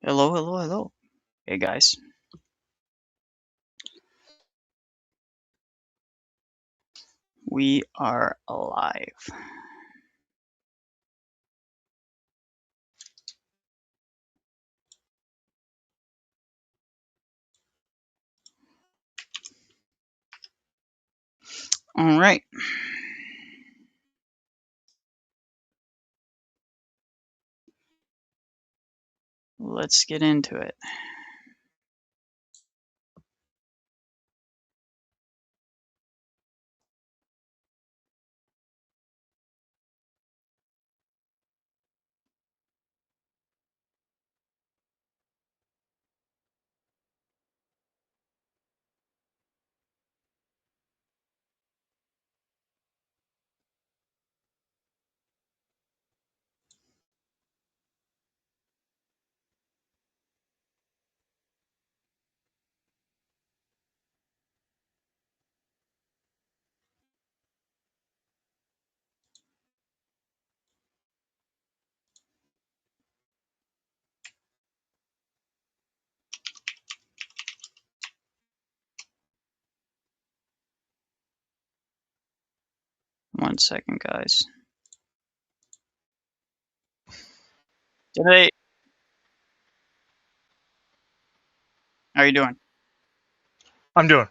Hello, hello, hello. Hey guys. We are alive. All right. Let's get into it. One second, guys. Today, how are you doing? I'm doing.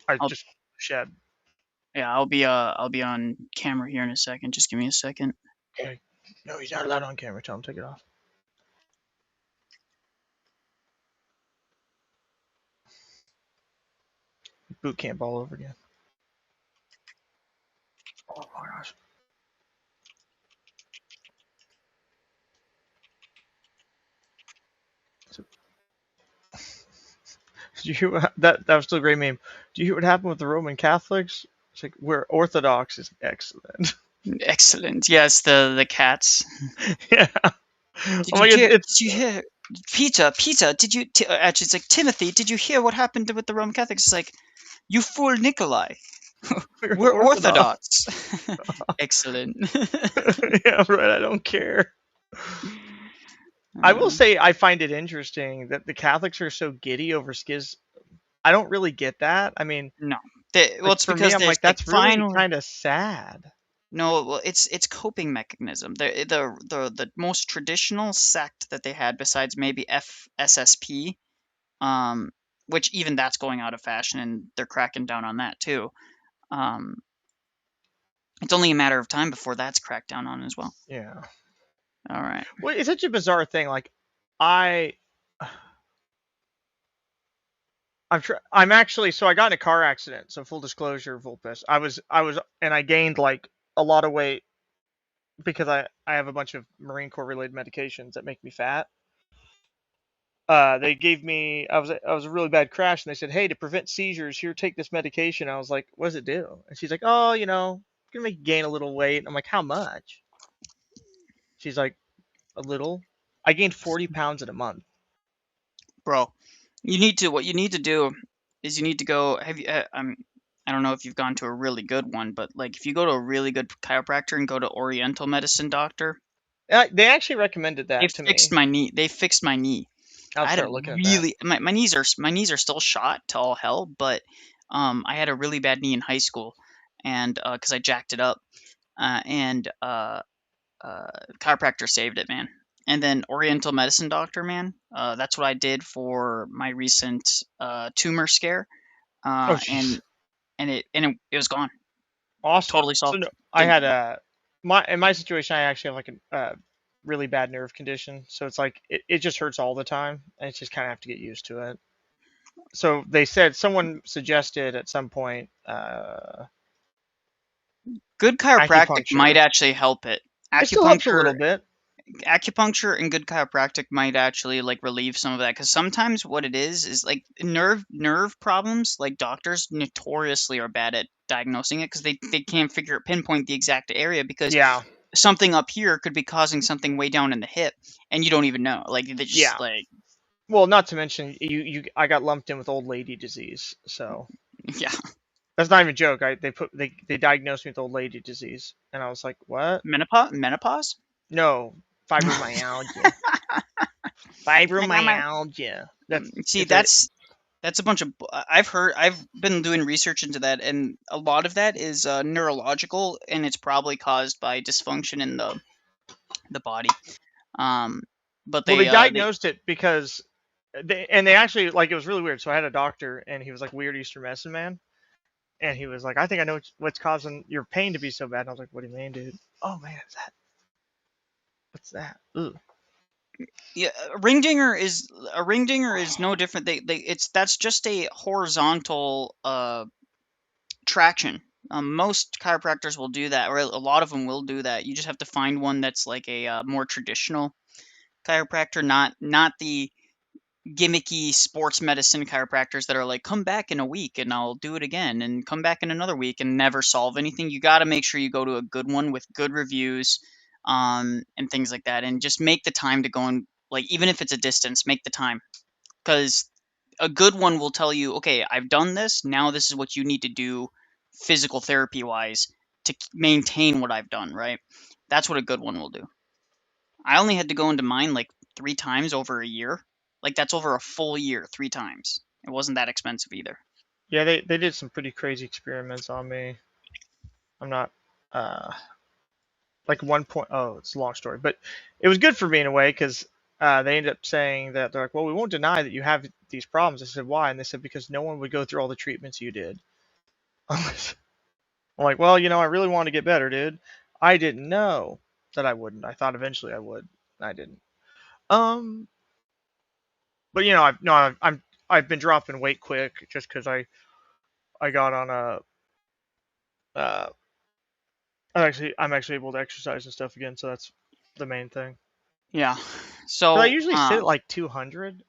I I'll just shed. I'll be on camera here in a second. Just give me a second. Okay. No, he's not allowed on camera. Tell him to take it off. Boot camp all over again. Oh my gosh. So, did you hear that was still a great meme. Do you hear what happened with the Roman Catholics? It's like we're Orthodox is excellent. Excellent. Yes, the cats. Yeah. Did Oh you my god, hear? it's Did you hear? Peter, did you? Actually, it's like Timothy. Did you hear what happened with the Roman Catholics? It's like, you fool, Nikolai. we're We're Orthodox. Orthodox. Excellent. Yeah, right. I don't care. I will Uh, say I find it interesting that the Catholics are so giddy over schism. I don't really get that. I mean, no, well, like it's for me, because I'm there's like like that's really finally. kind of sad. No, well, it's coping mechanism. The most traditional sect that they had, besides maybe FSSP, um, which even that's going out of fashion, and they're cracking down on that too. Um, it's only a matter of time before that's cracked down on as well. Yeah. All right. Well, it's such a bizarre thing. Like, I, I'm actually. So I got in a car accident. So full disclosure, Vulpes. And I gained like a lot of weight because I have a bunch of Marine Corps related medications that make me fat. They gave me. I was a really bad crash, and they said, "Hey, to prevent seizures, here, take this medication." I was like, "What does it do?" And she's like, "Oh, it's gonna make you gain a little weight." And I'm like, "How much?" She's like, "A little." I gained 40 pounds in a month. Bro, what you need to do is you need to go. Have you? I don't know if you've gone to a really good one, but like if you go to a really good chiropractor and go to Oriental medicine doctor, They actually recommended that to me. They fixed my knee. I'll I had a start looking at that. really my knees are still shot to all hell, but I had a really bad knee in high school, and because I jacked it up, and chiropractor saved it, man. And then Oriental medicine doctor, man. That's what I did for my recent tumor scare, Oh, and jeez. it was gone, Awesome. totally So solved. no, I Didn't had a my in my situation. I actually have like a really bad nerve condition, so it's like it just hurts all the time, and it's just kind of have to get used to it. So they said someone suggested at some point good chiropractic might acupuncture. actually help it. It still helps a Acupuncture little bit. acupuncture and good chiropractic might actually like relieve some of that, because sometimes what it is like nerve problems, like doctors notoriously are bad at diagnosing it because they can't pinpoint the exact area, because Yeah, something up here could be causing something way down in the hip and you don't even know, like they just yeah. like. Well, not to mention I got lumped in with old lady disease, so Yeah. that's not even a joke. They diagnosed me with old lady disease, and I was like, what? Menopause. No, fibromyalgia. I got my Fibromyalgia. see It's a that's a bunch of I've been doing research into that, and a lot of that is neurological, and it's probably caused by dysfunction in the body. Um, but well, they they diagnosed it because they actually like it was really weird. So I had a doctor and he was like weird Eastern medicine man, and he was like, I think I know what's causing your pain to be so bad. And I was like, what do you mean, dude? Oh man, what's that? Ooh. yeah, a ring dinger is no different. They it's that's just a horizontal traction. Most chiropractors will do that, or a lot of them will do that. You just have to find one that's like a more traditional chiropractor, not the gimmicky sports medicine chiropractors that are like, come back in a week and I'll do it again, and come back in another week and never solve anything. You got to make sure you go to a good one with good reviews, and things like that, and just make the time to go, and like, even if it's a distance, make the time, because a good one will tell you, okay, I've done this. Now this is what you need to do, physical therapy wise, to maintain what I've done. Right? That's what a good one will do. I only had to go into mine like 3 times over a year. Like, that's over a full year, 3 times. It wasn't that expensive either. Yeah, they did some pretty crazy experiments on me. I'm not uh like one point. Oh, it's a long story, but it was good for me in a way because they ended up saying that they're like, well, we won't deny that you have these problems. I said, why? And they said because no one would go through all the treatments you did. I'm like, well, I really want to get better, dude. I didn't know that I wouldn't. I thought eventually I would. I didn't. Um, but I've no, I've been dropping weight quick just because I got on a uh I'm actually able to exercise and stuff again, so that's the main thing. Yeah. 'Cause I So, usually sit at like 200,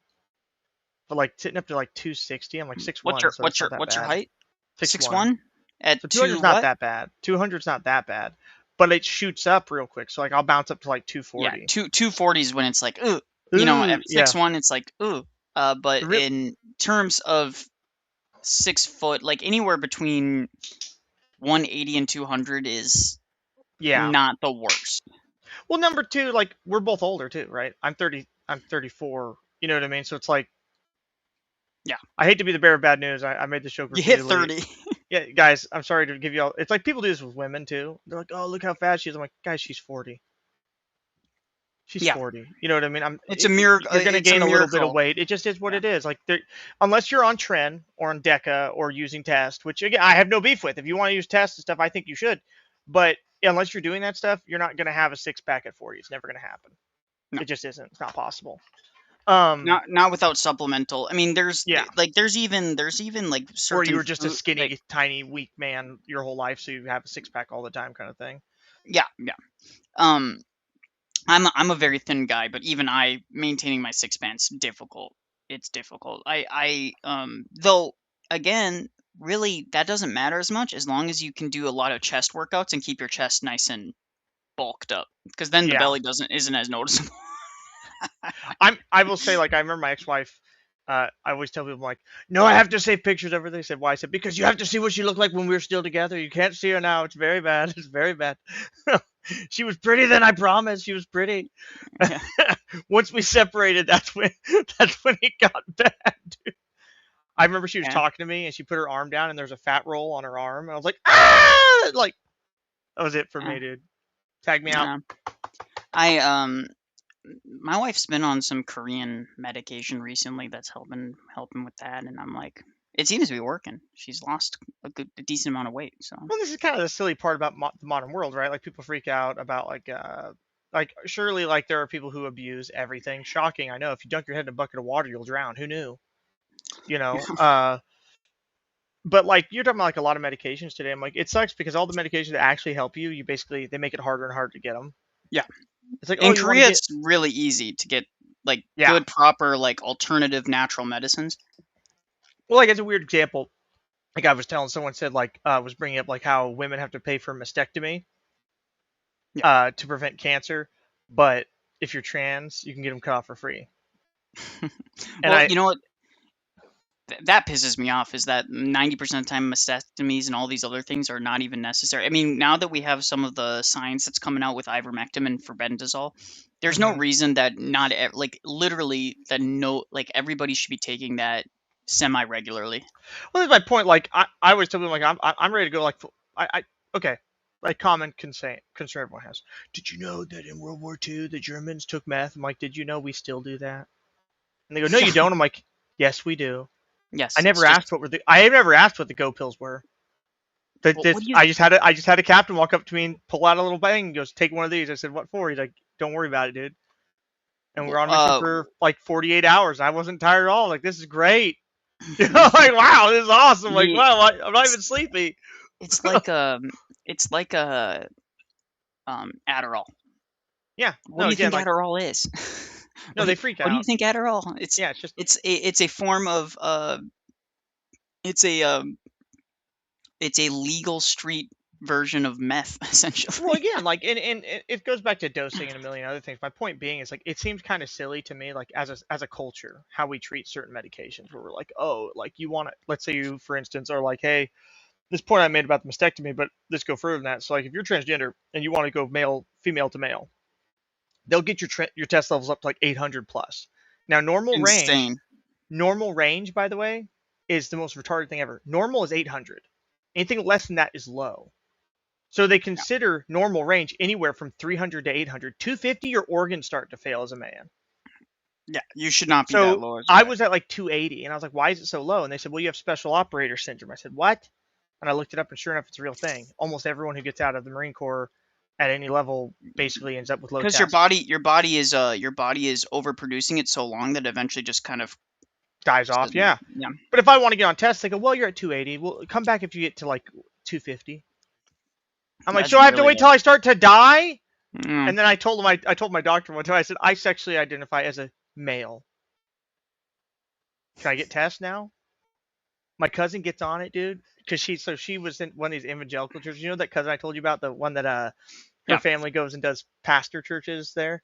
but like sitting up to like 260, I'm like six what's one, your so that's not that what's your bad. height? Six Six one, one at so 200 two is not what? that bad. 200 is not that bad, but it shoots up real quick. So like I'll bounce up to like Yeah, 240. 240 is when it's like, ooh, Ooh, at yeah. 6'1", it's like, ooh. But Real, in terms of 6 foot, like anywhere between 180 and 200 is yeah. not the worst. Well, number two, like we're both older too, right? I'm 30. I'm 34. You know what I mean? So it's like Yeah, I hate to be the bearer of bad news. I made this joke you hit repeatedly. 30. Yeah, guys, I'm sorry to give you all. It's like people do this with women too. They're like, "Oh, look how fat she is." I'm like, "Guys, she's 40. She's Yeah, 40. You know what I mean? it's a miracle. You're gonna It's a gain a little bit of miracle. weight. It just is what Yeah. it is. Like, unless you're on Tren or on Deca or using Test, which again I have no beef with. If you want to use Test and stuff, I think you should. But unless you're doing that stuff, you're not gonna have a six pack at 40. It's never gonna happen. No, It just isn't. It's not possible. not without supplemental. I mean, Yeah. there's even like Or you certain were just a food, like, skinny, tiny, weak man your whole life, so you have a six pack all the time, kind of thing. yeah, yeah. Um, I'm a very thin guy, but even I maintaining my six pants difficult. It's difficult. Though, again, really that doesn't matter as much as long as you can do a lot of chest workouts and keep your chest nice and bulked up, because then the Yeah. belly doesn't isn't as noticeable. I will say, like, I remember my ex-wife. I always tell people, like, no, I have to save pictures of her. They said, why? I said, because you have to see what she looked like when we were still together. You can't see her now. It's very bad. It's very bad. She was pretty then. I promise. She was pretty. Yeah, Once we separated, that's when it got bad. I remember she was yeah, talking to me and she put her arm down and there's a fat roll on her arm. And I was like, ah, like that was it for yeah, me, dude. Tag me out. yeah. I My wife's been on some Korean medication recently that's helping with that, and I'm like, it seems to be working. She's lost a decent amount of weight, so Well, this is kind of the silly part about the modern world, right? Like people freak out about like surely like there are people who abuse everything. Shocking, I know. If you dunk your head in a bucket of water, you'll drown. Who knew? You know. But like you're talking about like a lot of medications today. I'm like, it sucks because all the medications that actually help you, you basically they make it harder and harder to get them. yeah. It's like, oh, In you want to Korea, get it's really easy to get like yeah. good, proper, like alternative natural medicines. Well, like as a weird example, like I was telling someone said like was bringing up like how women have to pay for a mastectomy Yeah. to prevent cancer, but if you're trans, you can get them cut off for free. And Well, I you know what? that pisses me off is that 90% of the time mastectomies and all these other things are not even necessary. I mean, now that we have some of the science that's coming out with ivermectin and forbendazole, there's no Hmm. reason that not like literally that no like everybody should be taking that semi regularly. Well, that's my point. Like I always tell them, like I'm ready to go. Like I okay, like common concern everyone has. Did you know that in World War II the Germans took meth? I'm like, did you know we still do that? And they go, no, you Yeah. don't. I'm like, yes, we do. Yes, it's just I never asked what the go pills were. That what this do you I just had a captain walk up to me and pull out a little bang and goes, take one of these. I said, what for? He's like, don't worry about it, dude. And we were on mission for like 48 hours. I wasn't tired at all. Like, this is great. You know, like, wow, this is awesome. Like, the wow, I'm not it's even sleepy. it's like it's like a Adderall. Yeah. What No, do you again, think like, Adderall is? no, they freak What do you out. think Adderall? Yeah, it's just, It's a form of it's a it's a legal street version of meth well, essentially. again, like, and it goes back to dosing and a million other things. My point being is, like, it seems kind of silly to me, like, as a culture, how we treat certain medications, where we're like, oh, like, you want to, let's say you, for instance, are like, hey, this point I made about the mastectomy, but let's go further than that. So, like, if you're transgender and you want to go female to male, they'll get your test levels up to like 800 plus. Now, Insane. normal range, by the way, is the most retarded thing ever. Normal is 800. Anything less than that is low. So they Yeah. consider normal range anywhere from 300 to 800. 250, your organs start to fail as a man. Yeah, you should not be that So low as a I man. was at like 280, and I was like, why is it so low? And they said, well, you have special operator syndrome. I said, what? And I looked it up, and sure enough, it's a real thing. Almost everyone who gets out of the Marine Corps at any level basically ends up with low Because tests. your body is overproducing it so long that eventually just kind of Dies just off, doesn't. yeah. Yeah, But if I want to get on tests, they go, well, you're at 280. Well, come back if you get to like 250. I'm like, that's so I have to really wait till I start to die? mm, And then I told my doctor one time, I said, I sexually identify as a male. Can I get tests now? My cousin gets on it, dude, because she was in one of these evangelical churches. You know that cousin I told you about, the one that her yeah, family goes and does pastor churches there.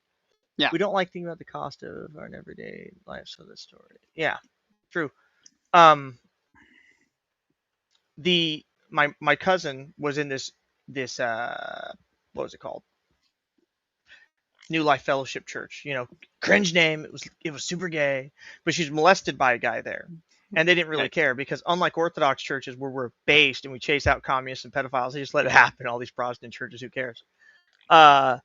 yeah. We don't like thinking about the cost of our everyday life, so this story. Yeah, true. Um, the my cousin was in this what was it called? New Life Fellowship Church. You know, cringe name. It was super gay, but she's molested by a guy there, and they didn't really Yikes. care because unlike Orthodox churches where we're based and we chase out communists and pedophiles, they just let it happen. All these Protestant churches, who cares? Uh,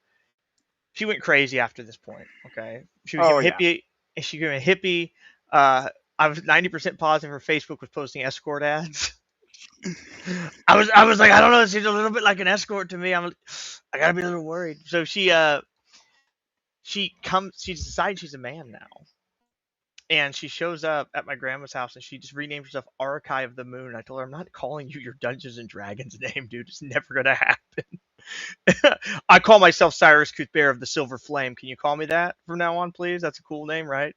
she went crazy after this point. Okay, she became Oh a yeah. hippie. She became a hippie. Uh, I was 90% positive her Facebook was posting escort ads. I was like, I don't know, it seems a little bit like an escort to me. I gotta be a little worried. So she's decided she's a man now. And she shows up at my grandma's house and she just renamed herself Archive of the Moon. I told her, I'm not calling you your Dungeons and Dragons name, dude. It's never gonna happen. I call myself Cyrus Cuthbert of the Silver Flame. Can you call me that from now on, please? That's a cool name, right?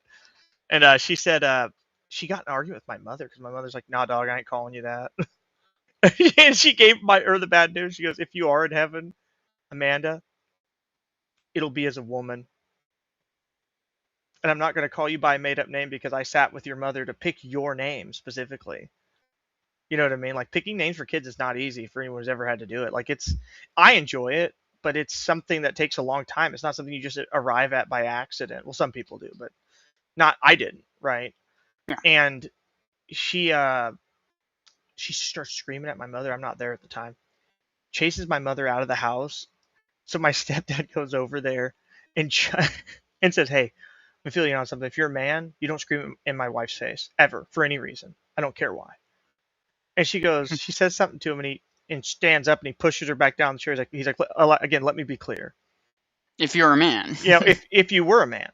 And she said she got in an argument with my mother because my mother's like, nah, dog, I ain't calling you that. And she gave her the bad news. She goes, if you are in heaven, Amanda, it'll be as a woman. And I'm not going to call you by a made up name because I sat with your mother to pick your name specifically. You know what I mean? Like, picking names for kids is not easy for anyone who's ever had to do it. Like, I enjoy it, but it's something that takes a long time. It's not something you just arrive at by accident. Well, some people do, but I didn't, right? Yeah. And she she starts screaming at my mother. I'm not there at the time. Chases my mother out of the house. So my stepdad goes over there and and says, "Hey, I'm feeling on something. If you're a man, you don't scream in my wife's face ever for any reason. I don't care why." And she says something to him, and he stands up and he pushes her back down the chair. He's like, again, let me be clear. If you're a man. You know, if you were a man,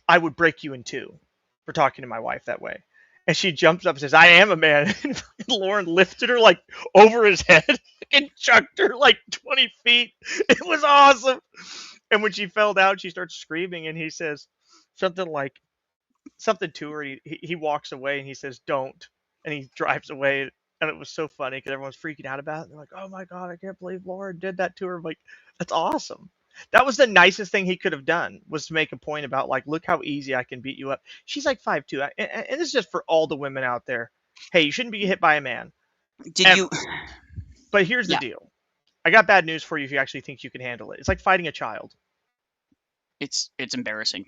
I would break you in two for talking to my wife that way. And she jumps up and says, I am a man. And Lauren lifted her like over his head and chucked her like 20 feet. It was awesome. And when she fell down, she starts screaming. And he says something like, something to her. He walks away and he says, don't. And he drives away. And it was so funny because everyone's freaking out about it. They're like, oh my God, I can't believe Lauren did that to her. I'm like, that's awesome. That was the nicest thing he could have done, was to make a point about, like, look how easy I can beat you up. She's like 5'2", and this is just for all the women out there. Hey, you shouldn't be hit by a man Did you? ever. But here's the Yeah, deal. I got bad news for you if you actually think you can handle it. It's like fighting a child. it's embarrassing.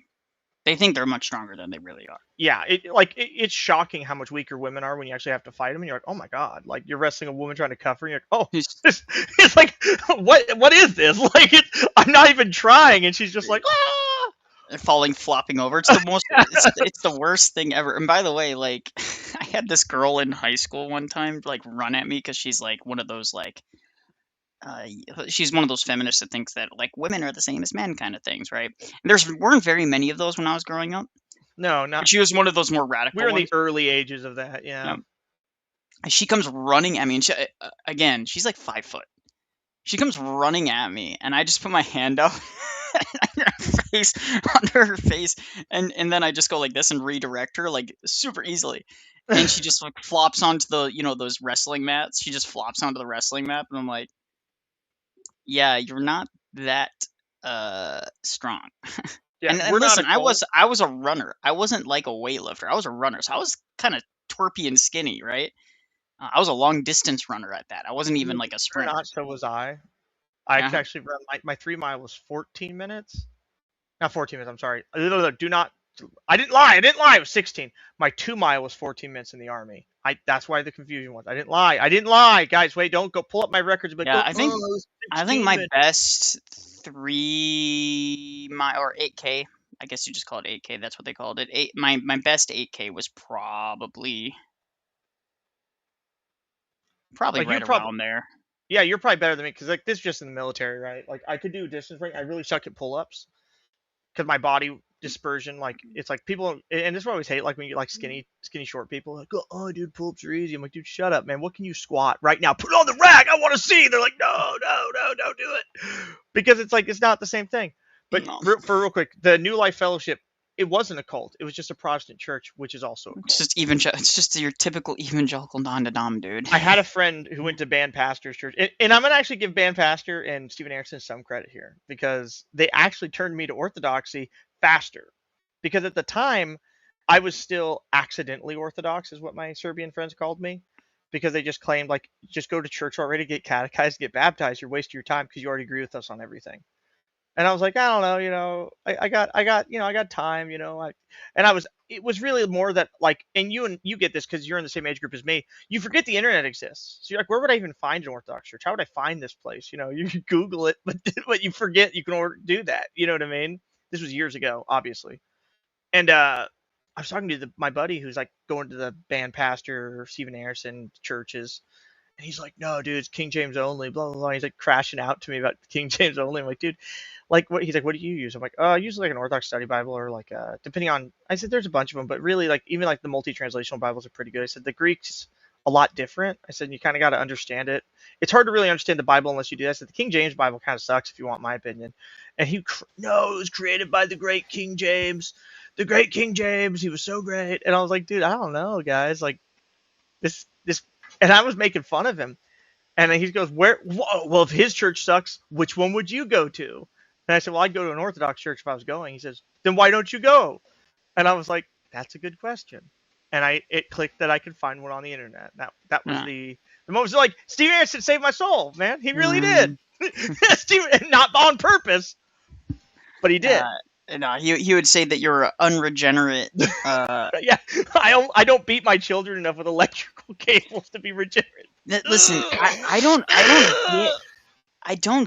They think they're much stronger than they really are. Yeah, it's shocking how much weaker women are when you actually have to fight them, and you're like, oh my god, like you're wrestling a woman trying to cuff her, and you're like, oh, It's, this, it's like, what is this? Like, I'm not even trying, and she's just like, ah. falling flopping over. It's the most. It's the worst thing ever. And by the way, like I had this girl in high school one time like run at me because she's like one of those like uh, she's one of those feminists that thinks that like women are the same as men kind of things, right? And there's weren't very many of those when I was growing up, No, but not. she was one of those more We're radical in the ones. early ages of that. You Yeah. know? And she comes running at me, and again, she's like 5 foot. She comes running at me, and I just put my hand out under her face, under her face, and then I just go like this and redirect her like super easily. And she just like flops onto the those wrestling mats. She just flops onto the wrestling mat, and I'm like, yeah, you're not that strong. Yeah, And we're not a listen, I cult. was I was a runner. I wasn't like a weightlifter. I was a runner, so I was kind of twerpy and skinny, right? I was a long distance runner at that. I wasn't even Believe like a it or sprinter. not, so was I. I could Yeah, actually run my 3 mile was 14 minutes. Not 14 minutes. I'm sorry. No, do not. I didn't lie. I didn't lie. It was 16. My 2 mile was 14 minutes in the army. That's why the confusion was. I didn't lie. I didn't lie, guys. Wait, don't go pull up my records. But yeah. go. Oh, it was I think 16 my minutes. best 3 mile or 8K. I guess you just call it 8K. That's what they called it. My best 8K was probably Like, you're right probably. around there. Yeah, you're probably better than me, because like this is just in the military, right? Like, I could do distance running. I really suck at pull ups because my body dispersion, like, it's like people, and this is what I always hate, like when you get like skinny short people, like, oh dude, pull ups are easy. I'm like, dude, shut up, man. What can you squat right now? Put it on the rack. I want to see. They're like, no, don't do it, because it's like, it's not the same thing. But No, for real quick, the New Life Fellowship, it wasn't a cult. It was just a Protestant church, which is also a it's cult. just It's just your typical evangelical non-dom dude. I had a friend who went to Band Pastor's church, and I'm gonna actually give Band Pastor and Stephen Anderson some credit here, because they actually turned me to Orthodoxy faster. Because at the time, I was still accidentally Orthodox, is what my Serbian friends called me, because they just claimed, like, just go to church already, get catechized, get baptized. You're wasting your time because you already agree with us on everything. And I was like, I don't know, I got time, and it was really more that, like, and you get this because you're in the same age group as me. You forget the internet exists. So you're like, where would I even find an Orthodox church? How would I find this place? You can Google it, but you forget you can do that. You know what I mean? This was years ago, obviously. And I was talking to my buddy who's like going to the Band Pastor Stephen Anderson churches, and he's like, no, dude, it's King James only, blah, blah, blah. He's like crashing out to me about King James only. I'm like, dude, like, what? He's like, what do you use? I'm like, I use like an Orthodox Study Bible, or like, depending on, I said, there's a bunch of them, but really, like, even like the multi-translational Bibles are pretty good. I said, the Greek's a lot different. I said, you kind of got to understand it. It's hard to really understand the Bible unless you do that. I said, the King James Bible kind of sucks if you want my opinion. And no, it was created by the great King James. The great King James. He was so great. And I was like, dude, I don't know, guys. Like, this, and I was making fun of him. And then he goes, where? Whoa, well, if his church sucks, which one would you go to? And I said, well, I'd go to an Orthodox church if I was going. He says, then why don't you go? And I was like, that's a good question. And it clicked that I could find one on the internet. That was Yeah. the moment. Like, Steve Anderson saved my soul, man. He really did. Mm, Steve, not on purpose, but he did. no, he would say that you're unregenerate. Yeah, I don't beat my children enough with electrical cables to be regenerate. Listen, I don't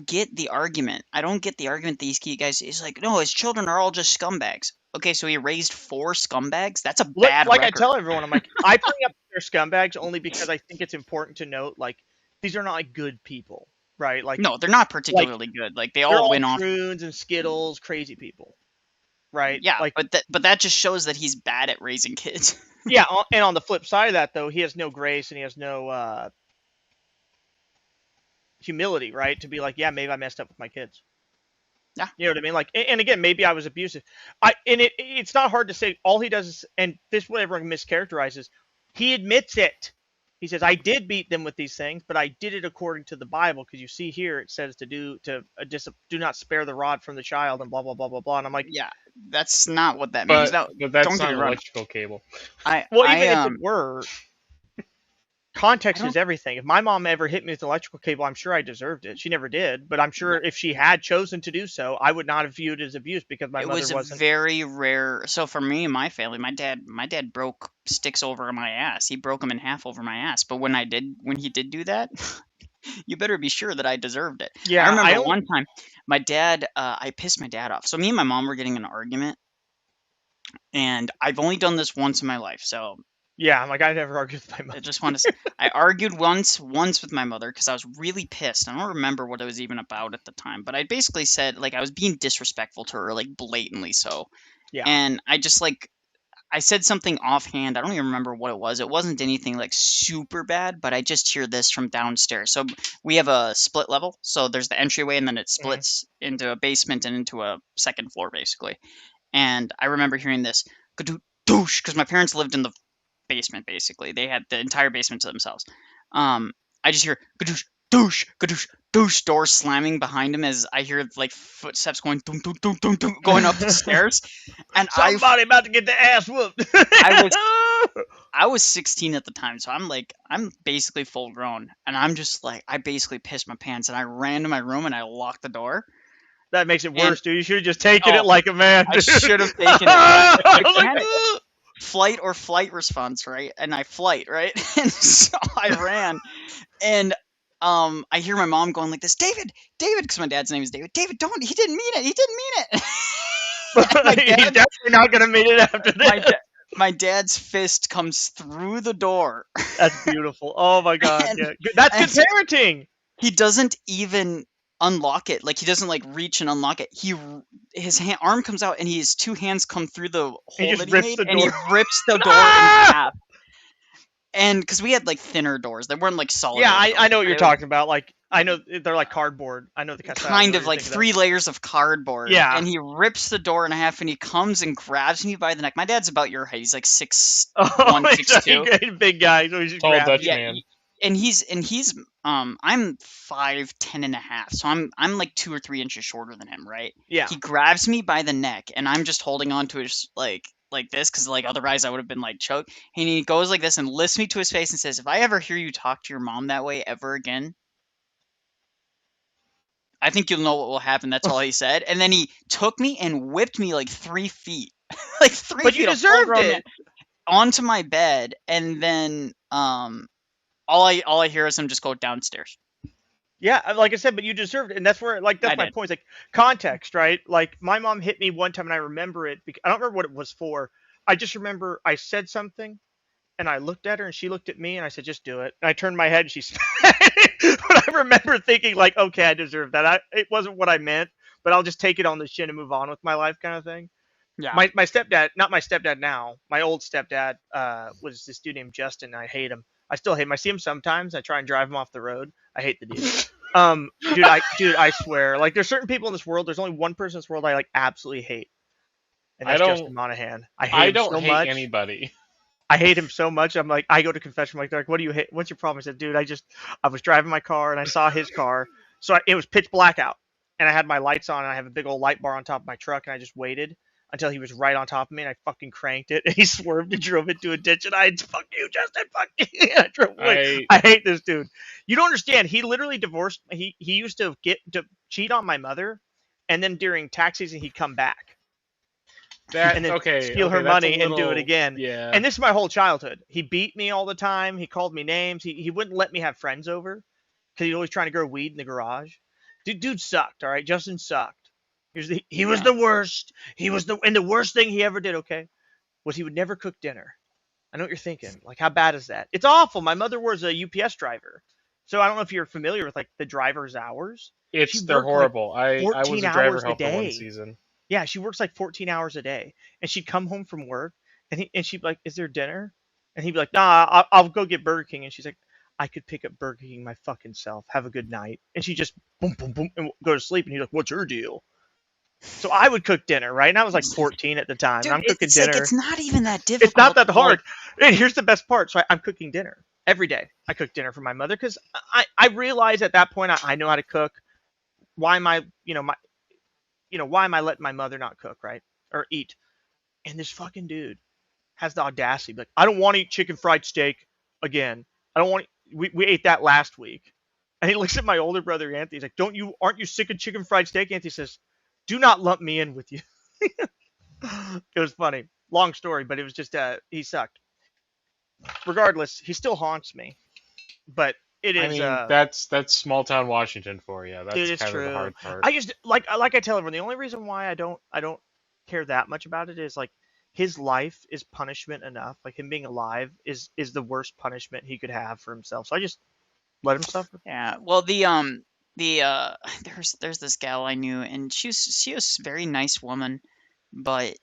get the argument. I don't get the argument these key guys is like, no, his children are all just scumbags. Okay, so he raised 4 scumbags. That's a bad Like I record. tell everyone, I'm like, I bring up their scumbags only because I think it's important to note, like, these are not like good people, right? No, they're not Like particularly good. Like they they're all all went off. prunes and skittles, crazy people, right? Yeah, Like, but that just shows that he's bad at raising kids. yeah. And on the flip side of that, though, he has no grace and he has no humility, right? To be like, yeah, maybe I messed up with my kids. Yeah. You know what I mean? Like, and again, maybe I was abusive. It's not hard to say. All he does is, and this is what everyone mischaracterizes. He admits it. He says, I did beat them with these things, but I did it according to the Bible, because you see here it says do not spare the rod from the child, and blah blah blah blah blah. And I'm like, Yeah, that's not what that means. But Now, don't that's get not me an wrong. electrical cable. I well, I even if it were, I context is don't. everything. If my mom ever hit me with an electrical cable, I'm sure I deserved it. She never did, but I'm Yeah, sure if she had chosen to do so, I would not have viewed it as abuse, because my it mother was a wasn't. very rare. So for me and my family, my dad broke sticks over my ass. He broke them in half over my ass. But when he did do that, you better be sure that I deserved it. I Yeah, I remember only. one time, my dad, I pissed my dad off. So me and my mom were getting in an argument, and I've only done this once in my life. So Yeah, I'm like, I never argued with my I mother. just want to. I argued once with my mother because I was really pissed. I don't remember what it was even about at the time, but I basically said like I was being disrespectful to her, like blatantly so. Yeah. And I just like I said something offhand. I don't even remember what it was. It wasn't anything like super bad, but I just hear this from downstairs. So we have a split level. So there's the entryway, and then it Hmm. splits into a basement and into a second floor, basically. And I remember hearing this douche because my parents lived in the basement, basically. They had the entire basement to themselves. Um, I just hear gadoosh, douche, gadoosh, douche, door slamming behind him as I hear like footsteps going dum, dum, dum, dum, dum, going up the stairs. And Somebody about to get the ass whooped. I was I was 16 at the time, so I'm basically full grown, and I'm just like I basically pissed my pants, and I ran to my room and I locked the door. That makes it And worse, dude. You should have just taken it oh, like a man, I dude. should have taken it, but I I was like, panicked. "Ugh." Flight or flight response, right? And I flight, right? And so I ran, and I hear my mom going like this, David, David, because my dad's name is David. David, don't. He didn't mean it. He didn't mean it. And He's definitely not gonna meet it after my this. da- my dad's fist comes through the door, That's beautiful. Oh my god, and, yeah, that's and good parenting. he doesn't even unlock it. Like he doesn't like reach and unlock it. Arm comes out and his two hands come through the He hole just that he rips made the and he door. rips the door in Ah! half. And because we had like thinner doors, they weren't like solid Yeah, oak I doors, know what but you're it was talking about. Like, I know they're like cardboard. I know the kind of style kind door of you're like thinking of. 3 layers of cardboard. Yeah. And he rips the door in half and he comes and grabs me by the neck. My dad's about your height. He's like six Oh, one, he's six a two. big guy, so he just Tall grabs Dutch you. Yeah, man. and he's I'm 5'10" and a half, so I'm like 2 or 3 inches shorter than him, right? Yeah. He grabs me by the neck, and I'm just holding on to his like this, because like otherwise I would have been like choked. And he goes like this and lifts me to his face and says, "If I ever hear you talk to your mom that way ever again, I think you'll know what will happen." That's all he said. And then he took me and whipped me like 3 feet, like three But you feet, a full deserved grown man, it. onto my bed, and then all I hear is him just go downstairs. Yeah, like I said, but you deserved it, and that's where, like, I that's my did. point. It's like context, right? Like my mom hit me one time, and I remember it. I don't remember what it was for. I just remember I said something, and I looked at her, and she looked at me, and I said, "Just do it." And I turned my head, and she. But I remember thinking, like, okay, I deserve that. It wasn't what I meant, but I'll just take it on the chin and move on with my life, kind of thing. Yeah. My stepdad, not my stepdad now, my old stepdad, was this dude named Justin. And I hate him. I still hate him. I see him sometimes. I try and drive him off the road. I hate the dude. I swear, like, there's certain people in this world. There's only one person in this world I like absolutely hate, and I that's Justin don't Monahan. I hate I him don't so hate much. anybody. I hate him so much. I'm like, I go to confession. I'm like, they're like, what do you hate? What's your problem? I said, dude, I was driving my car and I saw his car. It was pitch black out, and I had my lights on, and I have a big old light bar on top of my truck, and I just waited until he was right on top of me, and I fucking cranked it, and he swerved and drove into a ditch, and fuck you, Justin, fuck you. And I drove away. I I hate this dude. You don't understand. He literally divorced. He used to cheat on my mother, and then during tax season he'd come back and that's then okay. steal her Okay, that's a money and do it little again. yeah. And this is my whole childhood. He beat me all the time. He called me names. He wouldn't let me have friends over because he's always trying to grow weed in the garage. Dude sucked. All right, Justin sucked. He was Yeah. the worst. And the worst thing he ever did. Okay, was he would never cook dinner. I know what you're thinking. Like, how bad is that? It's awful. My mother was a UPS driver, so I don't know if you're familiar with like the driver's hours. She They're worked like horrible. I was 14 a driver hours a helper one day. season. Yeah, she works like 14 hours a day, and she'd come home from work, and she'd be like, "Is there dinner?" And he'd be like, "Nah, I'll go get Burger King." And she's like, "I could pick up Burger King my fucking self. Have a good night." And she just boom, boom, boom, and go to sleep. And he's like, "What's your deal?" So I would cook dinner, right? And I was like 14 at the time, and Dude, I'm cooking it's like dinner. it's not even that It's not difficult. that Like, hard. And here's the best part. So I'm cooking dinner. every day. I cook dinner for my mother because I realized at that point I know how to cook. Why am I why am I letting my mother not cook, right, or eat? And this fucking dude has the audacity, like, I don't want to eat chicken fried steak again. I don't want. We ate that last week, and he looks at my older brother Anthony. He's like, aren't you sick of chicken fried steak? Anthony says, do not lump me in with you. It was funny. Long story, but it was just he sucked. Regardless, he still haunts me. But it I is mean, that's small town Washington for you. dude, That's it's kind of the true. hard part. I just like I tell everyone, the only reason why I don't care that much about it is like his life is punishment enough. Like him being alive is the worst punishment he could have for himself. So I just let him suffer. Yeah. Well, the there's this gal I knew, and she was a very nice woman, but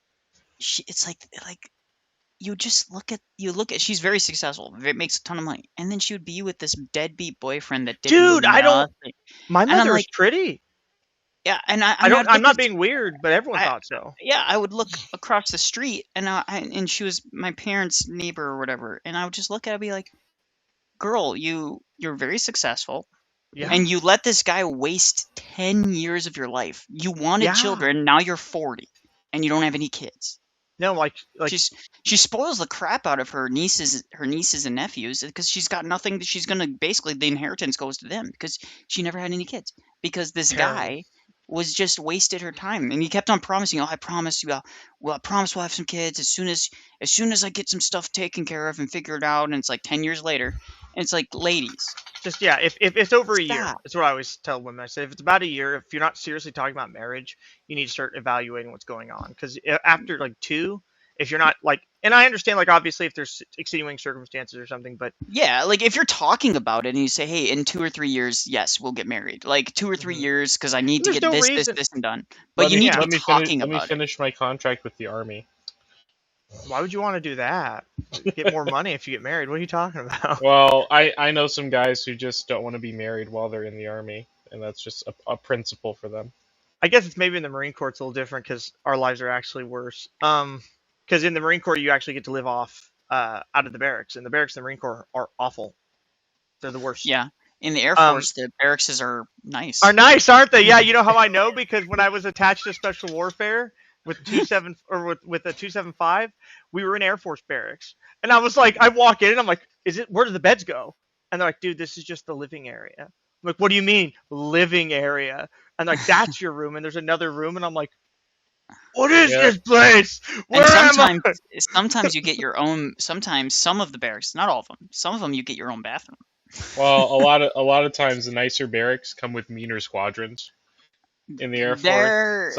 it's like you look at she's very successful, makes a ton of money, and then she would be with this deadbeat boyfriend that didn't do Dude, I don't. nothing, My and I'm mother is like, pretty. yeah, I don't. I'd I'm look not at being weird, but everyone I thought so. yeah, I would look across the street, and she was my parents' neighbor or whatever, and I would just look at her and be like, girl, you're very successful. Yeah, And you let this guy waste 10 years of your life. You wanted yeah. children, now you're 40 and you don't have any kids. No, like She's she spoils the crap out of her nieces and nephews because she's got nothing. She's gonna basically the inheritance goes to them because she never had any kids because this terrible. guy was just wasted her time and he kept on promising, oh, I promise you, well, I promise we'll have some kids as soon as I get some stuff taken care of and figure it out. And it's like 10 years later, and it's like, ladies, Just yeah, if it's over a year, stop. that's what I always tell women. I say if it's about a year, if you're not seriously talking about marriage, you need to start evaluating what's going on. Because after like two, if you're not like, and I understand like obviously if there's extenuating circumstances or something, but Yeah, like if you're talking about it and you say, "Hey, in 2 or 3 years, yes, we'll get married." Like 2 or 3 years, because I need to there's get no this, this, reason. this, and done. But Let you me need to Yeah, be let me finish talking let me about it. finish my contract with the army. why would you want to do that? Get more money if you get married. What are you talking about? Well, I know some guys who just don't want to be married while they're in the army, and that's just a principle for them. I guess it's maybe in the Marine Corps it's a little different because our lives are actually worse. Because in the Marine Corps you actually get to live off out of the barracks, and the barracks in the Marine Corps are awful. They're the worst. Yeah, in the Air Um, Force, the barracks are are nice. nice, aren't they? Yeah, you know how I know because when I was attached to special warfare with 27 or with a 275, we were in Air Force barracks, and I was like, I walk in and I'm like, is it where do the beds go? And they're like, dude, this is just the living area. I'm like, what do you mean living area? And like, that's your room, and there's another room, and I'm like, what is Yeah. this place? Where And am I? sometimes you get your own. Sometimes some of the barracks, not all of them. Some of them you get your own bathroom. Well, a lot of times the nicer barracks come with meaner squadrons in the Air Force.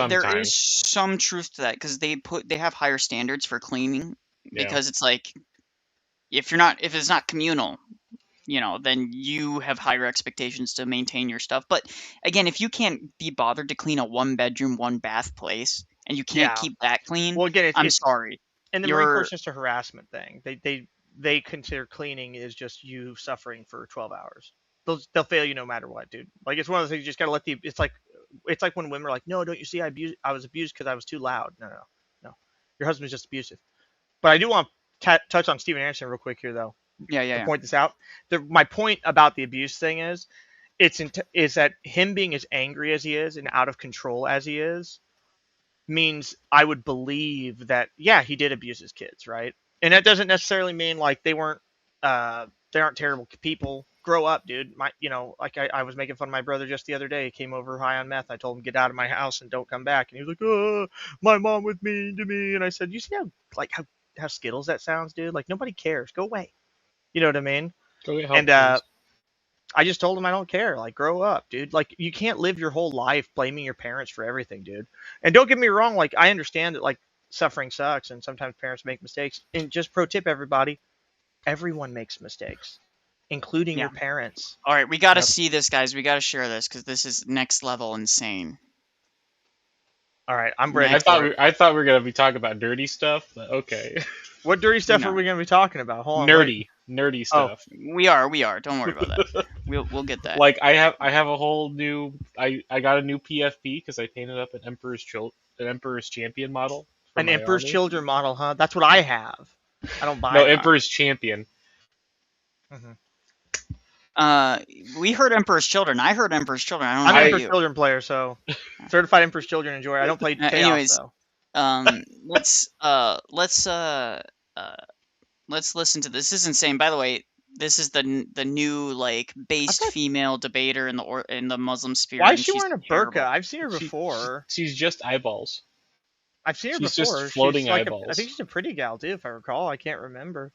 There is Sometimes, some truth to that because they have higher standards for cleaning yeah, because it's like if it's not communal, then you have higher expectations to maintain your stuff. But again, if you can't be bothered to clean a one bedroom, one bath place and you can't Yeah. keep that clean, Well, again, I'm it's sorry. in the Marine Corps. It's You're just a harassment thing. They consider cleaning is just you suffering for 12 hours. They'll fail you no matter what, dude. Like it's one of those things you just gotta let the. It's like when women are like, no, don't you see I was abused because I was too loud. No, no, no. Your husband's just abusive. But I do want to touch on Steven Anderson real quick here though yeah, yeah, to yeah. point this out. My point about the abuse thing is that him being as angry as he is and out of control as he is means I would believe that yeah he did abuse his kids, right? And that doesn't necessarily mean like they aren't terrible people. Grow up, dude. Like I was making fun of my brother just the other day. He came over high on meth. I told him get out of my house and don't come back. And he was like, "Oh, my mom was mean to me." And I said, "You see how Skittles that sounds, dude? Like nobody cares. Go away." You know what I mean? go get And help, please. I just told him I don't care. Like, grow up, dude. Like, you can't live your whole life blaming your parents for everything, dude. And don't get me wrong. Like, I understand that, like, suffering sucks and sometimes parents make mistakes. And just pro tip, everybody, everyone makes mistakes, including Yeah. your parents. All right, we got to Yep. see this, guys. We got to share this because this is next level insane. All right. I'm ready I Next, thought for it. we, I thought we were gonna be talking about dirty stuff, but okay. What dirty stuff are no, we going to be talking about? Hold on. Wait. Nerdy Oh, stuff. we are. Don't worry about that. We'll get that. Like I have a whole new I got a new PFP because I painted up an Emperor's Champion model for an my Emperor's army. Children model, huh? That's what I have. I don't buy No, it. Emperor's Champion. Mhm. We heard Emperor's Children. I heard Emperor's Children. I don't I'm know an about Emperor's you. Children player, so certified Emperor's Children enjoyer. I don't play Chaos Anyways, though. let's listen to this. This is insane. By the way, this is the new like I based thought, female debater in the Muslim sphere, why is and she she's wearing a burqa? terrible. I've seen her She, before. she's just eyeballs. I've seen her She's just before. She's floating like I think eyeballs. she's a pretty gal too, if I recall. I can't remember.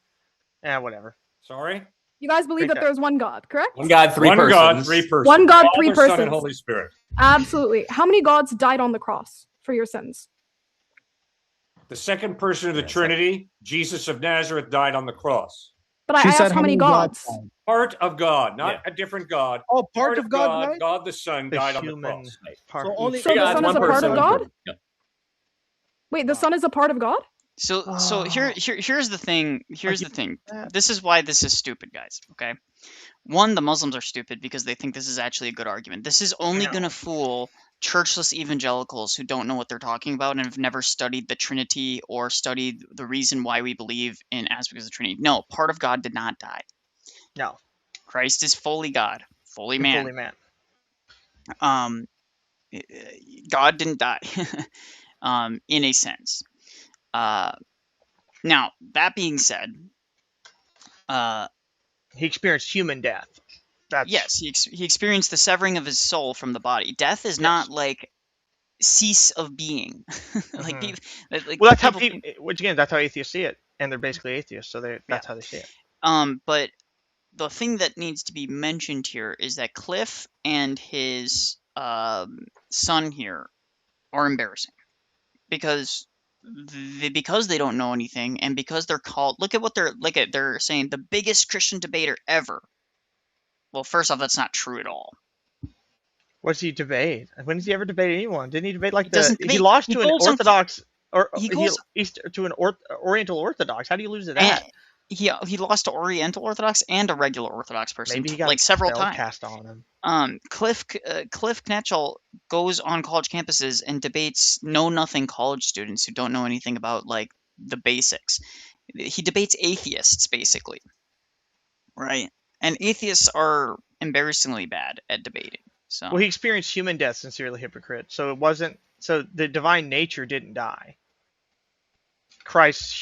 Yeah, whatever. Sorry? You guys believe Great that chat. there's one God, correct? One God, three One persons. God, three persons. One God, three Father, Son, and persons. Holy Spirit. Absolutely. How many gods died on the cross for your sins? The second person of the Trinity, Jesus of Nazareth, died on the cross. But I She said asked how many gods. died? Part of God, not a different God. Oh, part of God died? God the Son The died on the human cross. part. So only So the God, Son is one a part person, of one God? person. Yep. Wait, the Son is a part of God? So here's the thing. Here's the thing. This is why this is stupid, guys. Okay. One, the Muslims are stupid because they think this is actually a good argument. This is only going to fool churchless evangelicals who don't know what they're talking about and have never studied the Trinity or studied the reason why we believe in aspects of the Trinity. No, part of God did not die. No, Christ is fully God, fully and man. fully man. Um, God didn't die, in a sense. Now, that being said, He experienced human death. That's yes, he experienced the severing of his soul from the body. Death is Yes. not like cease of being. Like, Mhm. people, like Well, that's how people people. Which again, that's how atheists see it, and they're basically atheists, so that's how they see it. But the thing that needs to be mentioned here is that Cliff and his son here are embarrassing because because they don't know anything and because they're called. Look at what they're saying, the biggest Christian debater ever. Well, first off, that's not true at all. What does he debate? When does he ever debate anyone? Didn't he debate like He doesn't he debate. lost He to an goes on. Orthodox or He he goes. to an Oriental Orthodox? How do you lose to And that? he lost to Oriental Orthodox and a regular Orthodox person, Maybe he got like several spell times. cast on him. Cliff Knetchel goes on college campuses and debates know-nothing college students who don't know anything about like the basics. He debates atheists basically, right? And atheists are embarrassingly bad at debating. So Well, he experienced human death, sincerely hypocrite. So it wasn't. So the divine nature didn't die. Christ's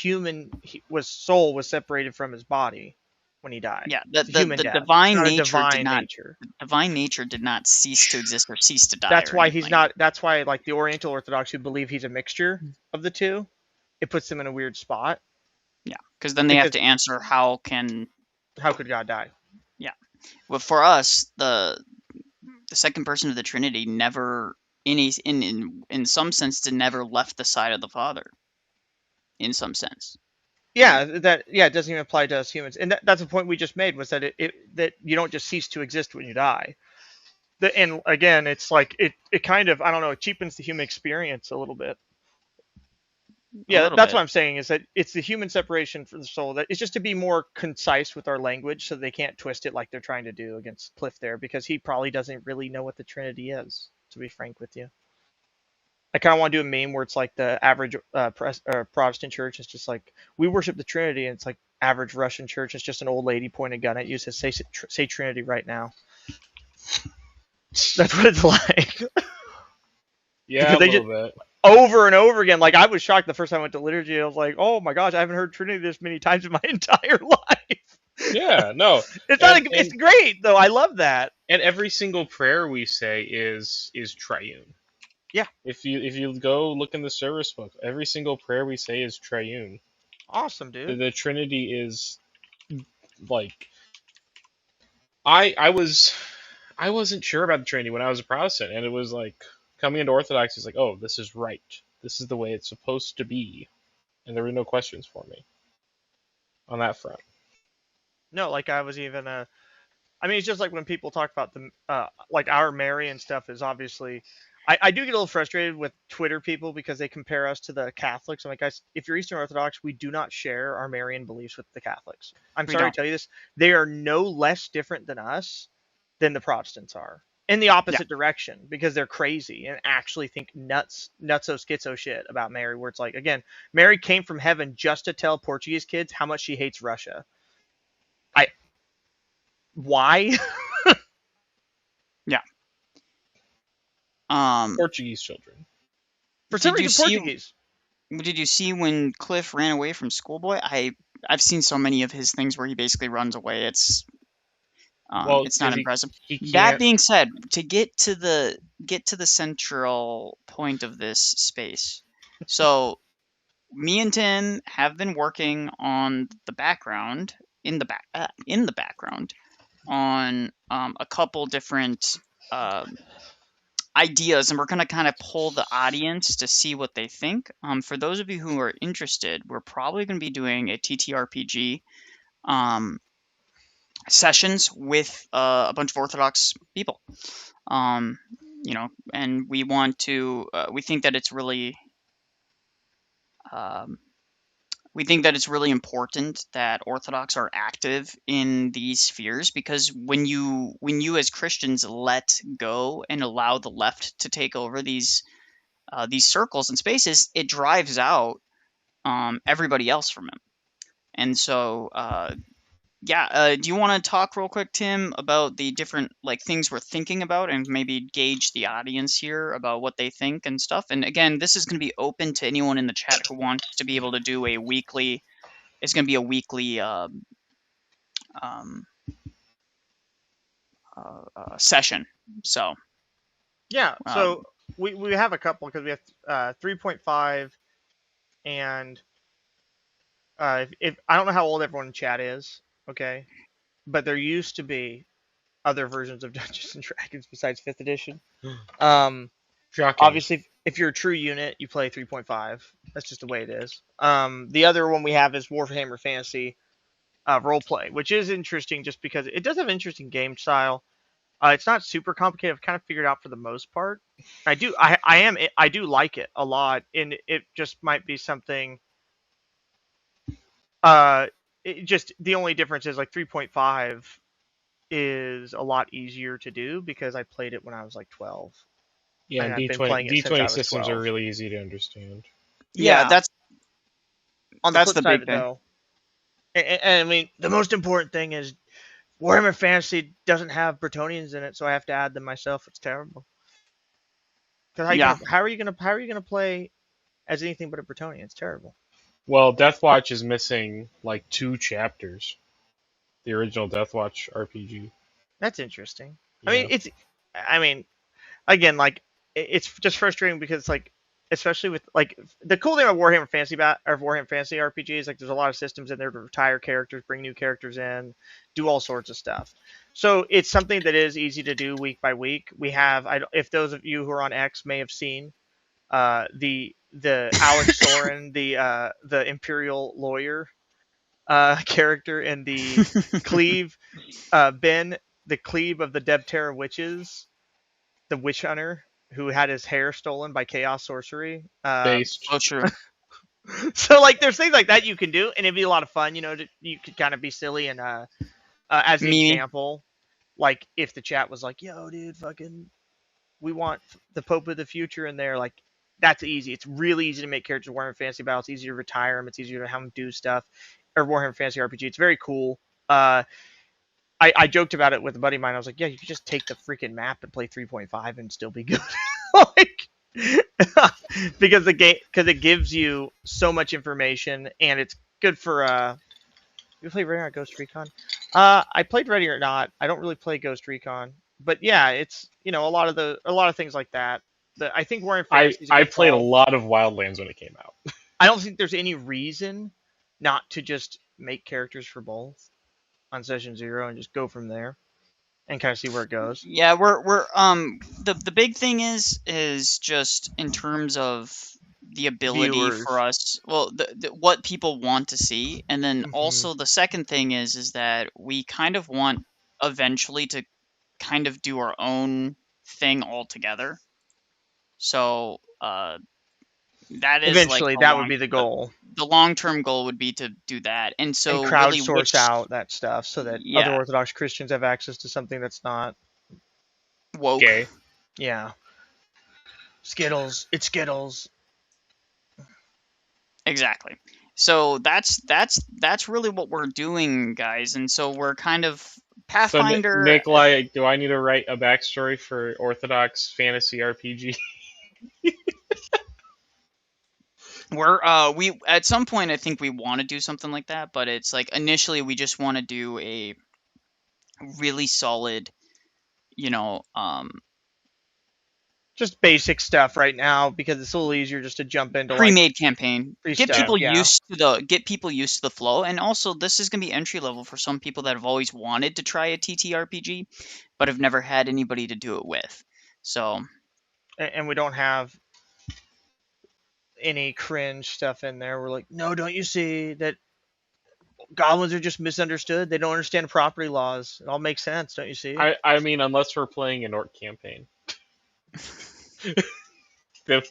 soul was separated from his body when he died. yeah, It's a human the death. divine It's not a nature did divine not nature. divine nature did not cease to exist or cease to die. That's or why anything he's like not. That's why like the Oriental Orthodox who believe he's a mixture of the two, it puts them in a weird spot. Yeah, because then they have Because- to answer how could God die? Yeah, well, for us, the second person of the Trinity never, in some sense, never left the side of the Father. In some sense, Yeah, it doesn't even apply to us humans, and that's the point we just made was that that you don't just cease to exist when you die. And again, it's like it kind of, I don't know, it cheapens the human experience a little bit. Yeah, little that's bit. what I'm saying is that it's the human separation from the soul. That it's just to be more concise with our language, so they can't twist it like they're trying to do against Cliff there, because he probably doesn't really know what the Trinity is. To be frank with you, I kind of want to do a meme where it's like the average Protestant church is just like, we worship the Trinity, and it's like average Russian church is just an old lady pointing a gun at you, says say Trinity right now. That's what it's like. Yeah, Because a they little bit. over and over again. Like, I was shocked the first time I went to liturgy. I was like, oh my gosh, I haven't heard Trinity this many times in my entire life. Yeah, no. It's great though. I love that. And every single prayer we say is triune. Yeah. If you go look in the service book, every single prayer we say is triune. Awesome, dude. The Trinity is like I wasn't sure about the Trinity when I was a Protestant, and it was like coming into Orthodox is like, oh, this is right. This is the way it's supposed to be. And there were no questions for me on that front. No, like I was even I mean, it's just like when people talk about the like our Mary and stuff is obviously. I do get a little frustrated with Twitter people because they compare us to the Catholics. I'm like, guys, if you're Eastern Orthodox, we do not share our Marian beliefs with the Catholics. I'm We sorry don't. to tell you this. They are no less different than us than the Protestants are in the opposite direction, because they're crazy and actually think nutso schizo shit about Mary, where it's like, again, Mary came from heaven just to tell Portuguese kids how much she hates Russia. Why? Yeah. Um, Portuguese children. For some did you reason, see? Portuguese. Did you see when Cliff ran away from Schoolboy? I've seen so many of his things where he basically runs away. Well, It's not because impressive. he That can't. being said, to get to the central point of this space, so me and Tim have been working on the background in the background on a couple different um ideas, and we're going to kind of pull the audience to see what they think. For those of you who are interested, we're probably going to be doing a TTRPG um, sessions with a bunch of Orthodox people. Um, and we want to. Um, we think that it's really important that Orthodox are active in these spheres, because when you as Christians let go and allow the left to take over these circles and spaces, it drives out everybody else from him. And so, yeah, do you want to talk real quick, Tim, about the different like things we're thinking about, and maybe gauge the audience here about what they think and stuff? And again, this is going to be open to anyone in the chat who wants to be able to do a weekly. It's going to be a weekly um, session. So, Yeah. um, So we have a couple because we have 3.5 and if I don't know how old everyone in chat is, okay, but there used to be other versions of Dungeons and Dragons besides Fifth Edition. Um, Shocking. Obviously, if you're a true unit, you play 3.5. That's just the way it is. The other one we have is Warhammer Fantasy Roleplay, which is interesting just because it does have interesting game style. It's not super complicated. I've kind of figured out for the most part. I do like it a lot, and it just might be something. Uh, just the only difference is like 3.5 is a lot easier to do because I played it when I was like 12, Yeah, and and I've been D20 playing it since I D20 was systems are 12. really easy to understand. yeah, Yeah. On the that's flip the side of big it, thing. though, and I mean, the most important thing is Warhammer Fantasy doesn't have Bretonians in it, so I have to add them myself. It's terrible. Because Yeah. how are you gonna play as anything but a Bretonian? It's terrible. Well, Deathwatch is missing like 2 chapters. The original Deathwatch RPG. That's interesting. I mean, Yeah. I mean, again, like it's just frustrating because like, especially with like the cool thing about Warhammer Fantasy or Warhammer Fantasy RPG is like there's a lot of systems in there to retire characters, bring new characters in, do all sorts of stuff. So it's something that is easy to do week by week. We have, if those of you who are on X may have seen, the Alex Soren, the Imperial lawyer character, and the Cleve Ben, the Cleve of the Debterra witches, the witch hunter who had his hair stolen by chaos sorcery. Based. So true. So like there's things like that you can do, and it'd be a lot of fun. You could kind of be silly and as the Mimi. example, like if the chat was like, "Yo, dude, fucking, we want the Pope of the Future in there," like that's easy. It's really easy to make characters in Warhammer Fantasy Battle. It's easier to retire them. It's easier to have them do stuff. Or Warhammer Fantasy RPG. It's very cool. I joked about it with a buddy of mine. I was like, yeah, you could just take the freaking map and play 3.5 and still be good. Like, because it gives you so much information, and it's good for you play Ready or Not Ghost Recon? I played Ready or Not. I don't really play Ghost Recon, but yeah, it's a lot of things like that. I think Warhammer I Fantasy is a I good played a call. lot of Wildlands when it came out. I don't think there's any reason not to just make characters for both on session 0 and just go from there and kind of see where it goes. Yeah, we're the big thing is just in terms of the ability for Viewers. us, well, what people want to see, and then Hmm. also the second thing is that we kind of want eventually to kind of do our own thing altogether. So, that is like Eventually, that would be the goal, the long-term goal would be to do that. And and so really crowdsource which out that stuff so that other yeah, Orthodox Christians have access to something that's not. woke. Okay. Yeah, Skittles. It's Skittles. Exactly. So that's really what we're doing, guys. And so we're kind of So, Pathfinder. Nikolai, do I need to write a backstory for Orthodox fantasy RPG? We at some point I think we want to do something like that, but it's like initially we just want to do a really solid, you know, Just basic stuff right now because it's a little easier just to jump into like pre-made campaign. free Get stuff. people Yeah. used to the flow, and also this is gonna be entry level for some people that have always wanted to try a TTRPG, but have never had anybody to do it with. So And we don't have any cringe stuff in there. We're like, no, don't you see that goblins are just misunderstood? They don't understand property laws. It all makes sense, don't you see? I mean, unless we're playing an orc campaign. Then-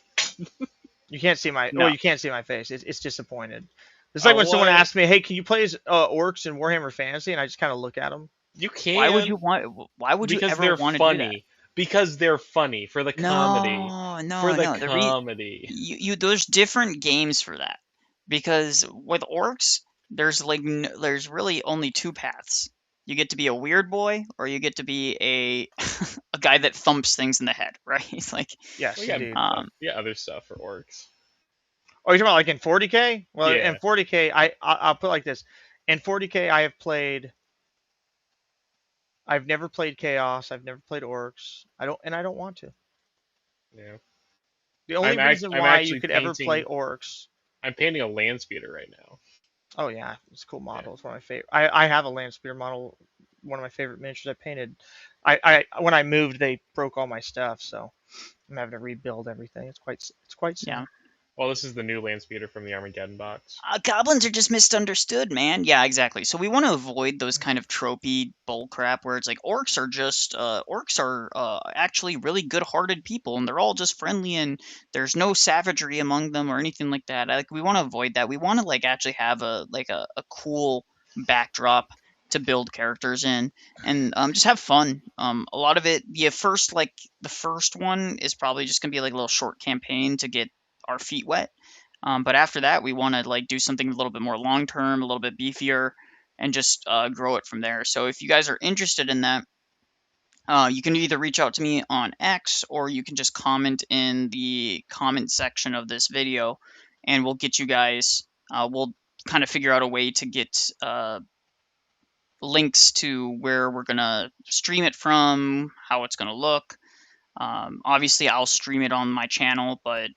You can't see my No. you can't see my face. It's disappointed. It's like when someone what? asks me, "Hey, can you play as orcs in Warhammer Fantasy?" and I just kind of look at them. You can. why would you Because ever they're want to do that? funny. Because they're funny for the comedy. No, For the no. comedy. There's different games for that because with orcs, there's there's really only two paths. You get to be a weird boy, or you get to be a a guy that thumps things in the head, right? It's like, Yes, We got, indeed. other stuff for orcs. Oh, you're talking about like in 40k? Well, Yeah. in 40k, I'll put it like this. In 40k, I've never played Chaos. I've never played Orcs. I don't want to. Yeah. The only reason I'm why you actually could ever play painting- Orcs. I'm painting a land speeder right now. Oh yeah, it's a cool model. It's one of my favorite. I have a land speeder model. One of my favorite miniatures I painted. I when I moved, they broke all my stuff, so I'm having to rebuild everything. It's quite sad. yeah. Well, this is the new land speeder from the Armageddon box. Goblins are just misunderstood, man. Yeah, exactly. So we want to avoid those kind of tropey bull crap where it's like orcs are actually really good-hearted people and they're all just friendly and there's no savagery among them or anything like that. Like we want to avoid that. We want to like actually have a cool backdrop to build characters in and just have fun. A lot of it, the first one is probably just gonna be like a little short campaign to get our feet wet. But after that, we want to like do something a little bit more long term, a little bit beefier, and just grow it from there. So if you guys are interested in that, you can either reach out to me on X or you can just comment in the comment section of this video, and we'll get you guys. We'll kind of figure out a way to get links to where we're gonna stream it from, how it's gonna look. Obviously, I'll stream it on my channel, but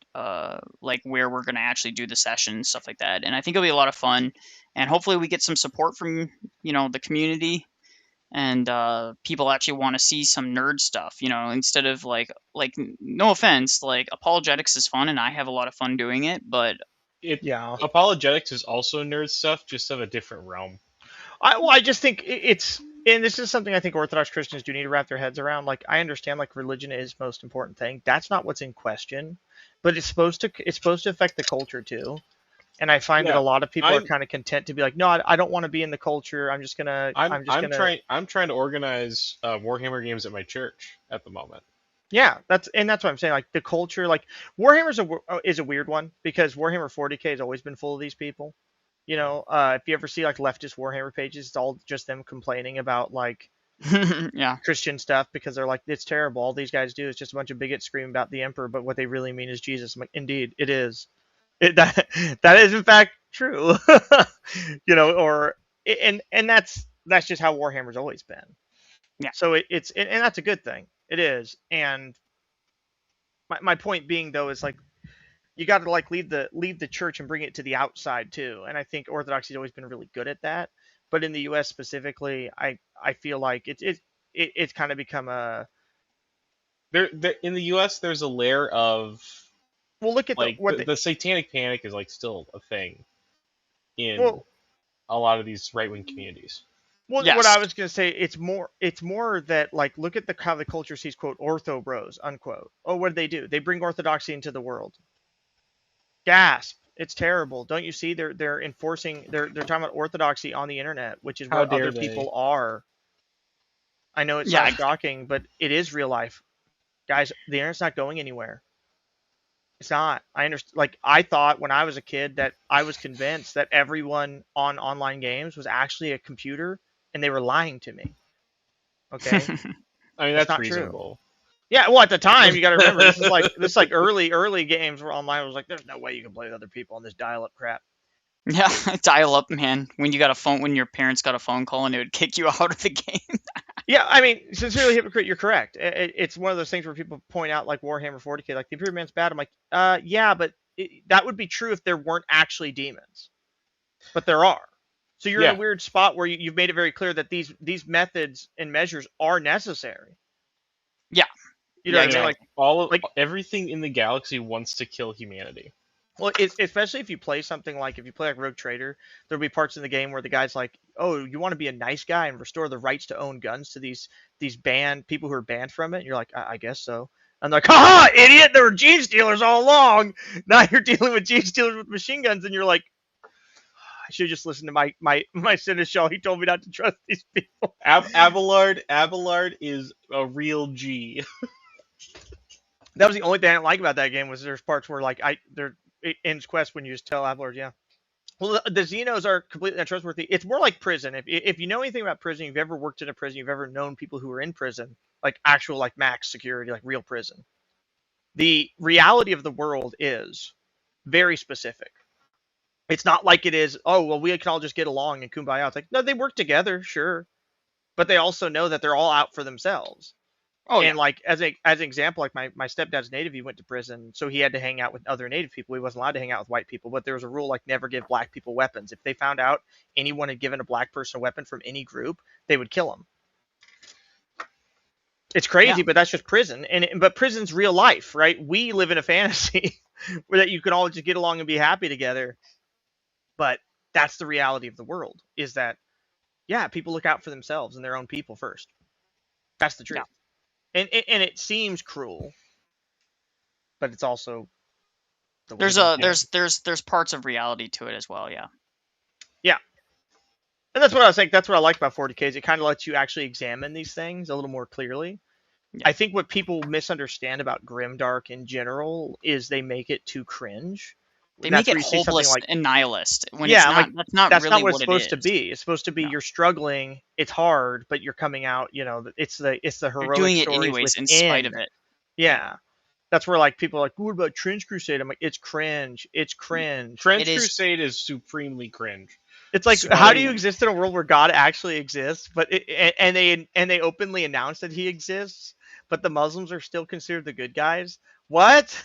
like where we're going to actually do the session and stuff like that. And I think it'll be a lot of fun. And hopefully, we get some support from the community and people actually want to see some nerd stuff. Instead of no offense, like apologetics is fun and I have a lot of fun doing it, but Yeah. Apologetics is also nerd stuff, just of a different realm. I just think it's, and this is something I think Orthodox Christians do need to wrap their heads around. Like, I understand like religion is most important thing. That's not what's in question, but it's supposed to affect the culture too. And I find that Yeah, a lot of people are I'm- kind of content to be like, no, I don't want to be in the culture. I'm just gonna. I'm trying to organize Warhammer games at my church at the moment. Yeah, that's what I'm saying. Like the culture, like Warhammer is a weird one because Warhammer 40k has always been full of these people. If you ever see like leftist Warhammer pages, it's all just them complaining about like yeah, Christian stuff because they're like, it's terrible. All these guys do is just a bunch of bigots screaming about the emperor, but what they really mean is Jesus. I'm like, indeed, it is. That is in fact true. And that's just how Warhammer's always been. Yeah. So and that's a good thing. It is. And my point being though is like you got to like leave the church and bring it to the outside too. And I think Orthodoxy's always been really good at that. But in the U.S. specifically, I feel like it's kind of become a There, in the U.S., there's a layer of look at like the satanic panic is like still a thing in well, a lot of these right wing communities. Well, Yes. what I was gonna say, it's more that like look at how the culture sees quote ortho bros unquote. Oh, what do? They bring orthodoxy into the world. Gasp! It's terrible. Don't you see? They're enforcing. They're talking about orthodoxy on the internet, which is How what dare other they. people are. I know it Yeah, sounds shocking, but it is real life, guys. The internet's not going anywhere. It's not. I understand. Like I thought when I was a kid that I was convinced that everyone on online games was actually a computer, and they were lying to me. Okay, I mean, that's that's not true. reasonable. Yeah, well, at the time, you got to remember this is like early games where online was like, there's no way you can play with other people on this dial-up crap. Yeah, dial up, man. When you got a phone, when your parents got a phone call and it would kick you out of the game. Yeah, I mean, sincerely hypocrite, you're correct. It's one of those things where people point out like Warhammer 40K, like the Imperial Man's bad. I'm like, yeah, but that would be true if there weren't actually demons, but there are. So you're in a Yeah. weird spot where you've made it very clear that these methods and measures are necessary. Yeah. You know Yeah, what I mean? exactly. Like Everything in the galaxy wants to kill humanity. well, especially if you play something like if you play like Rogue Trader, there'll be parts in the game where the guy's like, "Oh, you want to be a nice guy and restore the rights to own guns to these banned people who are banned from it." And you're like, I guess so." I'm like, "Haha, idiot! There were gene stealers all along. Now you're dealing with gene stealers with machine guns, and you're like, I should just listen to my Seneschal. He told me not to trust these people." Abelard is a real G. That was the only thing I didn't like about that game was there's parts where like it ends quest when you just tell Abelard, yeah. Well, the Xenos are completely untrustworthy. It's more like prison. If you know anything about prison, you've ever worked in a prison, you've ever known people who are in prison, like actual like max security, like real prison. The reality of the world is very specific. It's not like it is, oh, well, we can all just get along and kumbaya. It's like, no, they work together, sure. But they also know that they're all out for themselves. Oh, And yeah. like as an example, like my stepdad's native, he went to prison, so he had to hang out with other native people. He wasn't allowed to hang out with white people, but there was a rule like never give black people weapons. If they found out anyone had given a black person a weapon from any group, they would kill him. It's crazy, Yeah. but that's just prison. But prison's real life, right? We live in a fantasy where that you can all just get along and be happy together. But that's the reality of the world, is that yeah, people look out for themselves and their own people first. That's the truth. Yeah. And it seems cruel, but it's also the way There's these a games. there's parts of reality to it as well, yeah. Yeah. And that's what I was saying. That's what I like about 40K is it kind of lets you actually examine these things a little more clearly. Yeah. I think what people misunderstand about Grimdark in general is they make it too cringe. They And make that's where it you see something hopeless like, and nihilist when yeah, it's I'm not. like, That's that's not really what it's what it supposed to is. be. It's supposed to be No. you're struggling, it's hard, but you're coming out, you know, it's the You're heroic doing it stories anyways in spite of within. it. Yeah. That's where like people are like, what about Trench Crusade? I'm like, it's cringe. It's cringe. Trench It is Crusade is supremely cringe. It's like, how do you supremely. exist in a world where God actually exists, but and they openly announce that he exists, but the Muslims are still considered the good guys? What?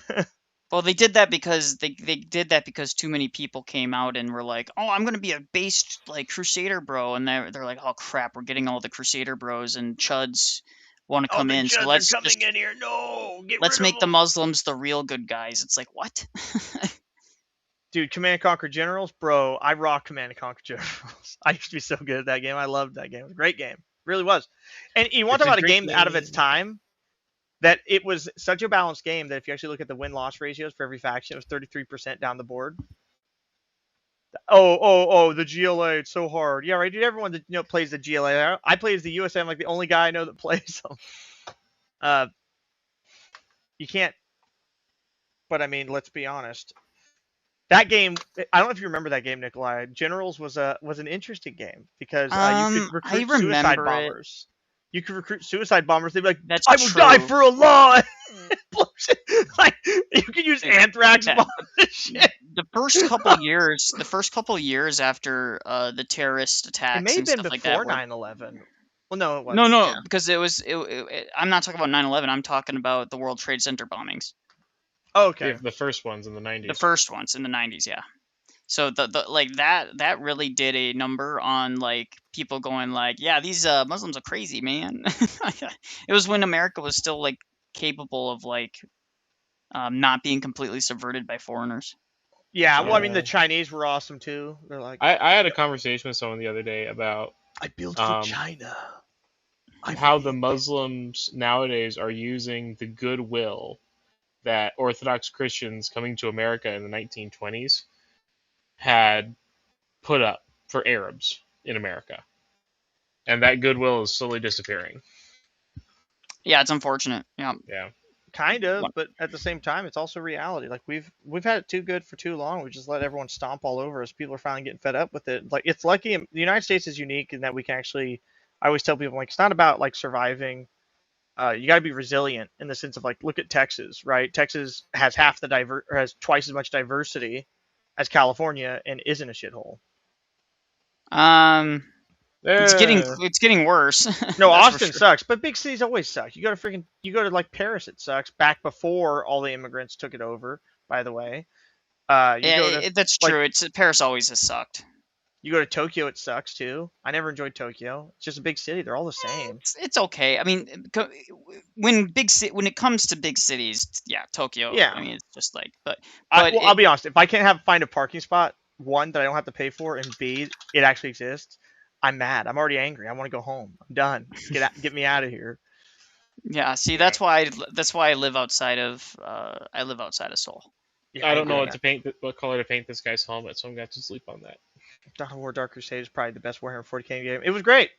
Well, they did that because they did that because too many people came out and were like, "Oh, I'm gonna be a based like Crusader bro," and they're like, "Oh crap, we're getting all the Crusader bros and chuds want to All come the in, so Chuds are coming in here. No, get let's rid of make the them. Muslims the real good guys." It's like what? Dude, Command and Conquer Generals, bro. I rock Command and Conquer Generals. I used to be so good at that game. I loved that game. It was a great game. It really was. And you want to It's talk a about a great game out of its game. time? That it was such a balanced game that if you actually look at the win-loss ratios for every faction, it was 33% down the board. Oh, the GLA, it's so hard. Yeah, right, dude, everyone that plays the GLA. I play as the USA. I'm like the only guy I know that plays them. You can't, but I mean, let's be honest. That game, I don't know if you remember that game, Nikolai. Generals was an interesting game because you could I recruit suicide remember it. bombers. You could recruit suicide bombers. They'd be like, That's "I will die true. for Allah." Like you could use anthrax Yeah. bombs and shit. The first couple years after the terrorist It attacks may have and been stuff like that before were 9/11. Well, no, it no, wasn't. no, Yeah. because I'm not talking about 9/11. I'm talking about the World Trade Center bombings. Okay. The first ones in the The 90s. first ones in the 90s, yeah. So the like that really did a number on like people going like, yeah, these Muslims are crazy, man. It was when America was still like capable of like not being completely subverted by foreigners. Yeah. Well, I mean, Yeah. the Chinese were awesome too. They're like, I had a conversation with someone the other day about I built for um, China. how the Muslims nowadays are using the goodwill that Orthodox Christians coming to America in the 1920s had put up for Arabs in America. And that goodwill is slowly disappearing. Yeah, it's unfortunate. Yeah. Yeah. Kind of, but at the same time, it's also reality. Like we've had it too good for too long. We just let everyone stomp all over us. People are finally getting fed up with it. Like it's lucky the United States is unique in that we can actually I always tell people, like, it's not about like surviving. You got to be resilient in the sense of, like, look at Texas, right? Texas has has twice as much diversity as California and isn't a shithole. Um, Eh, it's getting worse. No, That's for Austin sure. sucks, but big cities always suck. You go to like Paris, it sucks. Back before all the immigrants took it over, by the way. You Yeah, go to that's like true. It's Paris always has sucked. you go to Tokyo, it sucks too. I never enjoyed Tokyo. It's just a big city. They're all the same. It's okay. I mean, when it comes to big cities, yeah, Tokyo. I Yeah. mean, it's just like, but I'll be honest. If I can't find a parking spot, one that I don't have to pay for, and B, it actually exists, I'm mad. I'm already angry. I want to go home. I'm done. Get me out of here. yeah. See, Yeah. that's why I live outside of Seoul. Yeah, I I don't know agree, what man. to paint, what color to paint this guy's helmet, so I'm gonna have to sleep on that. Dawn of War Dark Crusade is probably the best Warhammer 40K game. It was great.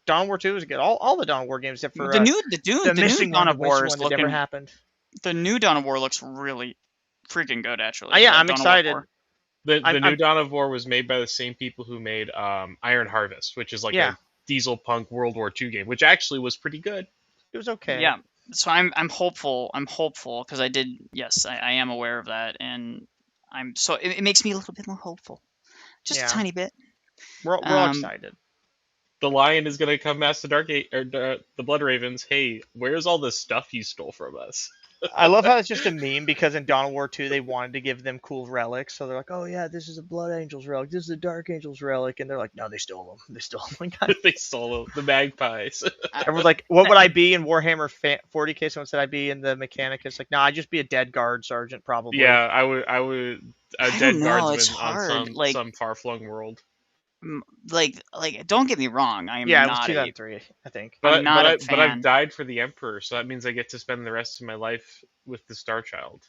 Dawn of War 2 was good. All the Dawn of War games except for the The new missing Dawn one, the of War missing is one that never looking. happened. The new Dawn of War looks really freaking good, actually. Yeah, I'm Dawn of War excited. 4. The new I'm Dawn of War was made by the same people who made Iron Harvest, which is like yeah, a diesel punk World War II game, which actually was pretty good. it was okay. Yeah. So I'm hopeful. I'm hopeful because I did. Yes, I am aware of that, and it makes me a little bit more hopeful, just a Yeah, tiny bit. we're all Um, excited. The Lion is gonna come mask the the Blood Ravens. Hey, where's all this stuff you stole from us? I love how it's just a meme because in Dawn of War 2 they wanted to give them cool relics, so they're like, "Oh yeah, this is a Blood Angel's relic, this is a Dark Angel's relic," and they're like, "No, they stole them. They stole them." Like, They stole the magpies. everyone's like, "What would I be in Warhammer 40K?" Someone said I'd be in the Mechanicus. Like, no, I'd just be a dead guard sergeant probably. Yeah, I would a I dead don't know. It's guardsman on hard. Like, some far flung world. don't get me wrong. I Yeah, am it was not a 2003, I think. I'm not a But I've fan. died for the Emperor, so that means I get to spend the rest of my life with the Star Child.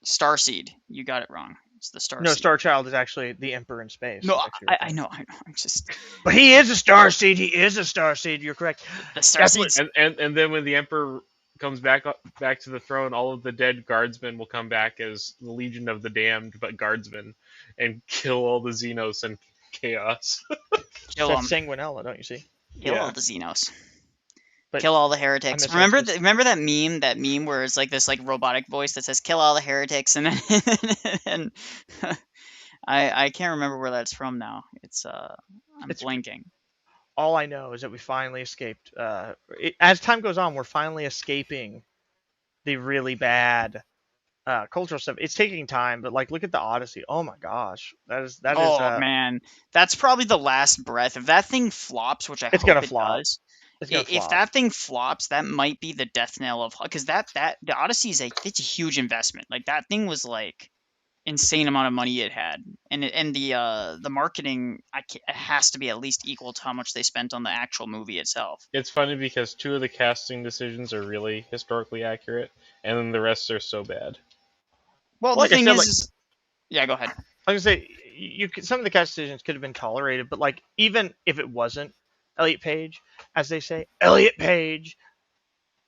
Starseed. You got it wrong. It's the Starseed. No, Star Child is actually the Emperor in space. No, That's actually I know. I'm just But he is a Starseed. He is a Starseed. You're correct. the That's what. Starseeds. And then when the Emperor comes back to the throne, all of the dead guardsmen will come back as the Legion of the Damned, but guardsmen, and kill all the Xenos and Chaos. Kill That's them. Sanguinella, don't you see? Kill Yeah. all the Xenos. But Kill all the I heretics. miss Remember Exodus. remember that meme? That meme where it's like this like robotic voice that says "kill all the heretics," and then and I can't remember where that's from now. I'm It's blanking. all I know is that we finally escaped. As time goes on, we're finally escaping the really bad cultural stuff. It's taking time, but like, look at the Odyssey. Oh my gosh, that is Oh man, that's probably the last breath. If that thing flops, which I it's hope gonna it flop. does, It's gonna if flop. that thing flops, that might be the death knell of because that the Odyssey it's a huge investment. Like that thing was like insane amount of money it had, and the marketing it has to be at least equal to how much they spent on the actual movie itself. It's funny because 2 of the casting decisions are really historically accurate, and then the rest are so bad. Well, Like the I thing said, like, is yeah, go ahead. I was gonna say some of the cast decisions could have been tolerated, but like, even if it wasn't Elliot Page, as they say, Elliot Page,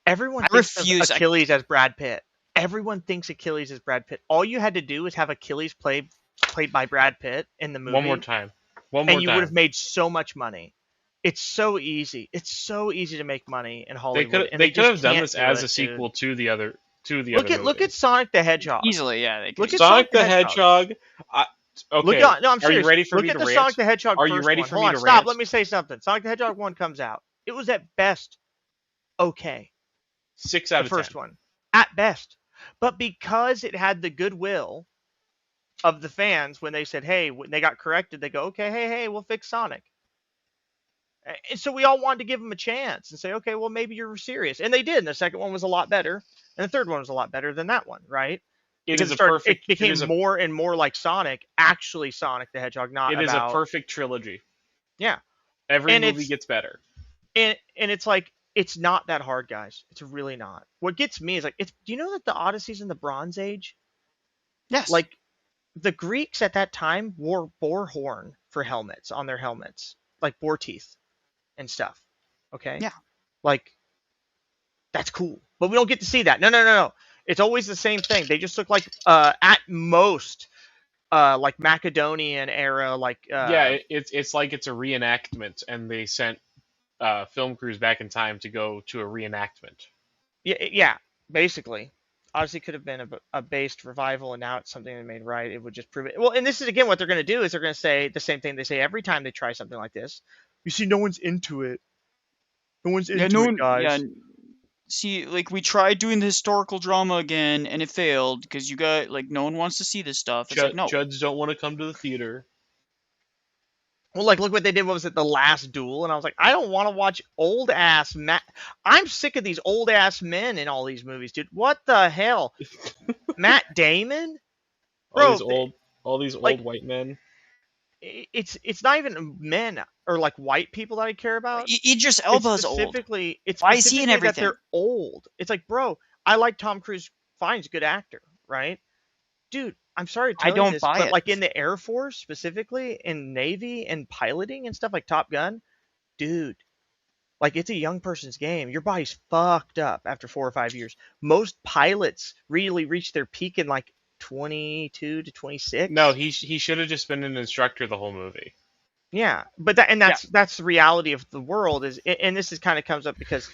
everyone I thinks of refuse. Achilles as Brad Pitt. Everyone thinks Achilles is Brad Pitt. All you had to do is have Achilles played by Brad Pitt in the movie, One more time. and you would have made so much money. It's so easy. It's so easy to make money in Hollywood. They could have done can't this do as it, a sequel dude. to the other Look at Sonic the Hedgehog. Easily, yeah. They Look could. at Sonic the Hedgehog. Okay. No, I'm serious. Are you ready for Look me at to the rant? Sonic the Hedgehog Are first you ready one. for Hold me on, to stop. rant? Let me say something. Sonic the Hedgehog 1 comes out. It was at best okay. 6 out The of first 10. one. At best. But because it had the goodwill of the fans when they said, hey, when they got corrected, they go, okay, hey, we'll fix Sonic. And so we all wanted to give them a chance and say, okay, well, maybe you're serious. And they did. And the second one was a lot better. And the third one was a lot better than that one, right? Because it became more and more like Sonic, actually Sonic the Hedgehog, not It about... is a perfect trilogy. Yeah. Every movie gets better. And it's like, it's not that hard, guys. It's really not. What gets me is like, do you know that the Odyssey's in the Bronze Age? Yes. Like, the Greeks at that time wore boar horn for helmets on their helmets, like boar teeth and stuff. Okay? Yeah. Like, that's cool. But we don't get to see that. No. It's always the same thing. They just look like, at most, like Macedonian era, like Yeah, it's like it's a reenactment, and they sent film crews back in time to go to a reenactment. yeah, basically. Obviously, could have been a based revival, and now it's something they made right. It would just prove it. Well, and this is again what they're going to do is they're going to say the same thing they say every time they try something like this. You see, no one's into it. No one's Yeah, no into it, one. Yeah, guys. see, like we tried doing the historical drama again, and it failed because you got like no one wants to see this stuff. It's like no, Judds don't want to come to the theater. Well, like look what they did. What was it? The Last Duel, and I was like, I don't want to watch old ass Matt. I'm sick of these old ass men in all these movies, dude. What the hell, Matt Damon, All bro? these old, all these Like old white men. it's not even men or like white people that I care about. Idris It's Elba's old. specifically it's Why is he in specifically that everything? they're old. It's like, bro, I like Tom Cruise. Fine, he's a good actor, right? Dude, I'm sorry to I tell you don't this, buy but it. like in the Air Force specifically, in Navy and piloting and stuff like Top Gun, dude, like it's a young person's game. Your body's fucked up after 4 or 5 years. Most pilots really reach their peak in like 22 to 26. No, he should have just been an instructor the whole movie. Yeah, but that's the reality of the world is, and this is kind of comes up because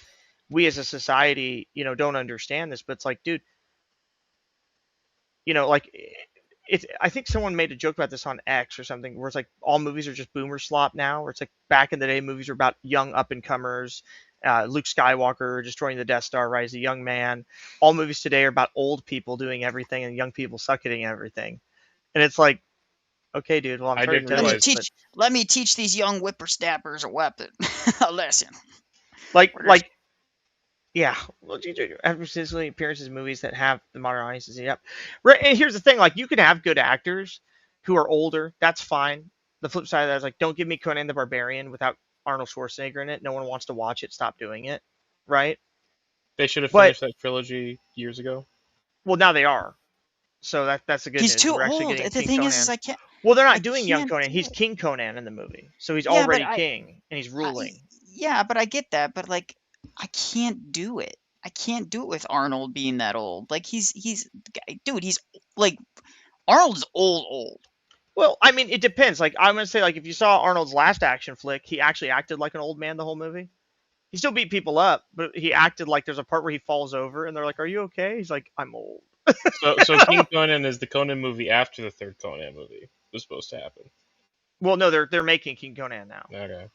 we as a society, don't understand this. But it's like, dude, like it's. I think someone made a joke about this on X or something, where it's like all movies are just boomer slop now. Where it's like back in the day, movies were about young up and comers, Luke Skywalker destroying the Death Star, Rise of the Young Man. All movies today are about old people doing everything and young people sucking at everything. And it's like, okay, dude. Well, I'm I sorry to didn't tell Let you me realize. this, but teach these young whippersnappers a weapon. A lesson. like We're just- like yeah, well, consistently appearances in movies that have the modern audiences. Yep. Right, and here's the thing: like, you can have good actors who are older. That's fine. The flip side of that is like, don't give me Conan the Barbarian without Arnold Schwarzenegger in it. No one wants to watch it. Stop doing it. Right. They should have But finished that trilogy years ago. well, now they are. So that's the good He's news. too We're actually old. getting The King thing is Conan. I can't. Well, they're I not doing young can't Conan. do He's it. King Conan in the movie, so he's Yeah, but already king and he's I, ruling. yeah, but I get that. But like, I can't do it. I can't do it with Arnold being that old. Like he's dude. He's like Arnold's old. Well, I mean, it depends. Like, I'm gonna say, like, if you saw Arnold's last action flick, he actually acted like an old man the whole movie. He still beat people up, but he acted like there's a part where he falls over, and they're like, "Are you okay?" He's like, "I'm old." So King Conan is the Conan movie after the third Conan movie was supposed to happen. Well, no, they're making King Conan now, Okay.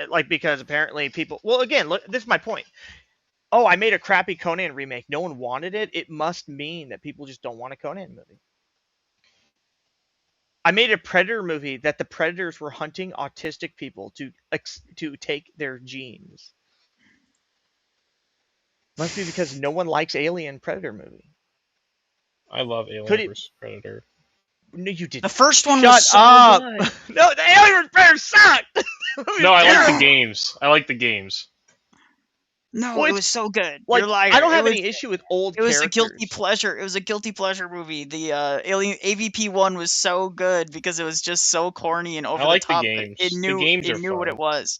like because apparently people. Well, again, look, this is my point. Oh, I made a crappy Conan remake. No one wanted it. It must mean that people just don't want a Conan movie. I made a Predator movie that the Predators were hunting autistic people to take their genes. Must be because no one likes Alien Predator movie. I love Could Alien it? vs Predator. No, you did. The first one Shut was so up. good. No, the Alien Predator sucked. No, I like the games. I like the games. No, Well, it it's was so good. like You're a liar. I don't It have was any issue with old it was a characters. guilty pleasure. It was a guilty pleasure movie. The Alien AVP one was so good because it was just so corny and over I the like the top. But games. it The knew games are what it fun. was,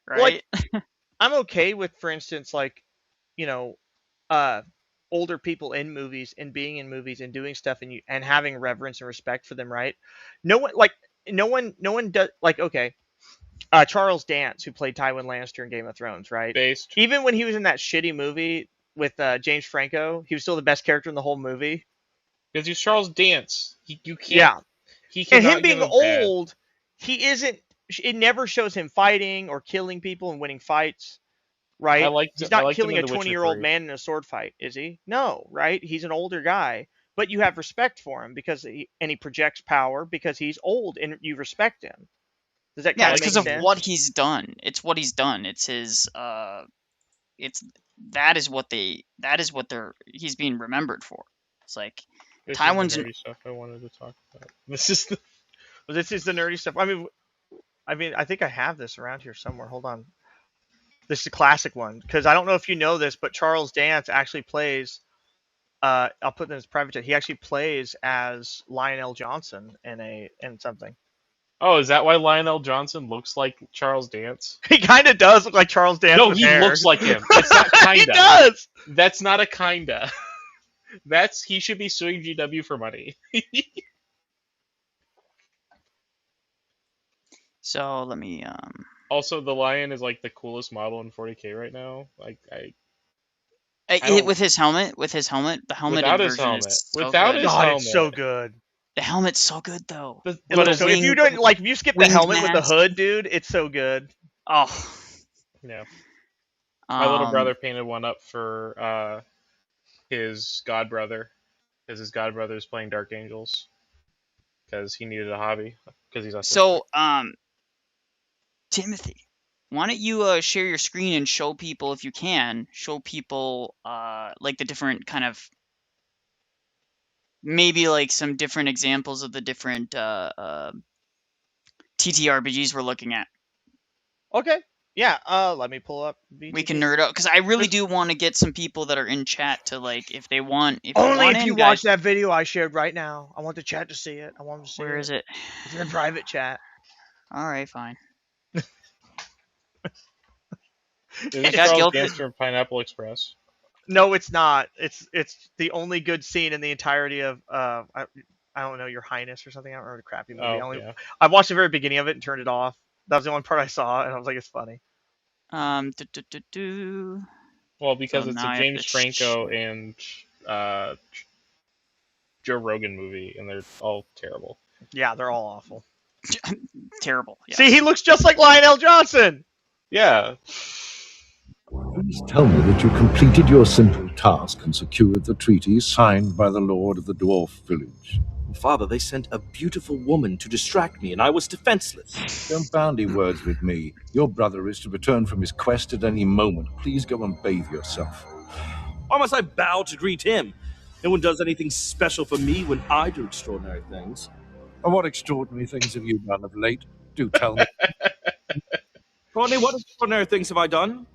Like, right? I'm okay with, for instance, like, you know, uh, older people in movies and being in movies and doing stuff and having reverence and respect for them, right? No one does like, okay. Charles Dance, who played Tywin Lannister in Game of Thrones, right? Based. Even when he was in that shitty movie with James Franco, he was still the best character in the whole movie. Because he's Charles Dance. You can't. Yeah, He and him cannot give being a bad. old, he isn't. It never shows him fighting or killing people and winning fights, right? He's I not liked him killing in a The Witcher 20-year-old 3. man in a sword fight, is he? No, right? He's an older guy, but you have respect for him because he projects power because he's old and you respect him. Does that Yeah, kind it's of make because of sense? what he's done. It's what he's done. It's his it's that is what he's being remembered for. It's like This is the Tywin's an nerdy stuff I wanted to talk about. This is the. Well, this is the nerdy stuff. I mean, I think I have this around here somewhere. Hold on. This is a classic one because I don't know if you know this, but Charles Dance actually plays. I'll put this in his private chat. He actually plays as Lionel Johnson in something. Oh, is that why Lionel Johnson looks like Charles Dance? He kind of does look like Charles Dance. No, with he hair. looks like him. It's not kinda. He does. That's not a kinda. He should be suing GW for money. So let me Also, the lion is like the coolest model in 40K right now. Like I don't with his helmet, the helmeted without his version helmet. is so Without good. his God, it's so helmet. good. The helmet's so good though. It The looks little so. If you winged, don't like, if you skip the winged helmet with the mask. hood, dude, it's so good. Oh. Yeah. My little Um, brother painted one up for his god brother, because his god brother is playing Dark Angels, because he needed a hobby, because he's autistic. so Timothy, why don't you share your screen and show people, if you can, like the different kind of, maybe like some different examples of the different TTRPGs we're looking at. Okay. Yeah. Let me pull up VTT. We can nerd out because I really There's- do want to get some people that are in chat to, like, if they want, Only if in, you guys. watch that video I shared right now. I want the chat to see it. I want them to see Where it. is it? It's in the private chat. All right, fine. Is I this got Charles guilty. Gangster of Pineapple Express? No, it's not. It's the only good scene in the entirety of I don't know, Your Highness or something. I don't remember the crappy movie. Oh, yeah. I watched the very beginning of it and turned it off. That was the only part I saw, and I was like, it's funny. Well, because So it's now a I have James to Franco and Joe Rogan movie, and they're all terrible. Yeah, they're all awful. Terrible. Yes. See, he looks just like Lionel Johnson. Yeah. Please tell me that you completed your simple task and secured the treaty signed by the Lord of the Dwarf Village. Father, they sent a beautiful woman to distract me, and I was defenseless. Don't bandy words with me. Your brother is to return from his quest at any moment. Please go and bathe yourself. Why must I bow to greet him? No one does anything special for me when I do extraordinary things. And what extraordinary things have you done of late? Do tell me. Courtney, what extraordinary things have I done?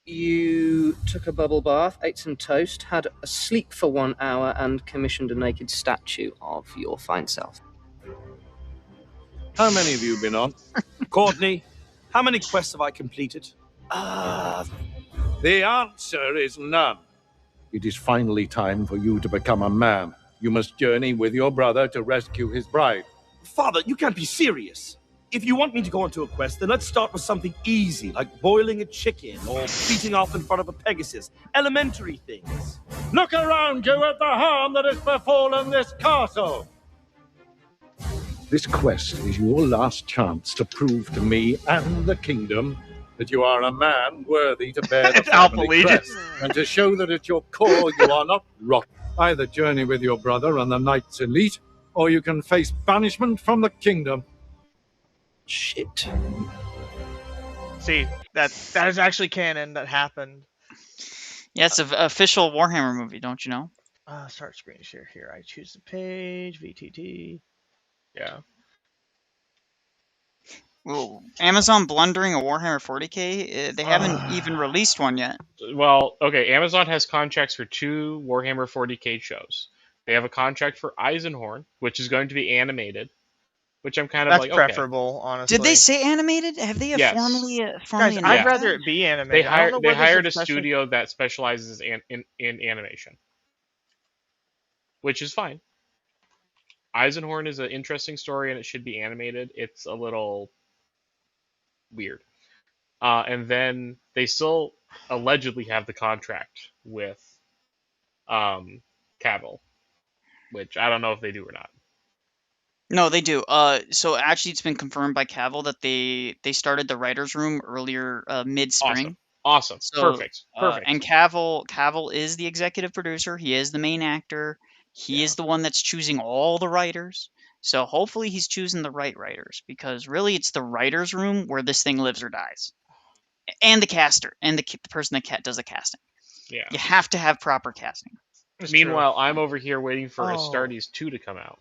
You took a bubble bath, ate some toast, had a sleep for 1 hour, and commissioned a naked statue of your fine self. How many have you been on? Courtney, how many quests have I completed? The answer is none. It is finally time for you to become a man. You must journey with your brother to rescue his bride. Father, you can't be serious. If you want me to go onto a quest, then let's start with something easy, like boiling a chicken or beating off in front of a Pegasus. Elementary things. Look around you at the harm that has befallen this castle. This quest is your last chance to prove to me and the kingdom that you are a man worthy to bear the It's Alpha family Legion. crest, and to show that at your core you are not rotten. Either journey with your brother and the Knights Elite, or you can face banishment from the kingdom. Shit. See, that is actually canon. That happened. Yeah, it's an official Warhammer movie, don't you know? Start screen share here. I choose the page. VTT. Yeah. Ooh, Amazon blundering a Warhammer 40K? They haven't even released one yet. Well, okay, Amazon has contracts for 2 Warhammer 40K shows. They have a contract for Eisenhorn, which is going to be animated, which I'm kind of That's like, preferable, honestly. Did they say animated? Have they Yes. formally Guys, announced I'd rather that? it be animated. They I don't know where there's hired a special- studio that specializes in animation, which is fine. Eisenhorn is an interesting story, and it should be animated. It's a little weird. And then they still allegedly have the contract with Cavill, which I don't know if they do or not. No, they do. So actually, it's been confirmed by Cavill that they started the writers' room earlier, mid-spring. Awesome. So, Perfect. And Cavill is the executive producer. He is the main actor. He is the one that's choosing all the writers. So hopefully he's choosing the right writers, because really it's the writers' room where this thing lives or dies, and the caster and the person that does the casting. Yeah. You have to have proper casting. It's Meanwhile, true. I'm over here waiting for Oh. Astartes 2 to come out.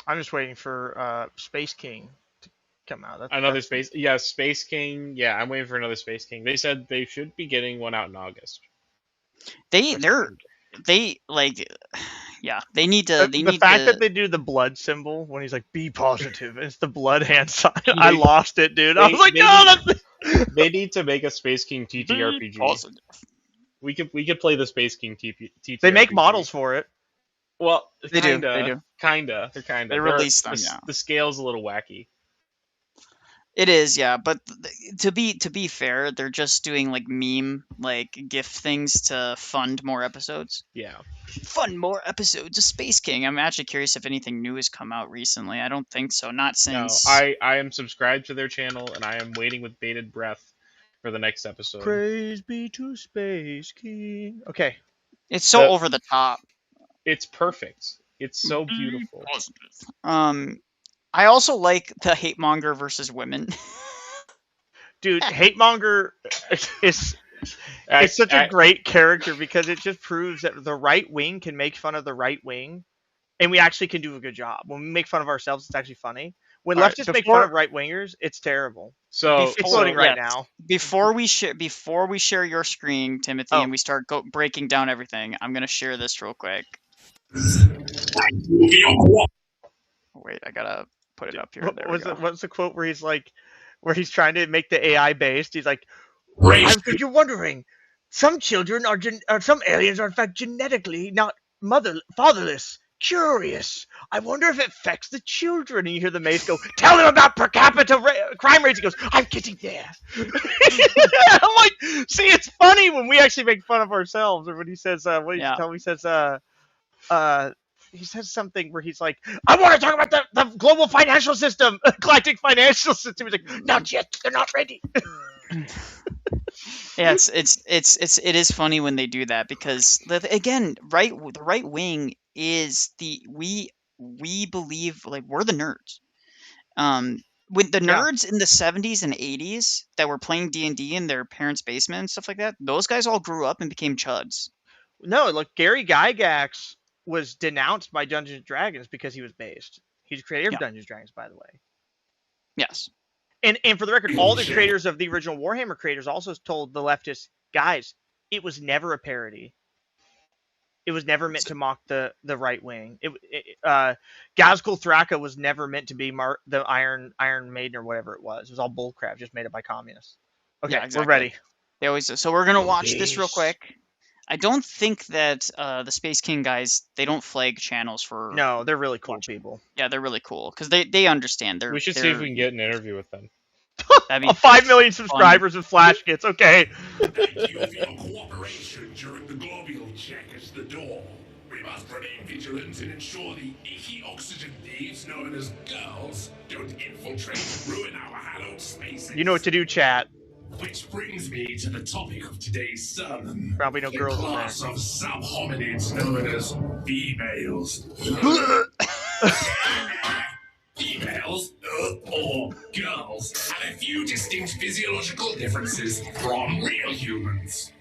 I'm just waiting for Space King to come out. Space King. Yeah, I'm waiting for another Space King. They said they should be getting one out in August. They need to. The fact that they do the blood symbol when he's like, "Be positive," and it's the blood hand sign. I lost it, dude. I was like, "No, that's." They need to make a Space King TTRPG. We could play the Space King TTRPG. They make models for it. Well, They do. kinda, They do. kinda. They're kinda. They release them. The, Yeah. the scale's a little wacky. It is, yeah, but to be fair, they're just doing like meme like GIF things to fund more episodes. Yeah. Fund more episodes of Space King. I'm actually curious if anything new has come out recently. I don't think so. Not No, since. I am subscribed to their channel, and I am waiting with bated breath for the next episode. Praise be to Space King. Okay. It's so over the top. It's perfect. It's so beautiful. I also like the hate monger versus women. Dude, hate monger is it's such a great character because it just proves that the right wing can make fun of the right wing, and we actually can do a good job. When we make fun of ourselves, it's actually funny. When leftists make fun of right wingers, it's terrible. So it's loading right now. Before we share your screen, Timothy, and we start breaking down everything, I'm gonna share this real quick. Wait, I gotta put it up here. What's the quote where he's like, where he's trying to make the AI based? He's like, I think you're wondering, some children are some aliens are in fact genetically not fatherless. Curious. I wonder if it affects the children. And you hear the mace go, tell them about per capita crime rates. He goes, I'm getting there. I'm like, see, it's funny when we actually make fun of ourselves, or when he says, he says something where he's like, I want to talk about the global financial system, galactic financial system. He's like, not yet, they're not ready. Yeah, it is funny when they do that because again, the right wing is we believe like we're the nerds. With the nerds in the 70s and 80s that were playing D&D in their parents' basement and stuff like that, those guys all grew up and became chuds. No, look, Gary Gygax was denounced by Dungeons and Dragons because he was based. He's the creator of Dungeons and Dragons, by the way. Yes. And for the record, all the creators of the original Warhammer creators also told the leftists, guys, it was never a parody. It was never meant to mock the right wing. Gazgul Thraka was never meant to be the Iron Maiden or whatever it was. It was all bullcrap, just made up by communists. Okay, yeah, exactly. We're ready. They always do. So we're gonna watch this real quick. I don't think that the Space King guys, they don't flag channels for... No, they're really cool people. Yeah, they're really cool, because they understand. We should see if we can get an interview with them. 5 million subscribers with Flash Kits, okay. Thank you for your cooperation during the global check at the door. We must remain vigilant and ensure the icky oxygen thieves known as girls don't infiltrate and ruin our hallowed spaces. You know what to do, chat. Which brings me to the topic of today's sermon. Probably no girls in there. The class of sub-hominids known as females. Females, or girls, have a few distinct physiological differences from real humans.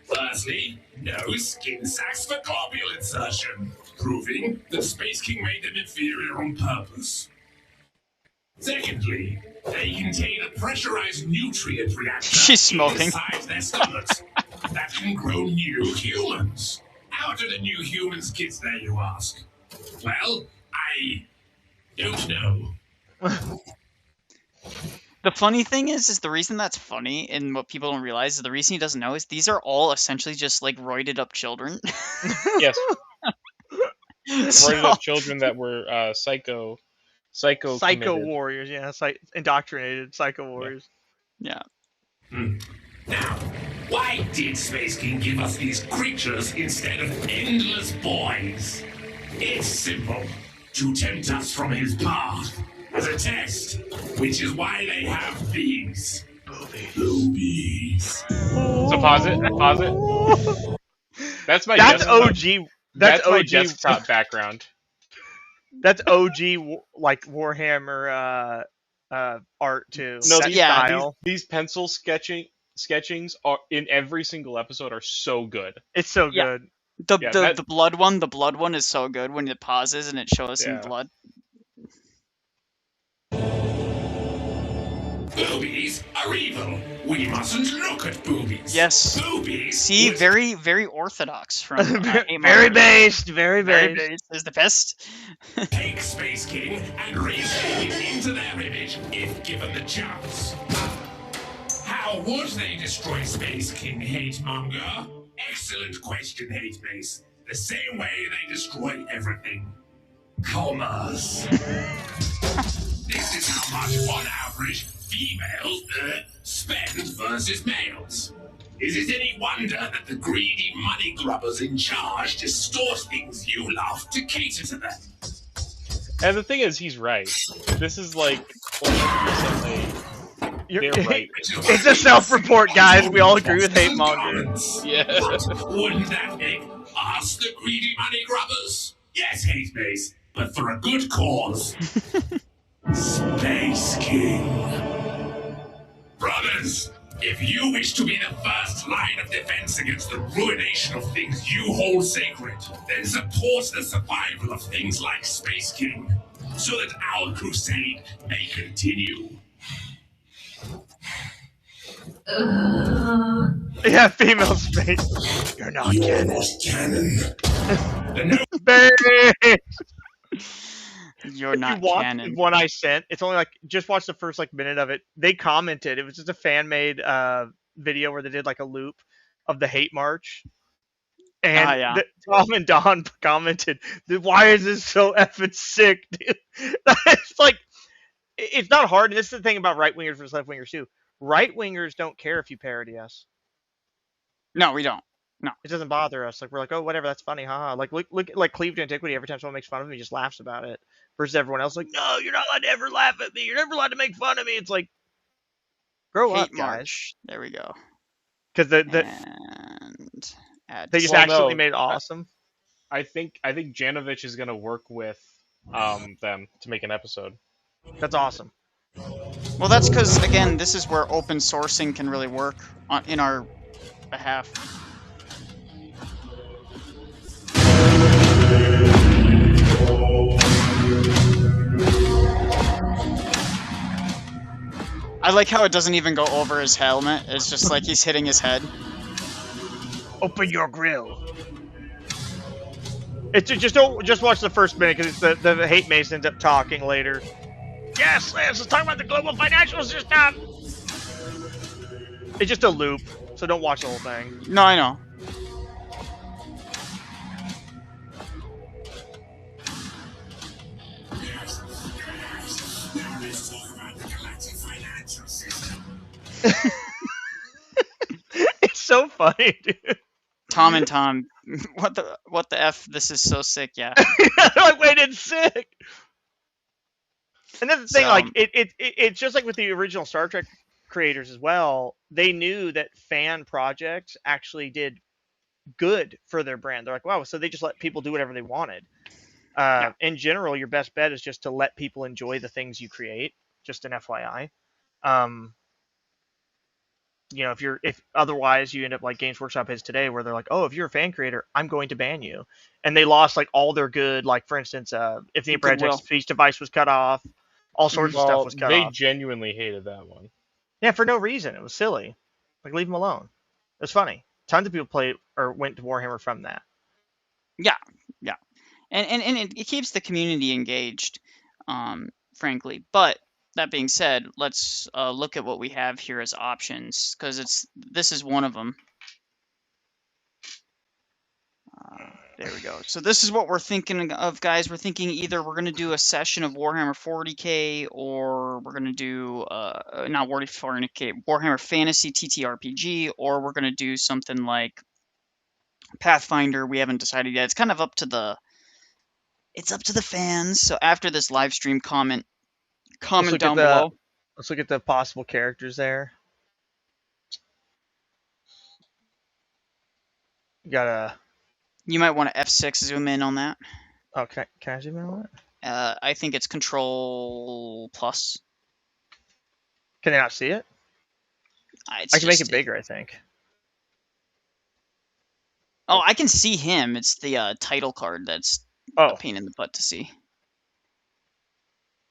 Firstly, no skin sacs for globule insertion, proving that Space King made them inferior on purpose. Secondly, they contain a pressurized nutrient reactor inside their stomachs that can grow new humans. How do the new humans get there, you ask? Well, I don't know. The funny thing is the reason that's funny, and what people don't realize is the reason he doesn't know is these are all essentially just like roided up children. Yes. Roided up children that were psycho warriors, yeah, indoctrinated psycho warriors. Yeah. Now, why did Space King give us these creatures instead of endless boys? It's simple. To tempt us from his path as a test, which is why they have these boobies. So pause it. That's my OG. That's my OG desktop background. That's OG like Warhammer art too. No, these pencil sketchings are in every single episode are so good. It's so good. The blood one is so good when it pauses and it shows some blood. Boobies are evil. We mustn't look at boobies. Yes. Boobies. See, very, very orthodox from very based is the best. Take Space King and reshape it into their image if given the chance. How would they destroy Space King, Hate Monger? Excellent question, Hate Mace. The same way they destroy everything. Commas. This is how much, on average, females spend versus males. Is it any wonder that the greedy money grubbers in charge distort things you love to cater to them? And the thing is, he's right. This is like 100% they're right. It's a self-report, guys. We all agree with hate monger. Yeah. But wouldn't that make us the greedy money grubbers? Yes, hate base, but for a good cause. Space King. Brothers, if you wish to be the first line of defense against the ruination of things you hold sacred, then support the survival of things like Space King, so that our crusade may continue. Yeah, female space. You're not canon. You're If not you watch canon. the one I sent, it's only like just watch the first like minute of it. They commented. It was just a fan made video where they did like a loop of the hate march. And yeah. Tom and Don commented, "Why is this so effing sick, dude?" It's like, it's not hard. And this is the thing about right wingers versus left wingers too. Right wingers don't care if you parody us. No, we don't. No, it doesn't bother us. Like, we're like, oh, whatever, that's funny, haha. Like, look like Cleaved Antiquity. Every time someone makes fun of him, he just laughs about it. Versus everyone else, like, no, you're not allowed to ever laugh at me. You're never allowed to make fun of me. It's like, grow hate up, guys. march. There we go. Because and they just actually made it awesome. I think Janovich is gonna work with them to make an episode. That's awesome. Well, that's because, again, this is where open sourcing can really work in our behalf. I like how it doesn't even go over his helmet. It's just like he's hitting his head. Open your grill. It's just watch the first minute because the hate mace ends up talking later. Yes, let's talk about the global financial system. It's just a loop, so don't watch the whole thing. No, I know. It's so funny, dude. Tom and Tom, what the F? This is so sick, yeah. Like, wait, it's sick. And that's the thing, like, it's just like with the original Star Trek creators as well. They knew that fan projects actually did good for their brand. They're like, wow, so they just let people do whatever they wanted. In general, your best bet is just to let people enjoy the things you create. Just an FYI. You know, if otherwise you end up like Games Workshop is today, where they're like, oh, if you're a fan creator, I'm going to ban you. And they lost like all their good, like, for instance, if the Project speech device was cut off, all sorts of stuff was cut off. They genuinely hated that one. Yeah, for no reason. It was silly. Like, leave them alone. It was funny. Tons of people played or went to Warhammer from that. Yeah, yeah. And it keeps the community engaged, frankly. But that being said, let's look at what we have here as options, because this is one of them. There we go. So this is what we're thinking of, guys. We're thinking either we're going to do a session of Warhammer 40k, or we're going to do not Warhammer 40k, Warhammer Fantasy TTRPG, or we're going to do something like Pathfinder. We haven't decided yet. It's kind of up to the fans. So after this live stream, comment down below. Let's look at the possible characters there. You might want to F6 zoom in on that. Okay, can I zoom in on that? I think it's Control Plus. Can I not see it? I can make it bigger, I think. Oh, I can see him. It's the title card that's a pain in the butt to see.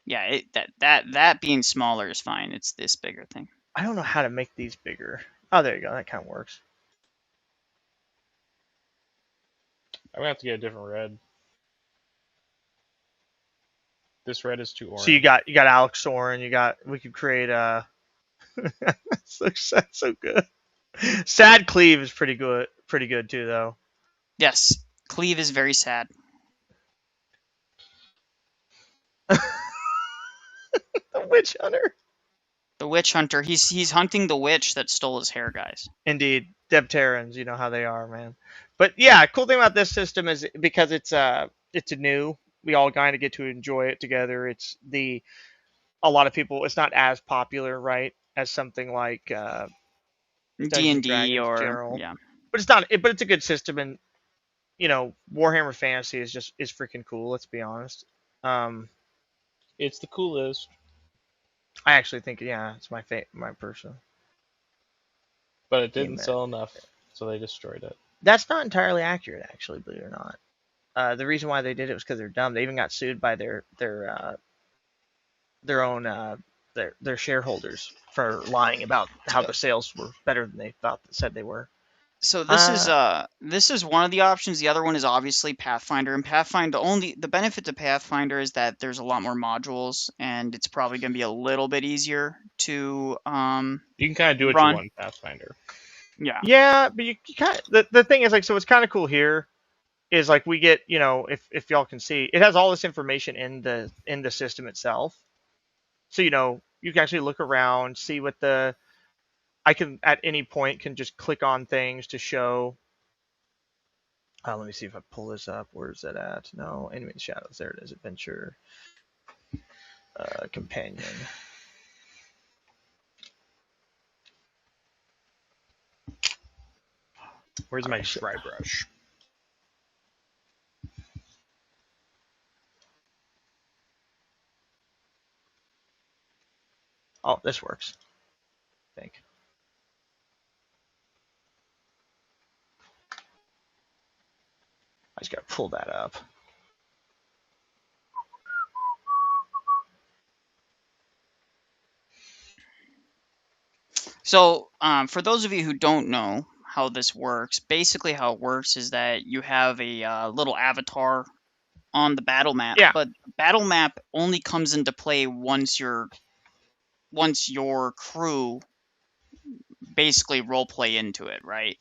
Yeah, that being smaller is fine. It's this bigger thing. I don't know how to make these bigger. Oh, there you go. That kind of works. I'm gonna have to get a different red. This red is too orange. So you got Alex Soren. We could create so good. Sad Cleave is pretty good too, though. Yes, Cleve is very sad. The witch hunter. The witch hunter. He's hunting the witch that stole his hair, guys. Indeed, Debterans, you know how they are, man. But yeah, cool thing about this system is because it's new. We all kind of get to enjoy it together. A lot of people. It's not as popular, right, as something like Dungeons and D&D Dragons or general. yeah. But it's not. But it's a good system, and Warhammer Fantasy is freaking cool. Let's be honest. It's the coolest. I actually think it's my personal. But it didn't sell enough, so they destroyed it. That's not entirely accurate, actually, believe it or not. The reason why they did it was because they're dumb. They even got sued by their own their shareholders for lying about how the sales were better than they said they were. So this is one of the options. The other one is obviously Pathfinder. And Pathfinder, the benefit to Pathfinder is that there's a lot more modules, and it's probably going to be a little bit easier to You can kind of do what run. you want in Pathfinder. Yeah. Yeah, but you kind of the thing is like, so what's kind of cool here is like we get, if y'all can see, it has all this information in the system itself. So you can actually look around, see what I can at any point can just click on things to show. Let me see if I pull this up. Where's that at? No, Enemy in the Shadows. There it is. Adventure. Companion. Where's my dry brush? Oh, this works. I think. I just gotta pull that up. So for those of you who don't know how this works, basically how it works is that you have a little avatar on the battle map, Yeah. but the battle map only comes into play once your crew basically roleplay into it, right?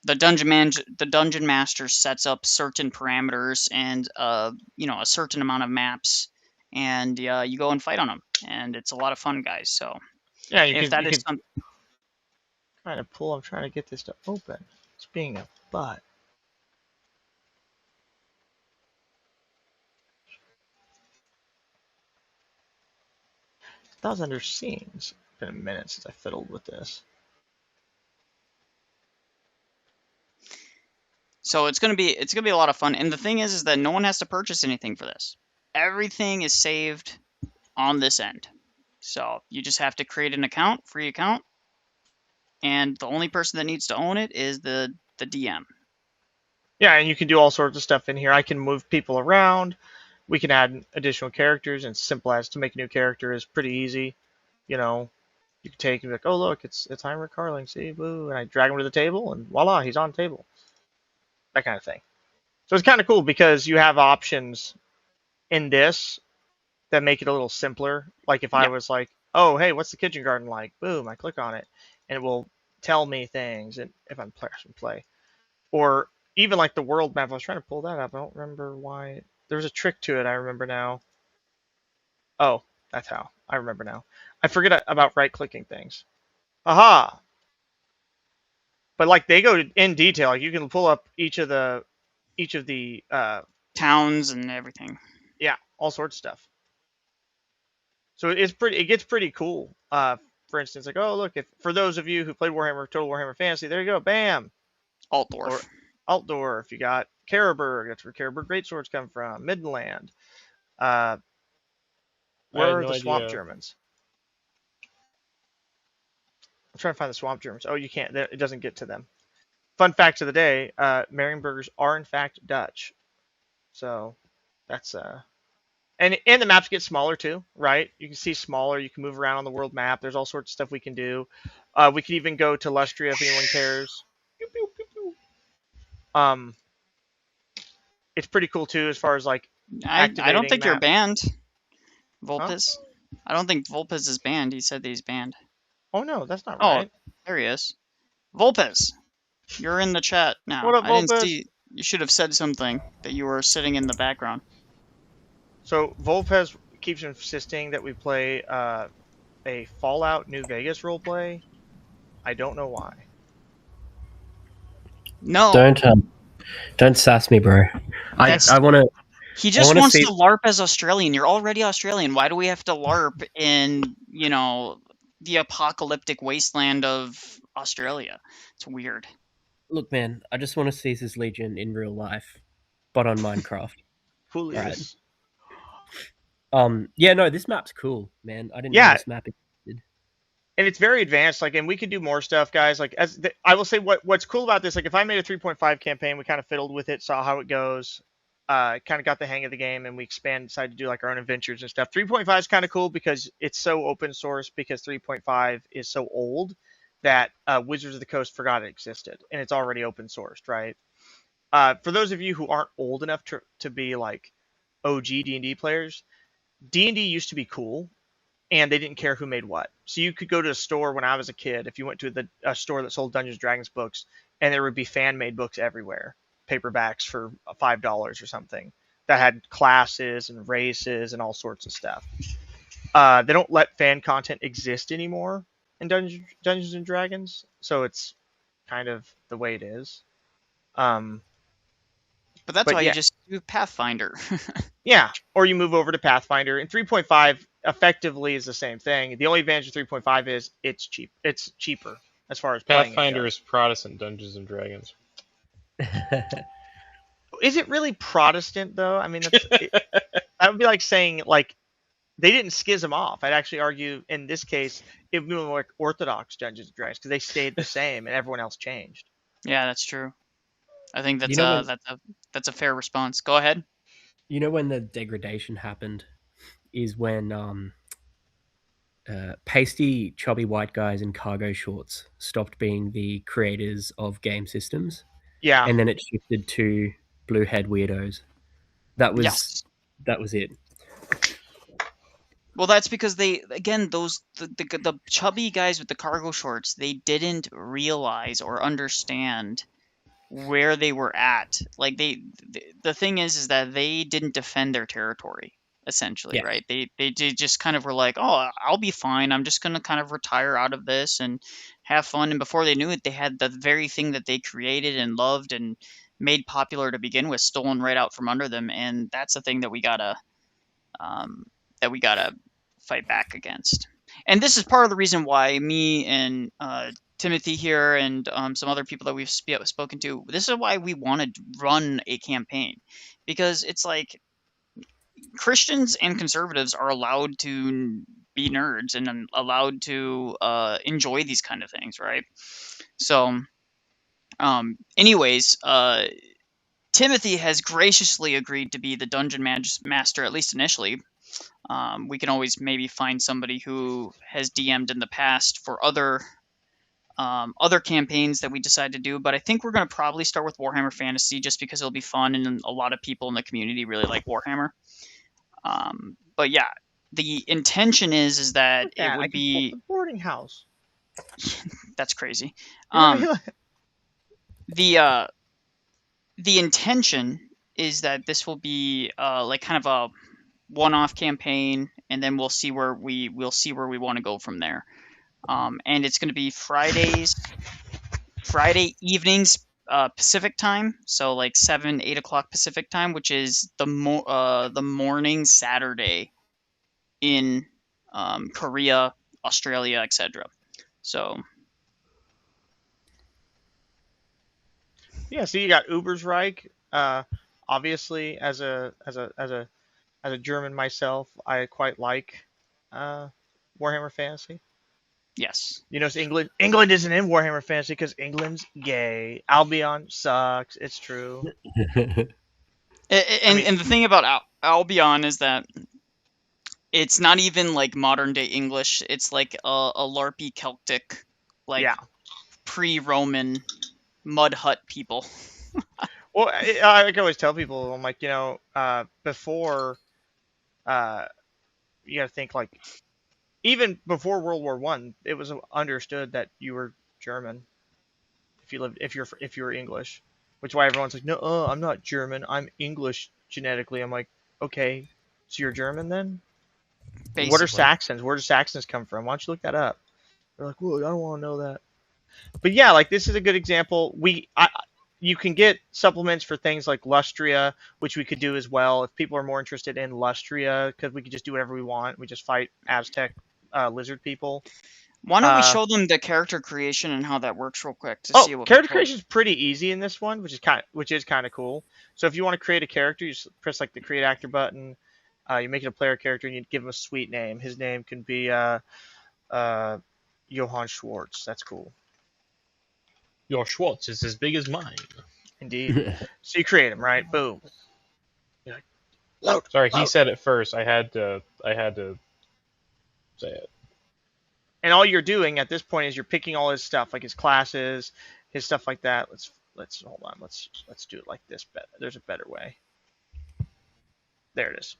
The dungeon master sets up certain parameters and a certain amount of maps, and you go and fight on them, and it's a lot of fun, guys. So yeah, if that is something. Trying to pull. I'm trying to get this to open. It's being a butt. That was under scenes. It's been a minute since I fiddled with this. So it's gonna be a lot of fun, and the thing is that no one has to purchase anything for this. Everything is saved on this end, so you just have to create an account, free account, and the only person that needs to own it is the DM. Yeah, and you can do all sorts of stuff in here. I can move people around. We can add additional characters, and simple as to make a new character is pretty easy. You can take and be like, oh look, it's Heinrich Carling, see, boo, and I drag him to the table, and voila, he's on the table. That kind of thing. So it's kind of cool because you have options in this that make it a little simpler. Like if I was like, oh hey, what's the kitchen garden like? Boom, I click on it, and it will tell me things, and if I'm pressing play, or even like the world map. I was trying to pull that up. I don't remember why. There's a trick to it. I remember now. Oh, that's how. I remember now. I forget about right-clicking things. Aha! But like they go in detail. Like you can pull up each of the towns and everything. Yeah, all sorts of stuff. So it gets pretty cool. For instance, like, oh look, for those of you who played Total Warhammer Fantasy, there you go, bam. Altdorf. Altdorf. You got Karaberg. That's where Karaberg greatswords come from. Midland. Where are the Swamp Germans? I'm trying to find the Swamp Germans. Oh, you can't. It doesn't get to them. Fun facts of the day: Marienburgers are in fact Dutch. So that's and the maps get smaller too, right? You can see smaller. You can move around on the world map. There's all sorts of stuff we can do. We can even go to Lustria if anyone cares. It's pretty cool too, as far as like I don't think you're maps. banned, Vulpes. Huh? I don't think Vulpes is banned. He said that he's banned. Oh no, that's not right. Oh, there he is. Vulpes. You're in the chat now. What up, I didn't Volpez? see. You should have said something that you were sitting in the background. So Volpez keeps insisting that we play a Fallout New Vegas roleplay. I don't know why. No, Don't sass me, bro. that's I want to. he I just want to wants see. to LARP as Australian. You're already Australian. Why do we have to LARP in, the apocalyptic wasteland of Australia? It's weird. Look, man. I just want to see this Legion in real life, but on Minecraft. Julius. Yeah, no, this map's cool, man. I didn't know Yeah, this map existed. and it's very advanced. Like, and we could do more stuff, guys. Like, I will say, what's cool about this, like, if I made a 3.5 campaign, we kind of fiddled with it, saw how it goes, kind of got the hang of the game, and we decided to do like our own adventures and stuff. 3.5 is kind of cool because it's so open source. Because 3.5 is so old that Wizards of the Coast forgot it existed, and it's already open sourced, right? For those of you who aren't old enough to be like OG D&D players, D&D used to be cool, and they didn't care who made what. So you could go to a store when I was a kid, if you went to a store that sold Dungeons and Dragons books, and there would be fan-made books everywhere, paperbacks for $5 or something, that had classes and races and all sorts of stuff. They don't let fan content exist anymore in Dungeons and Dragons, so it's kind of the way it is. But that's But why you yeah, just do Pathfinder. yeah, or you move over to Pathfinder. And 3.5 effectively is the same thing. The only advantage of 3.5 is it's cheap. It's cheaper as far as playing it Pathfinder goes. is Protestant Dungeons and Dragons. Is it really Protestant though? I mean, that would be like saying like they didn't schism off. I'd actually argue in this case it would be more like Orthodox Dungeons and Dragons because they stayed the same and everyone else changed. Yeah, that's true. I think You that's know a when that's a fair response. Go ahead. when the degradation happened is when pasty, chubby white guys in cargo shorts stopped being the creators of game systems, Yeah, and then it shifted to blue head weirdos. That was Yes. it. Well, that's because the chubby guys with the cargo shorts, they didn't realize or understand where they were at. Like the thing is that they didn't defend their territory essentially, Yeah, right? They just kind of were like, "Oh, I'll be fine. I'm just going to kind of retire out of this and have fun." And before they knew it, they had the very thing that they created and loved and made popular to begin with stolen right out from under them, and that's the thing um that we got to fight back against. And this is part of the reason why me and Timothy here and some other people that we've spoken to, this is why we want to run a campaign, because it's like Christians and conservatives are allowed to be nerds and allowed to enjoy these kind of things, right? So, anyways, Timothy has graciously agreed to be the dungeon master, at least initially. We can always maybe find somebody who has DM'd in the past for other campaigns that we decide to do, but I think we're going to probably start with Warhammer Fantasy just because it'll be fun and a lot of people in the community really like Warhammer. But yeah, the intention is that look it at I would can pull up be the boarding house. that's crazy. You know what I mean? The the intention is that this will be like kind of a one-off campaign, and then we'll see where we want to go from there. And it's going to be Friday evenings Pacific time, so like 7-8 o'clock Pacific time, which is the morning Saturday in Korea, Australia, etc. So Yeah, so you got Ubersreich. Obviously, as a German myself, I quite like Warhammer Fantasy. yes, You know, England isn't in Warhammer Fantasy because England's gay. Albion sucks. It's true. I mean, and the thing about Albion is that it's not even like modern day English. It's like a LARPy Celtic, like yeah. pre-Roman mud hut people. Well, I can always tell people, I'm like, before, uh, you got to think like, even before World War One, it was understood that you were German. if you're English, which is why everyone's like, no, I'm not German. I'm English genetically. I'm like, okay, so you're German then? What are Basically. Saxons? Where do Saxons come from? Why don't you look that up? They're like, well, I don't want to know that. But yeah, like this is a good example. You can get supplements for things like Lustria, which we could do as well if people are more interested in Lustria, because we could just do whatever we want. We just fight Aztec lizard people. Why don't we show them the character creation and how that works real quick to Oh, see what character people... creation is pretty easy in this one, which is kind of cool. So if you want to create a character, you just press like the create actor button. You make it a player character, and you give him a sweet name. His name can be Johann Schwartz. That's cool. Your Schwartz is as big as mine. Indeed. So you create him, right? Boom. You're like, load. Sorry, load. he said it first. I had to say it. And all you're doing at this point is you're picking all his stuff, like his classes, his stuff like that. Let's hold on. Let's do it like this. There's a better way. There it is.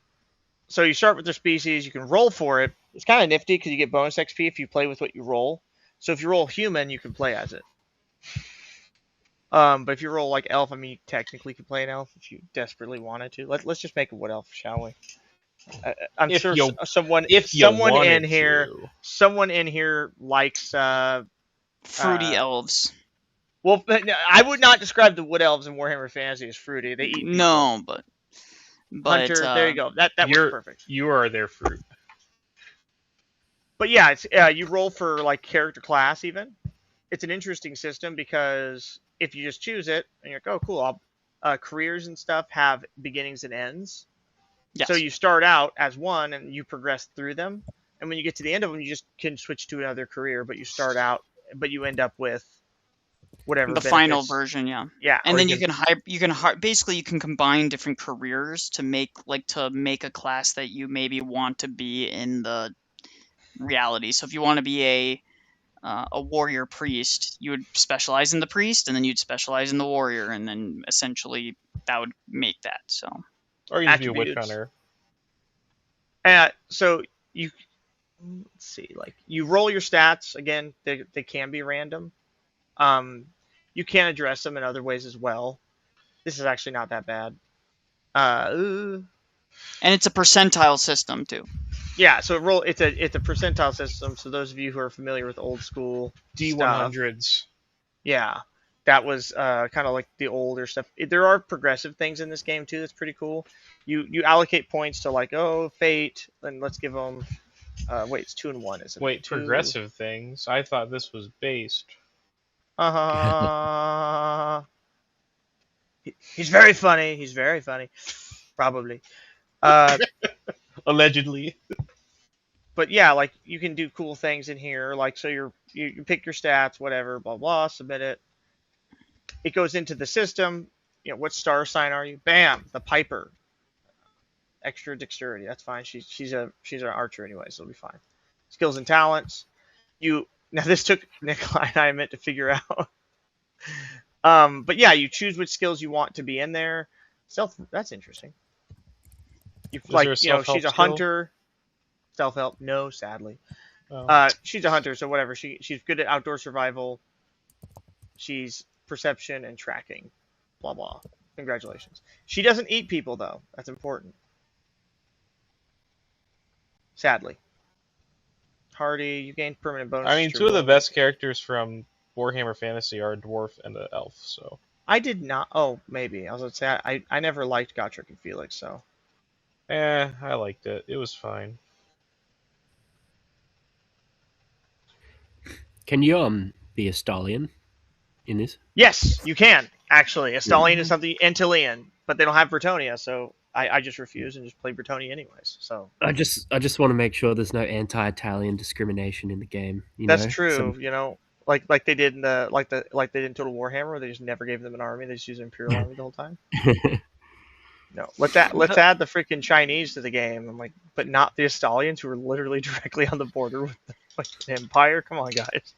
So you start with the species. You can roll for it. It's kind of nifty because you get bonus XP if you play with what you roll. So if you roll human, you can play as it. But if you roll like elf, I mean, you technically could play an elf if you desperately wanted to. Let's just make a wood elf, shall we? I'm sure someone in here likes fruity elves. Well, I would not describe the wood elves in Warhammer Fantasy as fruity. They eat people. No, but Hunter, there you go. That was perfect. You are their fruit. But yeah, it's you roll for like character class even. It's an interesting system because if you just choose it and you're like, oh cool, careers and stuff have beginnings and ends. Yes. So you start out as one and you progress through them, and when you get to the end of them, you just can switch to another career. But you end up with whatever the final version. Yeah. And then you can basically you can combine different careers to make a class that you maybe want to be in the reality. So if you want to be a warrior priest, you would specialize in the priest, and then you'd specialize in the warrior, and then essentially that would make that. So. Or you can be a witch hunter. So let's see, like you roll your stats again. They can be random. You can address them in other ways as well. This is actually not that bad. And it's a percentile system too. Yeah, so it's a percentile system. So those of you who are familiar with old school D100s, yeah, that was kind of like the older stuff. There are progressive things in this game too. That's pretty cool. You allocate points to like fate, and let's give them. Wait, it's 2 and 1, isn't it? Wait, progressive things? I thought this was based. He's very funny. He's very funny. Probably. Allegedly. But yeah, like you can do cool things in here. Like so you pick your stats, whatever, blah blah, submit it. It goes into the system. What star sign are you? Bam, the Piper. Extra dexterity. That's fine. She's an archer anyway, so it'll be fine. Skills and talents. Now this took Nikolai and I a minute to figure out. But yeah, you choose which skills you want to be in there. Stealth. That's interesting. She's a hunter. Self-help? No, sadly. Oh. She's a hunter, so whatever. She's good at outdoor survival. She's perception and tracking. Blah blah. Congratulations. She doesn't eat people though. That's important. Sadly. Hardy, you gain permanent bonus. I mean, two of the best characters from Warhammer Fantasy are a dwarf and an elf. So I did not. Oh, maybe I was gonna say I never liked Gotrek and Felix. So. I liked it. It was fine. Can you be a stallion in this? Yes, you can actually. A stallion is something Antillean, but they don't have Bretonia, so I just refuse and just play Bretonia anyways. So I just want to make sure there's no anti-Italian discrimination in the game. That's true. Like they did in like they did in Total Warhammer, where they just never gave them an army. They just used an Imperial army the whole time. No, let's add the freaking Chinese to the game. I'm like, but not the Estalians who are literally directly on the border with the Empire. Come on, guys.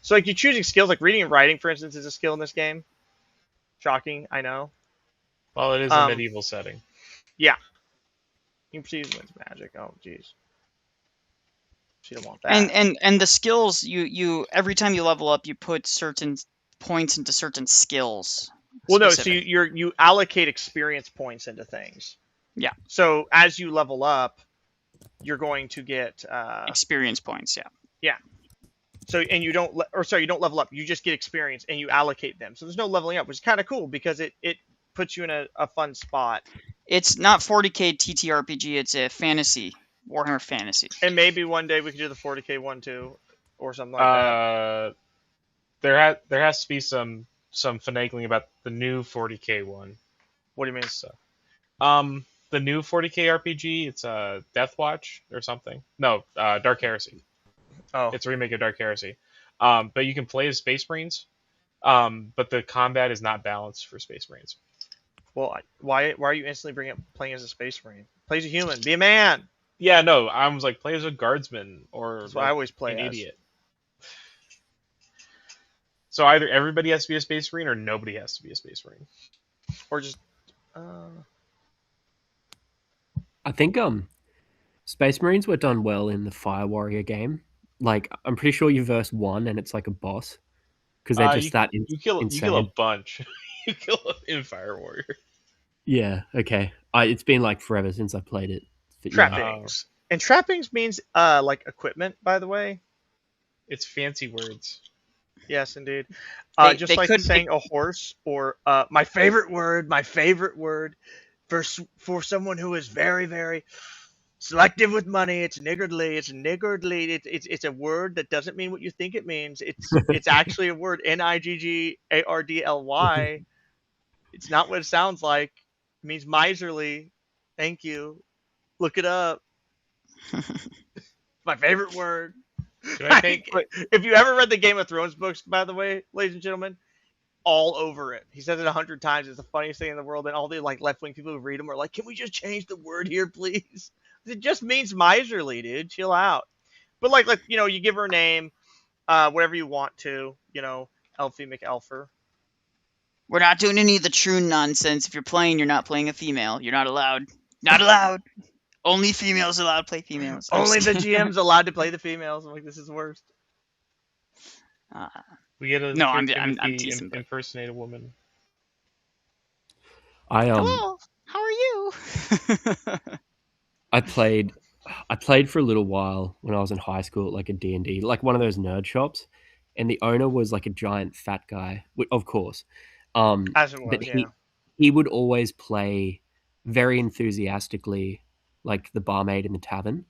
So like you're choosing skills like reading and writing, for instance, is a skill in this game. Shocking, I know. Well, it is a medieval setting. Yeah. You can perceive wins magic. Oh, jeez. So you don't want that. And the skills you every time you level up, you put certain points into certain skills. Well, no, so specific. you allocate experience points into things. Yeah. So as you level up, you're going to get experience points. Yeah. Yeah. So and you don't you don't level up. You just get experience and you allocate them. So there's no leveling up, which is kind of cool because it puts you in a fun spot. It's not 40k TTRPG. It's a fantasy Warhammer Fantasy. And maybe one day we could do the 40k one too, or something like that. There has to be some finagling about the new 40k one. What do you mean? So, the new 40k RPG, it's Death Watch or something. No, Dark Heresy. Oh, it's a remake of Dark Heresy. But you can play as Space Marines. But the combat is not balanced for Space Marines. Well, why are you instantly playing as a Space Marine? Play as a human. Be a man. Yeah, no, I was like, play as a guardsman or That's what I always play an as. idiot. So either everybody has to be a Space Marine or nobody has to be a Space Marine. Or just I think Space Marines were done well in the Fire Warrior game. Like, I'm pretty sure you verse one and it's like a boss. Because they're just you kill insane. a bunch. You kill in Fire Warrior. Yeah, okay. It's been like forever since I played it. But, trappings. And trappings means like equipment, by the way. It's fancy words. Yes, indeed. They like could saying a horse or my favorite word for someone who is very, very selective with money. It's niggardly. It's a word that doesn't mean what you think it means. It's actually a word. Niggardly. It's not what it sounds like. It means miserly. Thank you. Look it up. My favorite word. If you ever read the Game of Thrones books, by the way, ladies and gentlemen, all over it. He says it 100 times. It's the funniest thing in the world. And all the like left-wing people who read them are like, can we just change the word here, please? It just means miserly, dude. Chill out. But like you give her a name, whatever you want to, Elfie McElfer. We're not doing any of the true nonsense. If you're playing, you're not playing a female. You're not allowed. Not allowed. Only females allowed to play females. Only the GM's allowed to play the females. I'm like, this is the worst. We get a no. I'm teasing. Impersonate a woman. Hello. How are you? I played for a little while when I was in high school at like a D&D, like one of those nerd shops, and the owner was like a giant fat guy, of course. As it was, but he would always play very enthusiastically, like the barmaid in the tavern,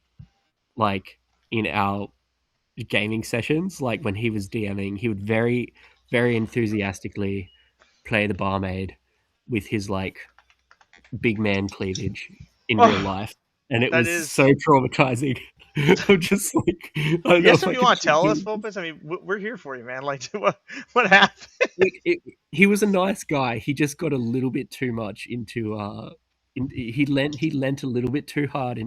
like in our gaming sessions. Like when he was DMing, he would very, very enthusiastically play the barmaid with his like big man cleavage in real life, and it was so traumatizing. I'm just like, I guess if you want to tell us, Opus, I mean, we're here for you, man. Like, what happened? He was a nice guy. He just got a little bit too much into. He lent a little bit too hard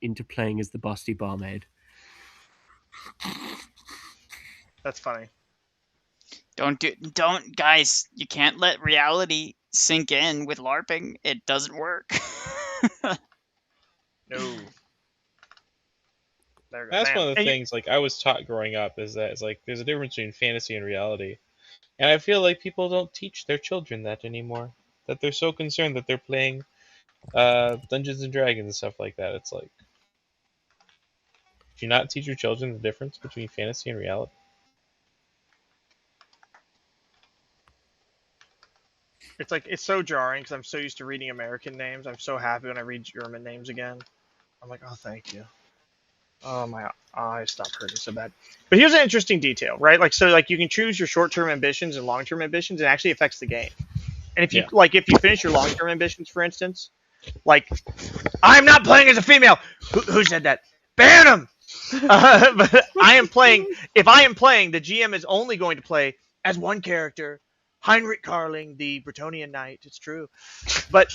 into playing as the busty barmaid. That's funny. Don't guys. You can't let reality sink in with LARPing. It doesn't work. No. That's one of the things like I was taught growing up is that it's like there's a difference between fantasy and reality, and I feel like people don't teach their children that anymore. That they're so concerned that they're playing Dungeons and Dragons and stuff like that. It's like, do you not teach your children the difference between fantasy and reality? It's like it's so jarring because I'm so used to reading American names. I'm so happy when I read German names again. I'm like, oh, thank you. Oh, my eyes stopped hurting so bad. But here's an interesting detail, right? Like, so like you can choose your short-term ambitions and long-term ambitions. It actually affects the game. And if you if you finish your long-term ambitions, for instance, like I'm not playing as a female. Who said that? Ban him. But if I am playing, the GM is only going to play as one character, Heinrich Carling, the Bretonnian Knight. It's true. But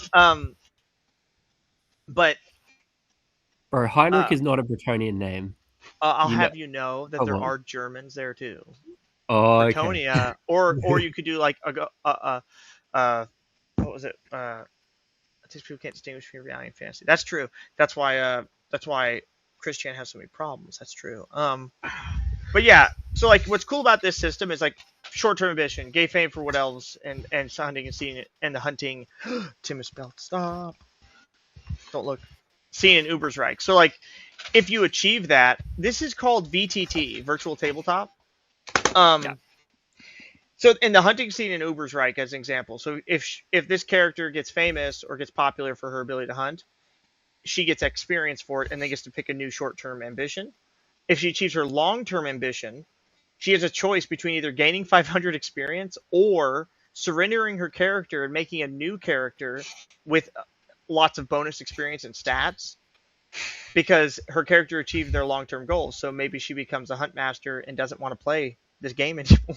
Bro, Heinrich is not a Bretonnian name. I'll have you know that there are Germans there too. Oh, Bretonnia, okay. or you could do like what was it? These people can't distinguish between reality and fantasy. That's true. That's why Christian has so many problems. That's true. But yeah, so like what's cool about this system is like short-term ambition, gay fame for what else, and hunting and seeing it, and the hunting. Tim is spelled. Stop. Don't look. Seeing Uber's Reich. So like, if you achieve that, this is called VTT, virtual tabletop. Yeah. So in the hunting scene in Uber's Reich, as an example, so if this character gets famous or gets popular for her ability to hunt, she gets experience for it, and then gets to pick a new short-term ambition. If she achieves her long-term ambition, she has a choice between either gaining 500 experience or surrendering her character and making a new character with lots of bonus experience and stats, because her character achieved their long-term goals. So maybe she becomes a hunt master and doesn't want to play this game anymore.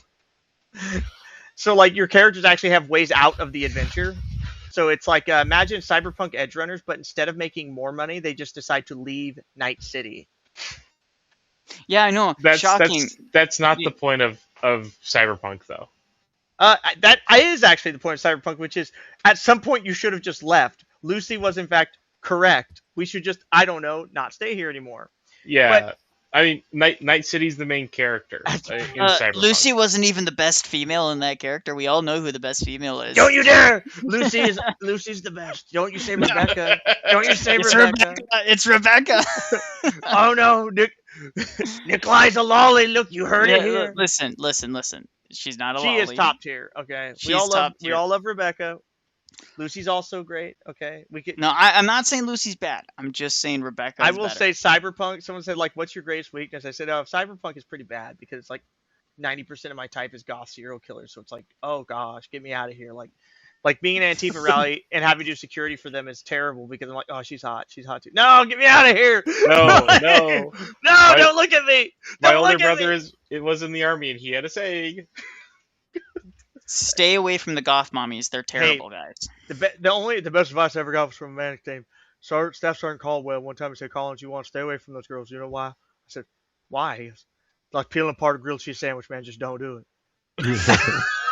So like your characters actually have ways out of the adventure. So it's like imagine Cyberpunk Edge Runners, but instead of making more money, they just decide to leave Night City. Yeah, I know. Shocking. That's not the point of Cyberpunk, though. That is actually the point of Cyberpunk, which is at some point you should have just left. Lucy was in fact correct. We should just, I don't know, not stay here anymore. Yeah. But, I mean, Night City's the main character in Cyberpunk. Lucy wasn't even the best female in that character. We all know who the best female is. Don't you dare! Lucy's the best. Don't you say Rebecca. Don't you say Rebecca. It's Rebecca. Oh no, Nikolai's a lolly. Look, you heard it here. Listen. She's not a lolly. She is top tier. Okay, we all love Rebecca. Lucy's also great. Okay, No, I'm not saying Lucy's bad. I'm just saying Rebecca. I will say Cyberpunk. Someone said like, "What's your greatest weakness?" I said, "Oh, Cyberpunk is pretty bad because it's like 90% of my type is goth serial killer. So it's like, oh gosh, get me out of here." Like being an Antifa rally and having to do security for them is terrible because I'm like, oh, she's hot too. No, get me out of here. No, don't look at me. My older brother was in the army and he had a saying. Stay away from the goth mommies. They're terrible guys. The best advice I ever got was from a man named Staff Sergeant Caldwell. One time he said, "Collins, you want to stay away from those girls. You know why?" I said, "Why?" He goes, "Like peeling apart a grilled cheese sandwich, man. Just don't do it."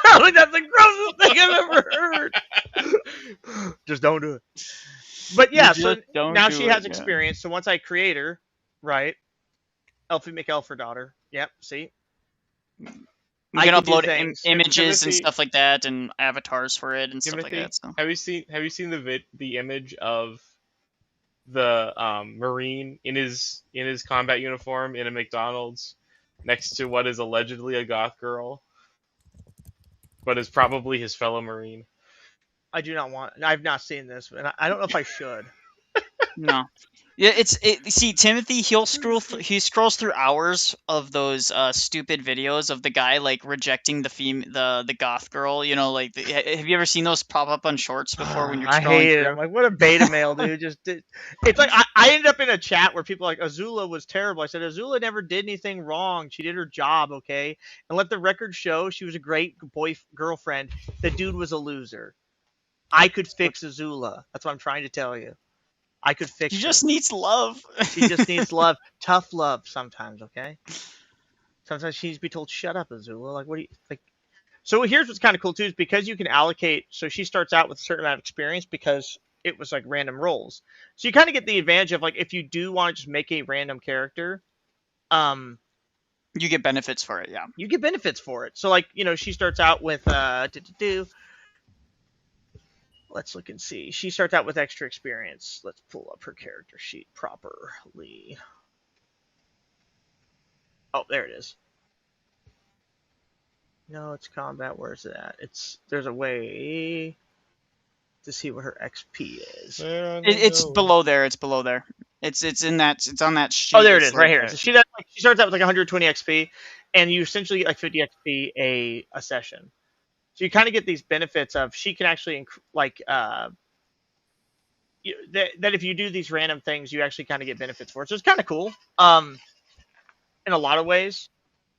I think that's the grossest thing I've ever heard. Just don't do it. But yeah, so now she has experience. So once I create her, right? Elfie McElf, her daughter. Yep. See. You can upload images and stuff like that, and avatars for it and stuff like that. So. Have you seen the image of the Marine in his combat uniform in a McDonald's next to what is allegedly a goth girl, but is probably his fellow Marine? I've not seen this, and I don't know if I should. No. Yeah, see, Timothy, he scrolls through hours of those stupid videos of the guy like rejecting the goth girl. You know, like have you ever seen those pop up on shorts before when you're scrolling? I hate it. I'm like, what a beta male, dude. It's like I ended up in a chat where people are like, Azula was terrible. I said, Azula never did anything wrong. She did her job, okay? And let the record show she was a great girlfriend. The dude was a loser. I could fix Azula. That's what I'm trying to tell you. I could fix her. She just needs love. She just needs love. Tough love sometimes, okay? Sometimes she needs to be told, shut up, Azula. Like, what do you... like? So here's what's kind of cool, too, is because you can allocate... So she starts out with a certain amount of experience because it was, like, random rolls. So you kind of get the advantage of, like, if you do want to just make a random character... You get benefits for it, yeah. You get benefits for it. So, like, you know, she starts out with... Let's look and see. She starts out with extra experience. Let's pull up her character sheet properly. Oh, there it is. No, it's combat. Where's it at? There's a way to see what her XP is. It's below there. It's below there. It's on that sheet. Oh, there it is, right here. So she starts out with like 120 XP, and you essentially get like 50 XP a session. So you kind of get these benefits of she can actually that if you do these random things, you actually kind of get benefits for it. So it's kind of cool in a lot of ways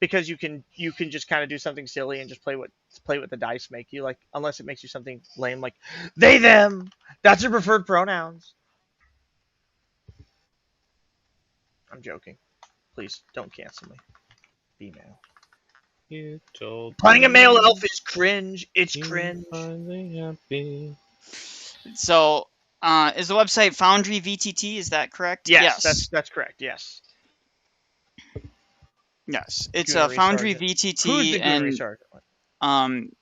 because you can just kind of do something silly and just play what the dice make you, like, unless it makes you something lame like they them. That's your preferred pronouns. I'm joking. Please don't cancel me. Female. Playing a male elf is cringe. It's cringe. So Is the website Foundry VTT? Is that correct? Yes, that's correct. Yes. Yes, it's a Gunnery Foundry Sergeant. VTT, Who's the Gunnery and Sergeant?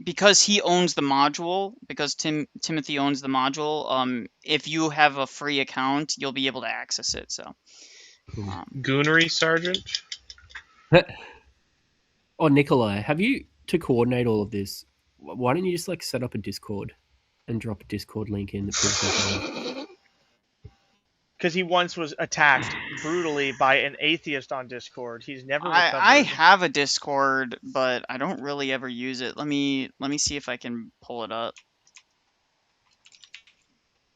because he owns the module, because Timothy owns the module, if you have a free account, you'll be able to access it. So, Gunnery Sergeant. Oh, Nikolai, have you, to coordinate all of this, why don't you just like set up a Discord and drop a Discord link in that people can join? Because he once was attacked brutally by an atheist on Discord. He's never recovered. I have a Discord, but I don't really ever use it. Let me see if I can pull it up.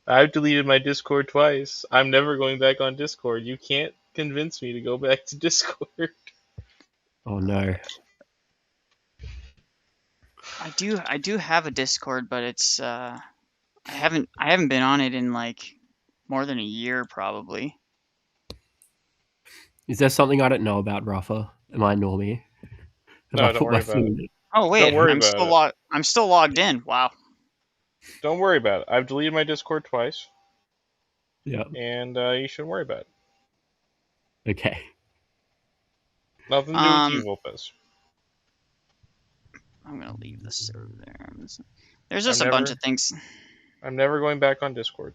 I've deleted my Discord twice. I'm never going back on Discord. You can't convince me to go back to Discord. Oh no. I do have a Discord, but it's I haven't been on it in like more than a year probably. Is there something I don't know about, Rafa? Am I normie? No, don't worry about it. Oh wait, Don't worry I'm about it. I'm still logged in. Wow. Don't worry about it. I've deleted my Discord twice. Yeah. And you shouldn't worry about it. Okay. Nothing to do with you, Wolfes. I'm gonna leave the server there. There's just a bunch of things. I'm never going back on Discord.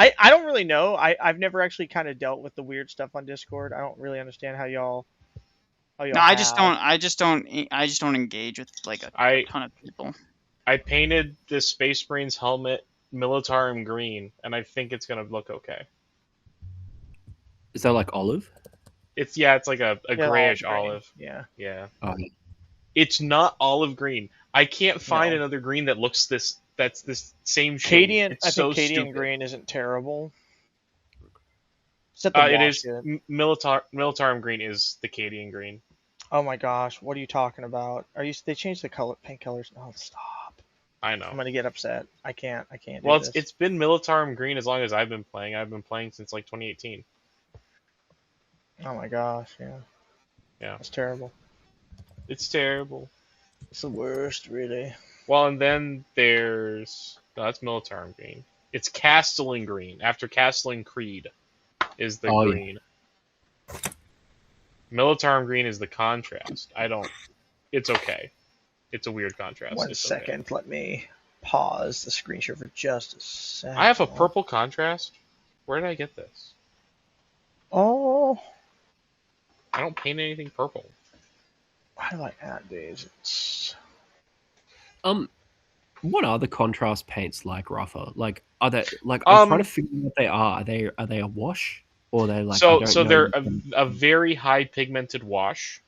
I don't really know. I've never actually kind of dealt with the weird stuff on Discord. I don't really understand how y'all. No, I just don't engage with like a ton of people. I painted this Space Marines helmet Militarum green, and I think it's gonna look okay. Is that like olive? It's like a grayish olive. Yeah. Yeah. Oh. It's not olive green. I can't find another green that looks that's this same shade. I think Cadian green isn't terrible. It is. Militarum green is the Cadian green. Oh my gosh, what are you talking about? They changed the paint colors? Oh, stop. I know. I'm gonna get upset. I can't. Well, it's been Militarum green as long as I've been playing. I've been playing since like 2018. Oh my gosh, yeah. Yeah. It's terrible. It's terrible. It's the worst, really. Well, and then that's Militarum green. It's Castellan green. After Castellan Creed is the green. Yeah. Militarum green is the contrast. It's okay. It's a weird contrast. One second, let me pause the screen share for just a second. I have a purple contrast. Where did I get this? Oh. I don't paint anything purple. How do I add these? What are the contrast paints like, Rafa? Like, are they like? I'm trying to figure out what they are. Are they a wash, or are they like? So they're a very high pigmented wash.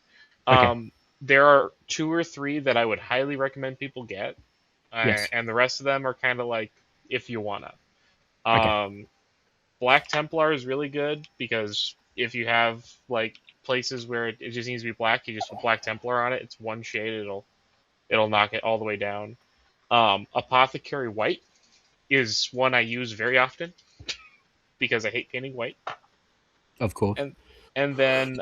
Okay. There are 2 or 3 that I would highly recommend people get, Yes. And the rest of them are kind of like if you wanna. Okay. Black Templar is really good because if you have like places where it just needs to be black, you just put Black Templar on it. It's one shade. It'll knock it all the way down. Apothecary White is one I use very often because I hate painting white. Of course. And then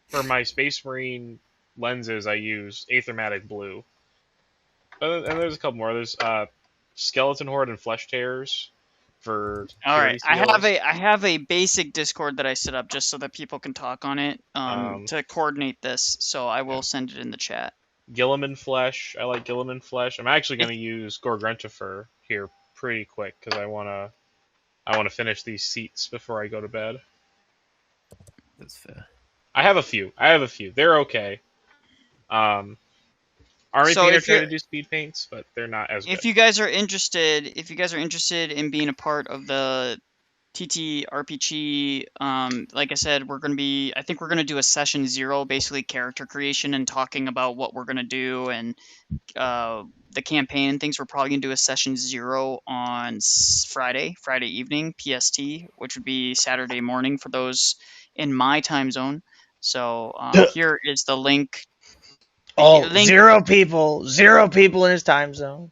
for my Space Marine lenses, I use Aethermatic Blue. And there's a couple more. There's Skeleton Horde and Flesh Tears for. All right, I have a basic Discord that I set up just so that people can talk on it to coordinate this. So I will send it in the chat. Gilliman Flesh. I like Gilliman Flesh. I'm actually going to use Gorgruntifer here pretty quick because I want to finish these seats before I go to bed. That's fair. I have a few. They're okay. Army Painter trying to do speed paints, but they're not as good. If you guys are interested in being a part of the TTRPG, like I said, I think we're gonna do a session 0, basically character creation and talking about what we're gonna do and the campaign and things. We're probably gonna do a session 0 on Friday evening PST, which would be Saturday morning for those in my time zone. So here is the link. Zero people in his time zone.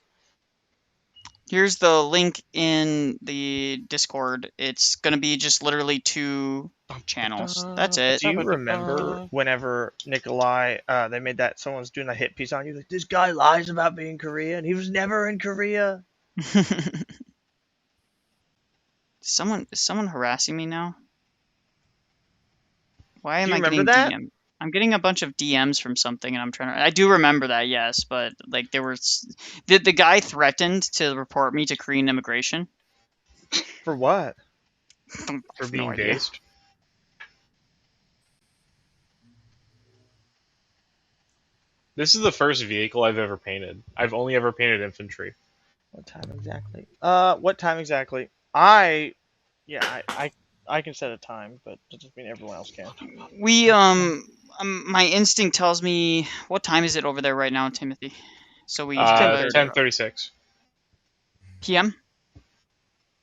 Here's the link in the Discord. It's gonna be just literally 2 channels. That's it. Do you remember whenever Nikolai, they made that, someone's doing a hit piece on you, like, this guy lies about being Korean. He was never in Korea. Is someone harassing me now? Why Do am you I remember getting that? DM? I'm getting a bunch of DMs from something, and I'm trying to. I do remember that, yes, but like there was, the guy threatened to report me to Korean immigration. For what? I For have no being idea. based. This is the first vehicle I've ever painted. I've only ever painted infantry. What time exactly? What time exactly? I can set a time, but that doesn't mean everyone else can. We my instinct tells me, what time is it over there right now, Timothy? So we have a 10:36. PM.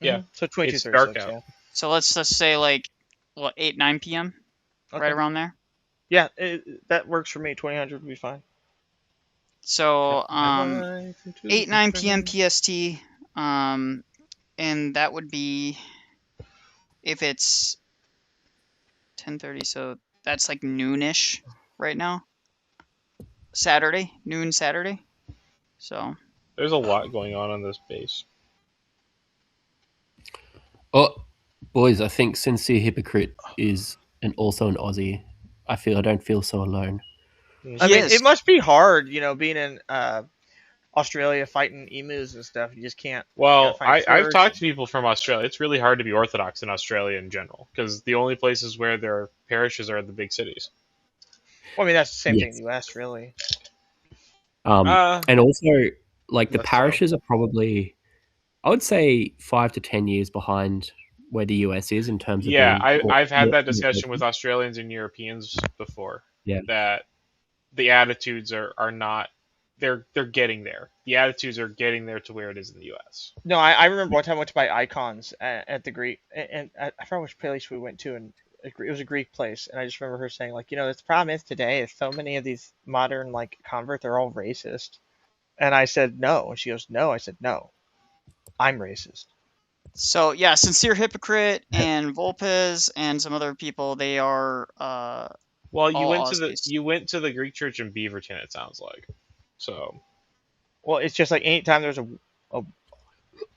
Yeah, So it's dark 22:36. out. Yeah. So let's just say like what 8-9 PM, right Okay. around there. Yeah, that works for me. 2000 would be fine. So 8-9 PM PM. PST, and that would be if it's 10:30. So that's like noonish right now. Saturday, noon Saturday. So There's a lot going on this base. Oh, boys, I think Sincere Hypocrite is also an Aussie. I don't feel so alone. I mean, is. it must be hard, being in Australia fighting emus and stuff. You just can't. Well, find I've clerks. talked to people from Australia. It's really hard to be Orthodox in Australia in general because the only places where there are parishes are the big cities. Well, I mean, that's the same thing Yes. in the U.S., really. And also, like, the Less so. parishes are probably, I would say, 5 to 10 years behind where the US is in terms of Yeah, being I've had more- that discussion with Australians and Europeans before. Yeah. That the attitudes are not, they're getting there. The attitudes are getting there to where it is in the U.S. No, I remember one time I went to buy icons at the Greek, and I forgot which place we went to, and it was a Greek place, and I just remember her saying, like, the problem is today is so many of these modern, like, converts are all racist. And I said, no. And she goes, no. I said, no. I'm racist. So yeah, Sincere Hypocrite and Volpez and some other people, they are Well, you all went Aussies. to the Greek church in Beaverton. It sounds like. So. Well, it's just like anytime there's a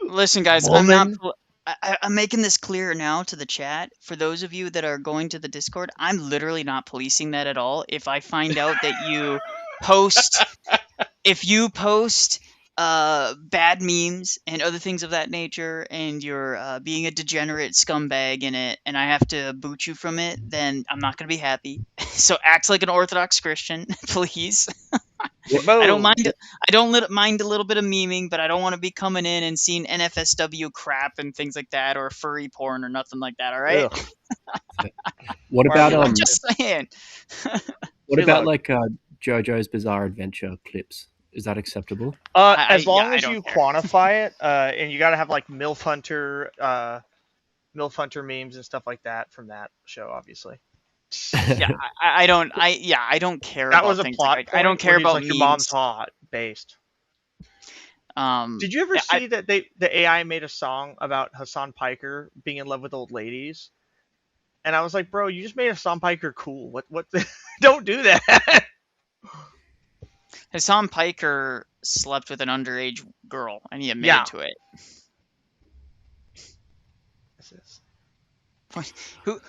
Listen, guys, woman. I'm making this clear now to the chat. For those of you that are going to the Discord, I'm literally not policing that at all. If I find out that you post, if you post bad memes and other things of that nature, and you're being a degenerate scumbag in it, and I have to boot you from it, then I'm not going to be happy. So act like an Orthodox Christian, please. I don't mind. I don't mind a little bit of memeing, but I don't want to be coming in and seeing NFSW crap and things like that, or furry porn or nothing like that. All right. What about I'm just saying. What about like JoJo's Bizarre Adventure clips? Is that acceptable? As long I as don't you care. quantify it, and you got to have like MILF Hunter memes and stuff like that from that show, obviously. Yeah, I don't care That about was a things plot like point. I don't care where he's about like memes. your mom's hot based. Did you ever see that the AI made a song about Hassan Piker being in love with old ladies? And I was like, bro, you just made Hassan Piker cool. What don't do that. Hassan Piker slept with an underage girl, and he admitted to it.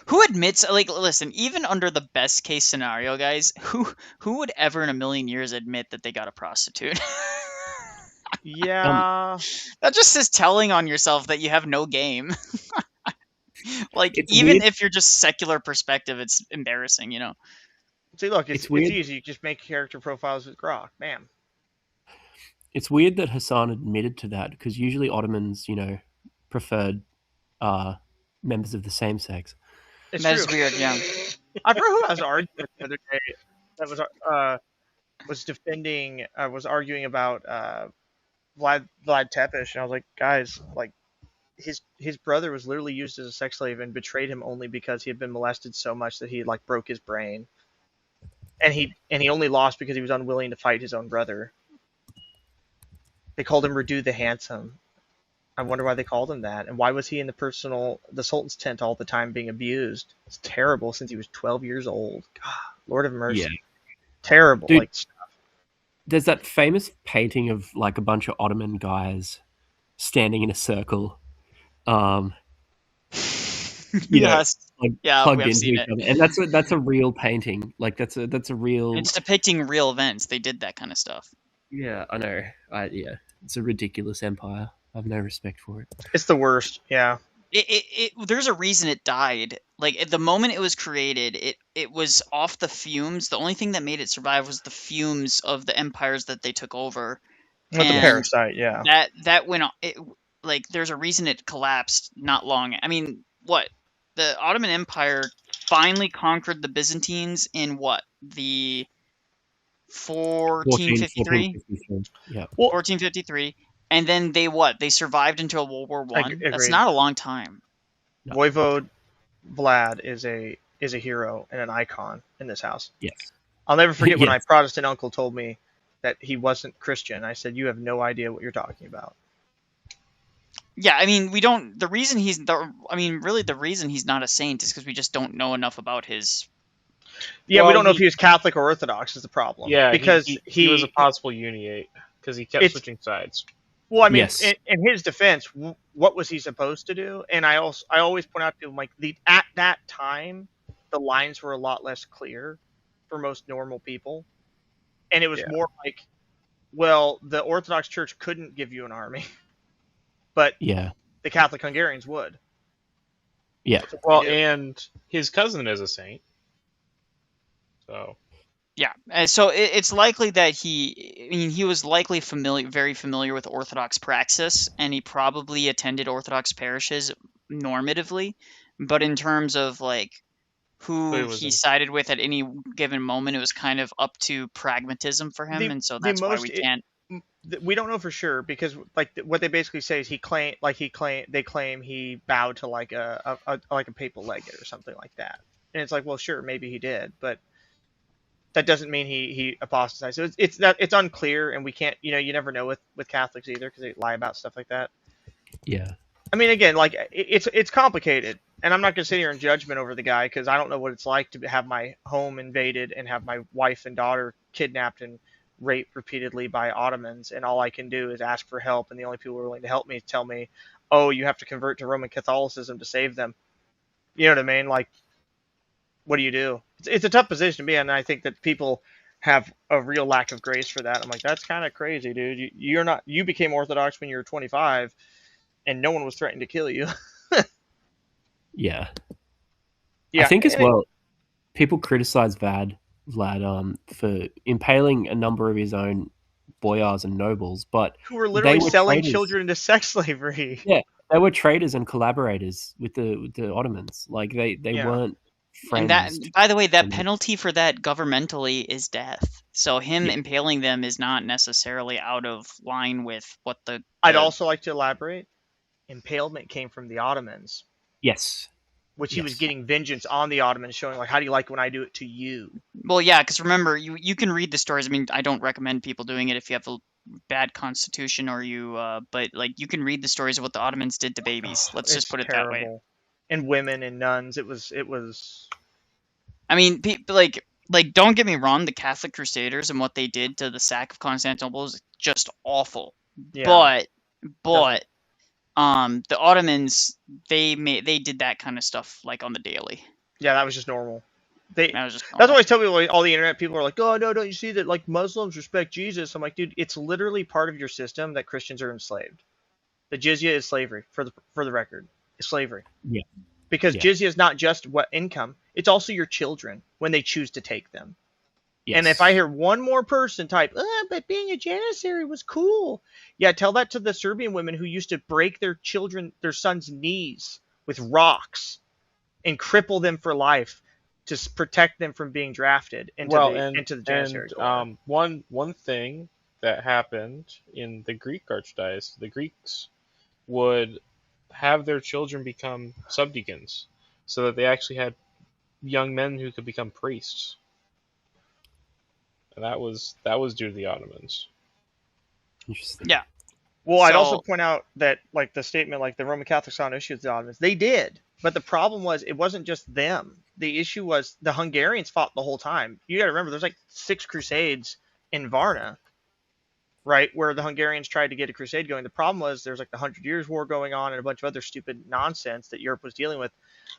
Who admits, like, listen, even under the best case scenario, guys, who would ever in a million years admit that they got a prostitute? Yeah. That just is telling on yourself that you have no game. Like, It's even weird. if you're just secular perspective, it's embarrassing, you know. See, look, it's weird. easy. You just make character profiles with Grok. Bam. It's weird that Hassan admitted to that, because usually Ottomans, preferred members of the same sex. It's That's true. weird, yeah. I forgot who I was arguing with the other day that was defending, was arguing about Vlad Tepes, and I was like, guys, like his brother was literally used as a sex slave and betrayed him only because he had been molested so much that he like broke his brain, and he only lost because he was unwilling to fight his own brother. They called him Radu the Handsome. I wonder why they called him that, and why was he in the Sultan's tent all the time being abused? It's terrible since he was 12 years old. God, Lord of Yeah, mercy. Terrible. dude. Like, There's that famous painting of like a bunch of Ottoman guys standing in a circle, um, Yes. like Yeah, we plugged have into seen each it. other, and that's a real painting. Like that's a real. It's depicting real events. They did that kind of stuff. Yeah, I know. It's a ridiculous empire. I have no respect for it. it's the worst. Yeah. There's a reason it died. Like at the moment it was created, it was off the fumes. The only thing that made it survive was the fumes of the empires that they took over, With the Yes. and parasite, yeah. that went on. Like there's a reason it collapsed not long. I mean, what the Ottoman Empire finally conquered the Byzantines in what the 1453. 1453. Yeah. Well, 1453, and then they survived until World War One. That's agreed. not a long time. Voivode Vlad is a hero and an icon in this house. Yes. I'll never forget when my Yes. Protestant uncle told me that he wasn't Christian. I said, "You have no idea what you're talking about." Yeah, I mean, we don't. The reason he's the. I mean, really, the reason he's not a saint is because we just don't know enough about his. Yeah, we Well, don't know if he was Catholic or Orthodox is the problem. Yeah, because he was a possible uniate because he kept switching sides. Well, I mean, Yes. in his defense, what was he supposed to do? And I always point out to him, like, at that time, the lines were a lot less clear for most normal people, and it was more like, well, the Orthodox Church couldn't give you an army, but Yeah. the Catholic Hungarians would. Yeah. Well, and his cousin is a saint, so Yeah, so it's likely that I mean, he was likely very familiar with Orthodox praxis, and he probably attended Orthodox parishes normatively. But in terms of like who he sided with at any given moment, it was kind of up to pragmatism for him, and so that's why we can't. We don't know for sure because like what they basically say is they claim he bowed to like a papal legate or something like that, and it's like, well, sure, maybe he did, but that doesn't mean he apostatized. So it's unclear, and we can't, you never know with Catholics either because they lie about stuff like that. Yeah. I mean, again, like it's complicated, and I'm not gonna sit here in judgment over the guy because I don't know what it's like to have my home invaded and have my wife and daughter kidnapped and raped repeatedly by Ottomans, and all I can do is ask for help, and the only people who are willing to help me tell me, "Oh, you have to convert to Roman Catholicism to save them." You know what I mean? Like, what do you do? It's a tough position to be in, and I think that people have a real lack of grace for that. I'm like, that's kind of crazy, dude. You became Orthodox when you were 25, and no one was threatening to kill you. Yeah. Yeah. I think as well, people criticize Vlad for impaling a number of his own boyars and nobles, but who were literally selling traitors. children into sex slavery. Yeah, they were traitors and collaborators with the Ottomans. Like they weren't friends. And that, by the way, that penalty for that governmentally is death. So him impaling them is not necessarily out of line with what the. I'd also like to elaborate. Impalement came from the Ottomans. Yes. Which he was getting vengeance on the Ottomans, showing like, how do you like when I do it to you? Well, yeah, because remember, you can read the stories. I mean, I don't recommend people doing it if you have a bad constitution or but like you can read the stories of what the Ottomans did to babies. Let's just put it that way. And women and nuns. It was. I mean, like don't get me wrong. The Catholic Crusaders and what they did to the sack of Constantinople is just awful. Yeah. But the Ottomans, they did that kind of stuff like on the daily. Yeah, that was just normal. That's normal. why I tell people, like, all the internet people are like, oh no, don't you see that like Muslims respect Jesus? I'm like, dude, it's literally part of your system that Christians are enslaved. The jizya is slavery, for the record. It's slavery. Yeah. Because jizya is not just what income, it's also your children when they choose to take them. Yes. And if I hear one more person type, but being a janissary was cool. Yeah, tell that to the Serbian women who used to break their sons' knees with rocks and cripple them for life to protect them from being drafted into the janissary. One thing that happened in the Greek archdiocese, the Greeks would have their children become subdeacons so that they actually had young men who could become priests. And that was due to the Ottomans. Interesting. Yeah. Well, I'd also So point out that like the statement, like the Roman Catholics saw no issue with the Ottomans, they did, but the problem was it wasn't just them. The issue was the Hungarians fought the whole time. You got to remember, there's like 6 crusades in Varna, right, where the Hungarians tried to get a crusade going. The problem was there's like the 100 Years' War going on and a bunch of other stupid nonsense that Europe was dealing with.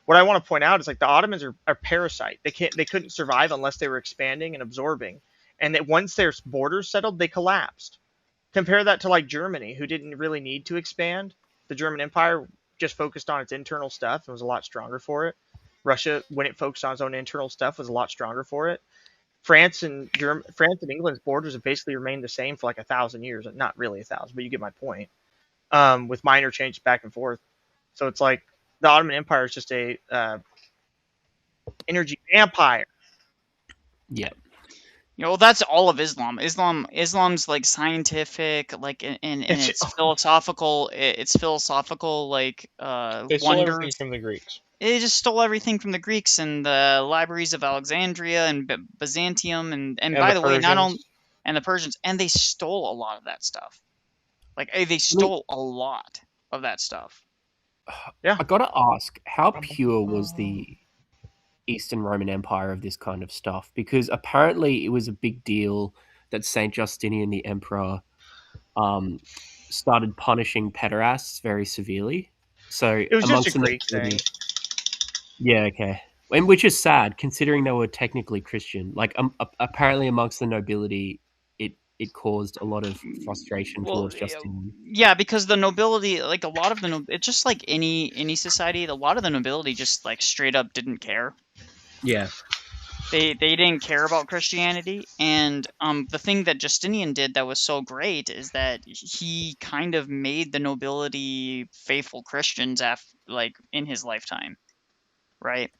What I want to point out is like the Ottomans are parasite. They couldn't survive unless they were expanding and absorbing, and that once their borders settled, they collapsed. Compare that to like Germany, who didn't really need to expand. The German Empire just focused on its internal stuff and was a lot stronger for it. Russia, when it focused on its own internal stuff, was a lot stronger for it. France and England's borders have basically remained the same for like 1,000 years. Not really 1,000, but you get my point. With minor changes back and forth. So it's like the Ottoman Empire is just a energy vampire. Yeah. You know, that's all of Islam. Islam's like scientific, like in its philosophical, like They stole everything wonders. from the Greeks. It just stole everything from the Greeks and the libraries of Alexandria and Byzantium and by the way, not only and the Persians, and they stole a lot of that stuff. Like they stole a lot of that stuff. Yeah. I gotta ask, how pure was the Eastern Roman Empire of this kind of stuff? Because apparently it was a big deal that Saint Justinian the Emperor started punishing pederasts very severely. So it was amongst just a Greek thing. Yeah, okay. And which is sad, considering they were technically Christian. Like, apparently amongst the nobility, it caused a lot of frustration towards Justinian. Yeah, because the nobility, like a lot of the, it's just like any society. A lot of the nobility just like straight up didn't care. Yeah. They didn't care about Christianity, and the thing that Justinian did that was so great is that he kind of made the nobility faithful Christians like in his lifetime, right?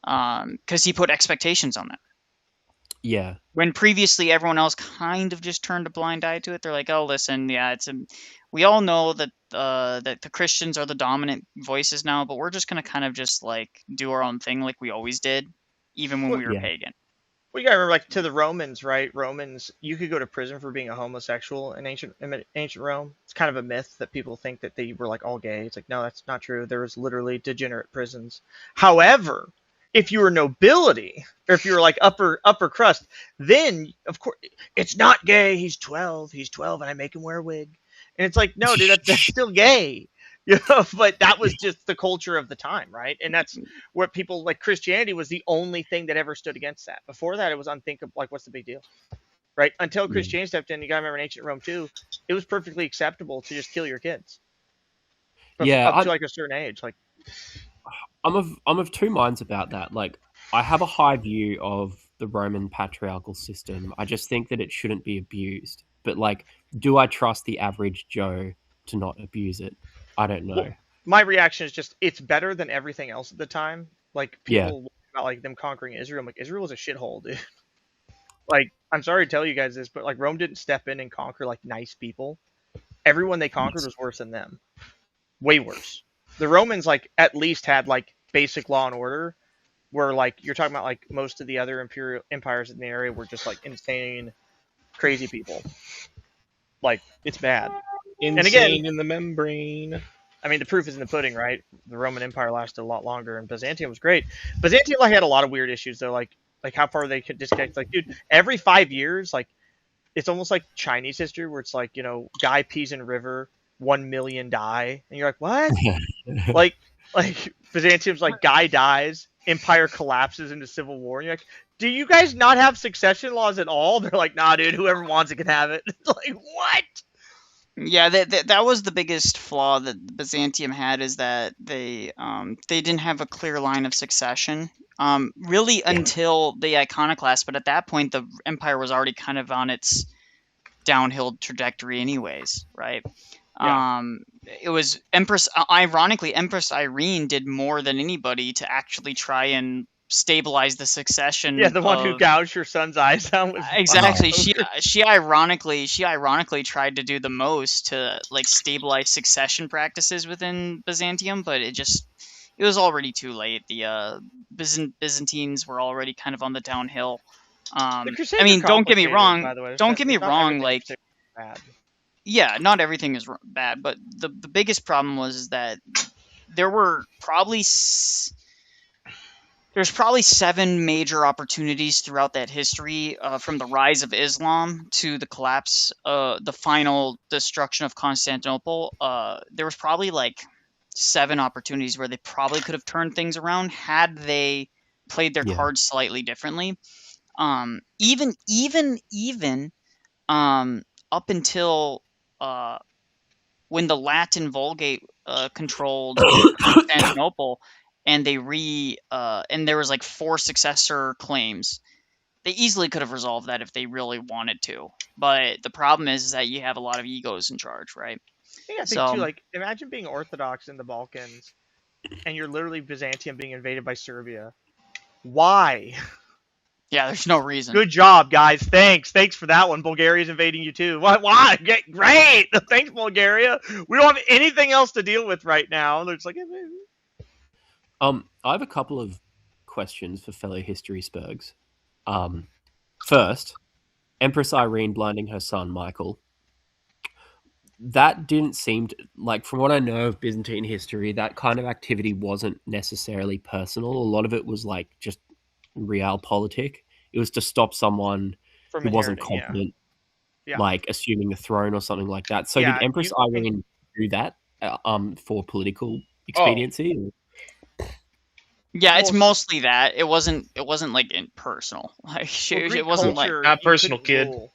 Because he put expectations on them. Yeah. When previously everyone else kind of just turned a blind eye to it, they're like, "Oh, listen, yeah, we all know that that the Christians are the dominant voices now, but we're just gonna kind of just like do our own thing like we always did, even when we were pagan." Well, you gotta remember, like to the Romans, right? Romans, you could go to prison for being a homosexual in ancient Rome. It's kind of a myth that people think that they were like all gay. It's like, no, that's not true. There was literally degenerate prisons. However, if you were nobility, or if you were like upper crust, then of course it's not gay. He's 12, and I make him wear a wig. And it's like, no, dude, that's still gay. You know, but that was just the culture of the time, right? And that's where people like Christianity was the only thing that ever stood against that. Before that, it was unthinkable. Like, what's the big deal, right? Until Christianity stepped in, you gotta remember in ancient Rome too, it was perfectly acceptable to just kill your kids. Up to like a certain age, like. I'm of two minds about that. Like, I have a high view of the Roman patriarchal system. I just think that it shouldn't be abused. But like, do I trust the average Joe to not abuse it? I don't know. Well, my reaction is just it's better than everything else at the time. Like people about like them conquering Israel. I'm like, Israel was a shithole, dude. Like, I'm sorry to tell you guys this, but like Rome didn't step in and conquer like nice people. Everyone they conquered was worse than them. Way worse. The Romans like at least had like basic law and order, where like you're talking about like most of the other imperial empires in the area were just like insane, crazy people. Like, it's bad. Insane and again, in the membrane. I mean, the proof is in the pudding, right? The Roman Empire lasted a lot longer, and Byzantium was great. Byzantium like had a lot of weird issues though, like how far they could disconnect. Like, dude, every 5 years, like it's almost like Chinese history, where it's like, you know, guy pees in river, 1 million die, and you're like, what? like Byzantium's like guy dies, empire collapses into civil war, and you're like, do you guys not have succession laws at all? They're like, nah, dude, whoever wants it can have it. It's like, what? Yeah, that was the biggest flaw that Byzantium had, is that they didn't have a clear line of succession. Really until the iconoclast, but at that point the empire was already kind of on its downhill trajectory anyways, right? Yeah. It was ironically, Empress Irene did more than anybody to actually try and stabilize the succession. Yeah, the one who gouged her son's eyes out. Exactly. She ironically tried to do the most to like stabilize succession practices within Byzantium, but it was already too late. The Byzantines were already kind of on the downhill. I mean, don't get me wrong. Don't get me wrong. Like, bad. yeah, not everything is bad, but the biggest problem was that there were probably there's probably 7 major opportunities throughout that history, from the rise of Islam to the collapse, the final destruction of Constantinople. There was probably like 7 opportunities where they probably could have turned things around had they played their Yeah. cards slightly differently. Even up until when the Latin Vulgate controlled Constantinople, and and there was like 4 successor claims. They easily could have resolved that if they really wanted to. But the problem is that you have a lot of egos in charge, right? I think too, So like, imagine being Orthodox in the Balkans and you're literally Byzantium being invaded by Serbia. Why? yeah, there's no reason. Good job, guys. Thanks for that one. Bulgaria's invading you too. Why? Great. Thanks, Bulgaria. We don't have anything else to deal with right now. They're just like, I have a couple of questions for fellow history spurgs. First, Empress Irene blinding her son Michael. That didn't seem to, like, from what I know of Byzantine history, that kind of activity wasn't necessarily personal. A lot of it was like just realpolitik. It was to stop someone from who wasn't inheriting, competent, yeah. like assuming the throne or something like that. So Yeah, did Empress Irene do that for political Oh, expediency? Yeah, it's Well, mostly that. It wasn't like impersonal. Like Well, Greek it wasn't like culture, not you personal, couldn't kid. rule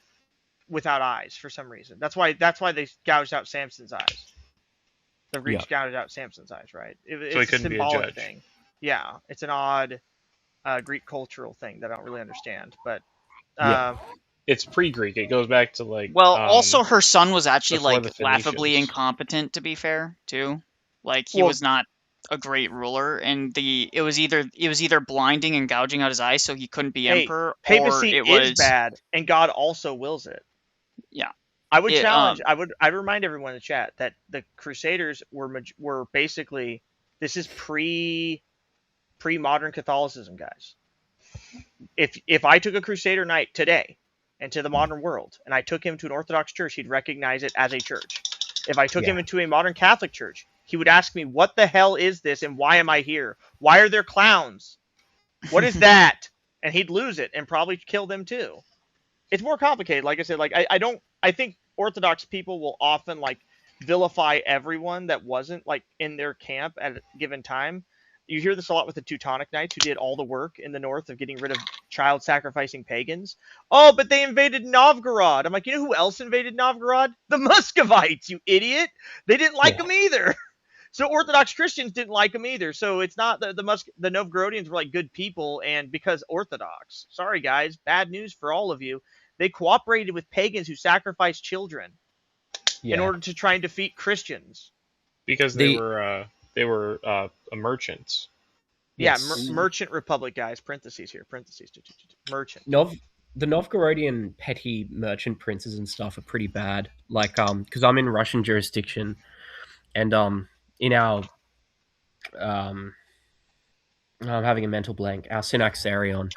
without eyes for some reason. That's why they gouged out Samson's eyes. The Greeks gouged out Samson's eyes, right? So he It's a couldn't be a symbolic judge. thing. Yeah, it's an odd Greek cultural thing that I don't really understand. But Yeah. It's pre-Greek. It goes back to like well, also her son was actually before like the laughably Phoenicians. incompetent, to be fair, too. Like he Well- was not a great ruler, and it was either blinding and gouging out his eyes so he couldn't be hey, emperor, or papacy it is was bad, and God also wills it. yeah. I would It, challenge. I'd remind everyone in the chat that the Crusaders were basically, this is pre-modern Catholicism, guys. If I took a Crusader knight today into the modern world and I took him to an Orthodox church, he'd recognize it as a church. If I took him into a modern Catholic church, he would ask me, "What the hell is this, and why am I here? Why are there clowns? What is that?" And he'd lose it and probably kill them too. It's more complicated. Like I said, like I think Orthodox people will often like vilify everyone that wasn't like in their camp at a given time. You hear this a lot with the Teutonic Knights, who did all the work in the north of getting rid of child sacrificing pagans. Oh, but they invaded Novgorod. I'm like, you know who else invaded Novgorod? The Muscovites, you idiot. They didn't like them either. So Orthodox Christians didn't like them either. So it's not the Novgorodians were like good people, and because Orthodox, sorry guys, bad news for all of you, they cooperated with pagans who sacrificed children in order to try and defeat Christians. Because they were merchants. Yeah, merchant republic, guys. Parentheses here. Parentheses. Merchant. The Novgorodian petty merchant princes and stuff are pretty bad. Like, because I'm in Russian jurisdiction, and in our I'm having a mental blank. Our Synaxarion,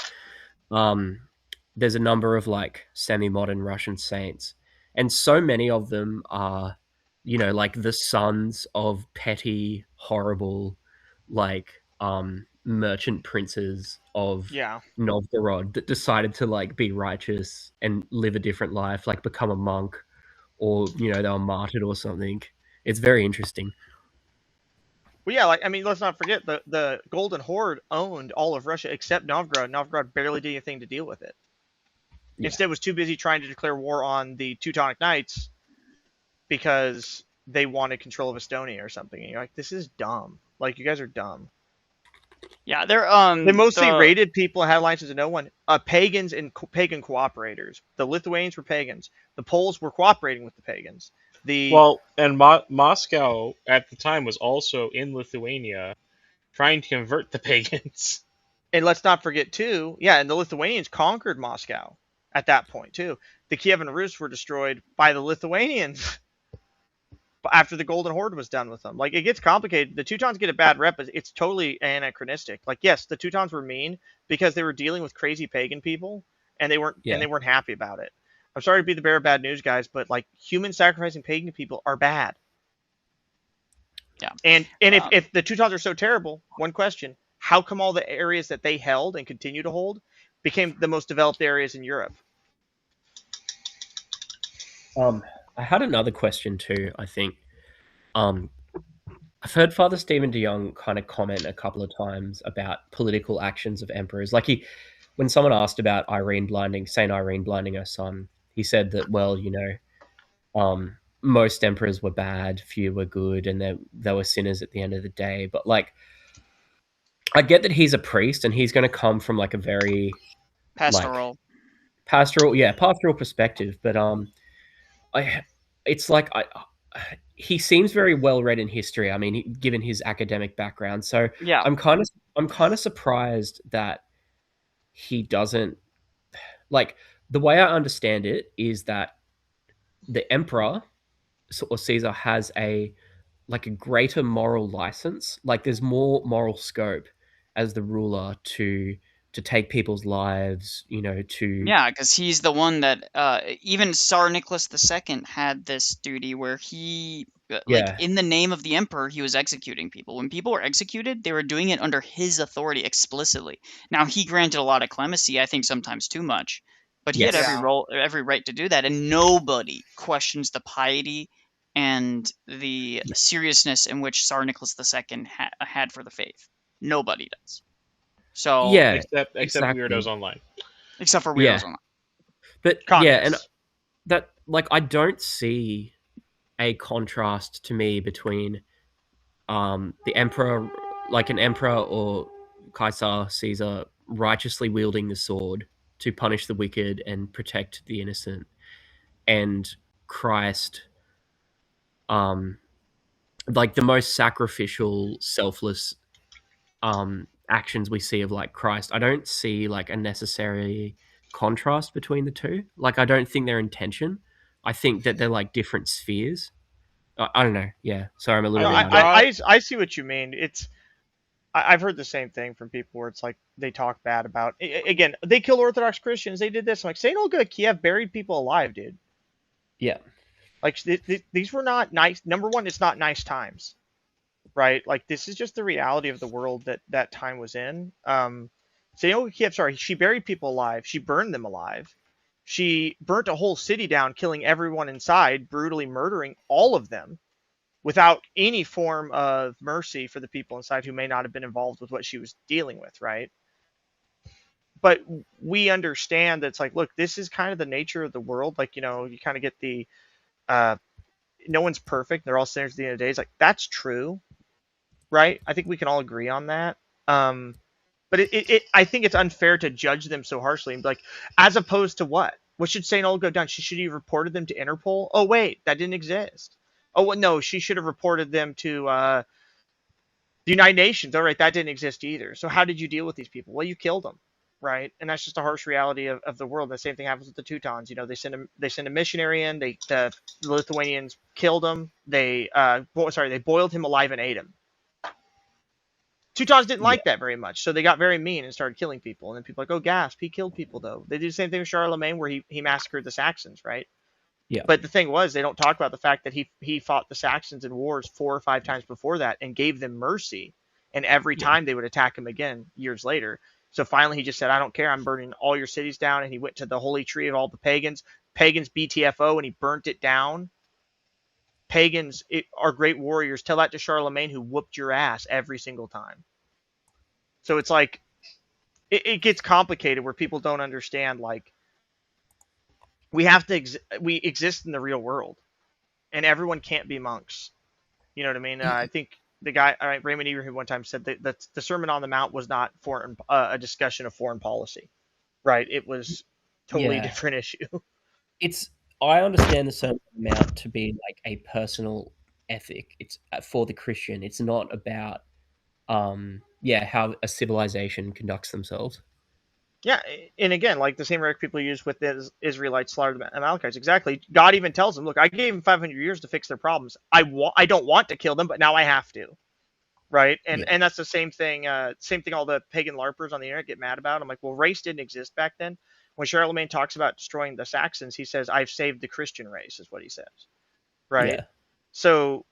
there's a number of like semi-modern Russian saints, and so many of them are, like the sons of petty, horrible, like merchant princes of Novgorod that decided to like be righteous and live a different life, like become a monk, or they were martyred or something. It's very interesting. Well, yeah, let's not forget the Golden Horde owned all of Russia except Novgorod. Novgorod barely did anything to deal with it. Yeah. Instead, was too busy trying to declare war on the Teutonic Knights because they wanted control of Estonia or something. And you're like, this is dumb. Like, you guys are dumb. Yeah, they mostly raided people and had alliances with no one. Pagans and pagan cooperators. The Lithuanians were pagans. The Poles were cooperating with the pagans. Moscow at the time was also in Lithuania, trying to convert the pagans. And let's not forget too, and the Lithuanians conquered Moscow at that point too. The Kievan Rus were destroyed by the Lithuanians after the Golden Horde was done with them. Like, it gets complicated. The Teutons get a bad rep, but it's totally anachronistic. Like, yes, the Teutons were mean because they were dealing with crazy pagan people, and they weren't happy about it. I'm sorry to be the bearer of bad news, guys, but like human sacrificing pagan people are bad. Yeah. And if the Teutons are so terrible, one question: how come all the areas that they held and continue to hold became the most developed areas in Europe? I had another question too. I think I've heard Father Stephen DeYoung kind of comment a couple of times about political actions of emperors. Like when someone asked about Saint Irene blinding her son, he said that, well, most emperors were bad, few were good, and they were sinners at the end of the day. But like, I get that he's a priest and he's going to come from like a very like Pastoral. pastoral perspective. But I it's like he seems very well read in history. I mean, given his academic background, so Yeah. I'm kind of surprised that he doesn't like the way I understand it is that the emperor or Caesar has a greater moral license. Like there's more moral scope as the ruler to take people's lives, to Yeah, because he's the one that even Tsar Nicholas II had this duty where he, like, yeah, in the name of the emperor, he was executing people. When people were executed, they were doing it under his authority explicitly. Now, he granted a lot of clemency, I think sometimes too much, but he had yes. every right to do that, and nobody questions the piety and the seriousness in which Tsar Nicholas II had for the faith. Nobody does. So, Yeah, Except weirdos exactly. online. except for Yeah. weirdos online. But yeah, and Communists. that like I don't see a contrast to me between the emperor, like an emperor or Caesar, righteously wielding the sword to punish the wicked and protect the innocent, and Christ, like the most sacrificial, selfless actions we see of like Christ. I don't see like a necessary contrast between the two. Like I don't think they're in tension. I think that they're like different spheres. I don't know. Yeah, sorry, I'm a I little No, think redundant. God. I see what you mean. I've heard the same thing from people where it's like they talk bad about. Again, they kill Orthodox Christians. They did this. I'm like, Saint Olga Kiev buried people alive, dude. Yeah, Like these were not nice. Number one, it's not nice times, right? Like this is just the reality of the world that time was in. Saint Olga Kiev, sorry, she buried people alive. She burned them alive. She burnt a whole city down, killing everyone inside, brutally murdering all of them without any form of mercy for the people inside who may not have been involved with what she was dealing with, right? But we understand that it's like, look, this is kind of the nature of the world. Like, you kind of get the uh, no one's perfect. They're all sinners at the end of the day. It's like, that's true, right? I think we can all agree on that. But I think it's unfair to judge them so harshly and be like, as opposed to what? What should St. Olga have done? She should have reported them to Interpol. Oh, wait, that didn't exist. Oh, well, no, she should have reported them to the United Nations. All right, that didn't exist either. So how did you deal with these people? Well, you killed them, right? And that's just a harsh reality of the world. The same thing happens with the Teutons. They send a missionary in. The Lithuanians killed him. They boiled him alive and ate him. Teutons didn't yeah, like that very much, so they got very mean and started killing people. And then people are like, oh, gasp, he killed people though. They did the same thing with Charlemagne, where he massacred the Saxons, right? yeah, But the thing was, they don't talk about the fact that he fought the Saxons in wars 4 or 5 times before that and gave them mercy. And every yeah, time they would attack him again years later. So finally he just said, I don't care. I'm burning all your cities down. And he went to the holy tree of all the pagans. Pagans BTFO, and he burnt it down. Pagans are great warriors. Tell that to Charlemagne, who whooped your ass every single time. So it's like, it gets complicated where people don't understand, like, we exist in the real world. And everyone can't be monks. You know what I mean? I think the guy, Raymond Eber, who one time said that the Sermon on the Mount was not a discussion of foreign policy, right? It was totally a yeah. different issue. I understand the Sermon on the Mount to be like a personal ethic. It's for the Christian. It's not about how a civilization conducts themselves. Yeah, and again, like the same rhetoric people use with the Israelites slaughtered the Amalekites. Exactly. God even tells them, "Look, I gave them 500 years to fix their problems. I don't want to kill them, but now I have to." Right, and Yeah, and that's the same thing. Same thing. All the pagan larpers on the internet get mad about. I'm like, well, race didn't exist back then. When Charlemagne talks about destroying the Saxons, he says, "I've saved the Christian race," is what he says, right? Yeah. So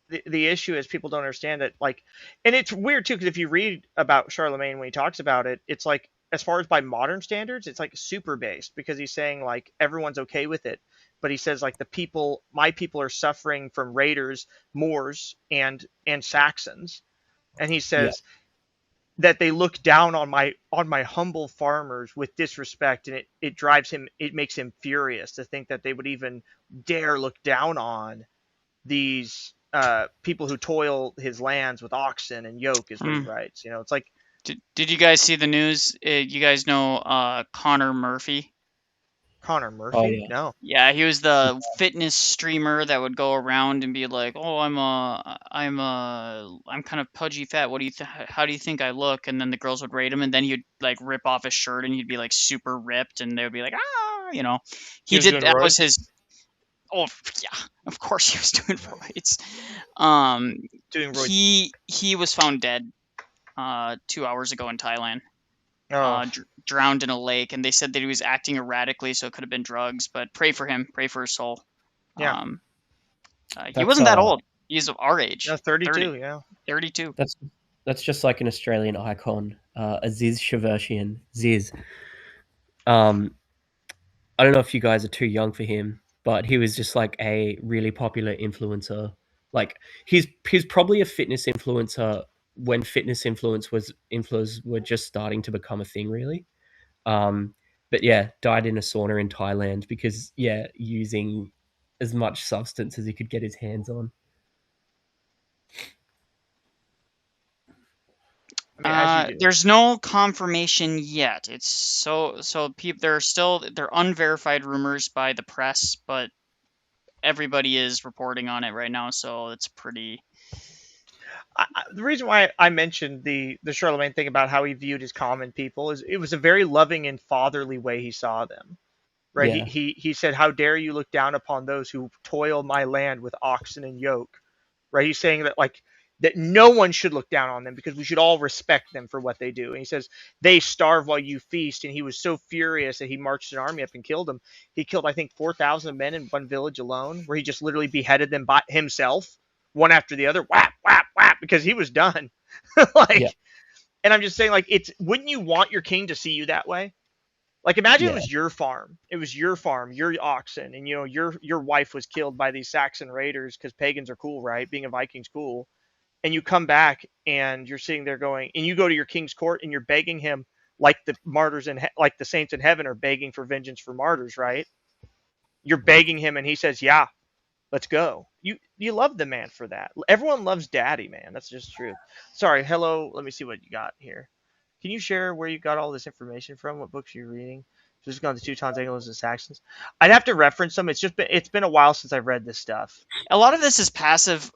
the issue is people don't understand that, like, and it's weird too because if you read about Charlemagne when he talks about it, it's like as far as by modern standards, it's like super based because he's saying like everyone's okay with it, but he says like my people are suffering from raiders, Moors, and Saxons, and he Yeah. says that they look down on my humble farmers with disrespect, and it makes him furious to think that they would even dare look down on these people who toil his lands with oxen and yoke, is what he writes. You know, it's like, Did you guys see the news? You guys know Connor Murphy? Connor Oh Murphy? yeah. No. Yeah, he was the fitness streamer that would go around and be like, "Oh, I'm kind of pudgy fat. What do you how do you think I look?" And then the girls would rate him, and then he'd like rip off his shirt, and he'd be like super ripped, and they would be like, "Ah," you know. He He was did doing that was roids? his. Oh yeah, of course he was doing roids. Um, Doing roids. he was found dead 2 hours ago in Thailand. Oh. Drowned in a lake, and they said that he was acting erratically, so it could have been drugs. But pray for him, pray for his soul. Yeah. He That's wasn't that old. He's our age. No, 32. Yeah. 32. That's just like an Australian icon, Aziz Shavershian. Ziz. I don't know if you guys are too young for him, but he was just like a really popular influencer. Like he's probably a fitness influencer when fitness influencers were just starting to become a thing, really. But yeah, died in a sauna in Thailand because using as much substance as he could get his hands on. I mean, as you do. There's no confirmation yet. It's so people they're unverified rumors by the press, but everybody is reporting on it right now, so it's pretty. The reason why I mentioned the Charlemagne thing about how he viewed his common people is it was a very loving and fatherly way he saw them. Right? Yeah. He said, "How dare you look down upon those who toil my land with oxen and yoke?" Right? He's saying that like that no one should look down on them because we should all respect them for what they do. And he says they starve while you feast. And he was so furious that he marched an army up and killed them. He killed, I think, 4,000 men in one village alone, where he just literally beheaded them by himself, one after the other, whap, whap, whap, because he was done. like, Yeah. And I'm just saying, like, wouldn't you want your king to see you that way? Like, imagine it was your farm. It was your farm, your oxen, and your wife was killed by these Saxon raiders because pagans are cool, right? Being a Viking's cool. And you come back and you're sitting there going, and you go to your king's court and you're begging him like the martyrs like the saints in heaven are begging for vengeance for martyrs, right? You're begging him, and he says, "Yeah, let's go." You love the man for that. Everyone loves daddy, man. That's just true. Sorry. Hello. Let me see what you got here. Can you share where you got all this information from? What books you're reading? Just gone to Teutons, Anglos, and Saxons. I'd have to reference them. It's been a while since I've read this stuff. A lot of this is passive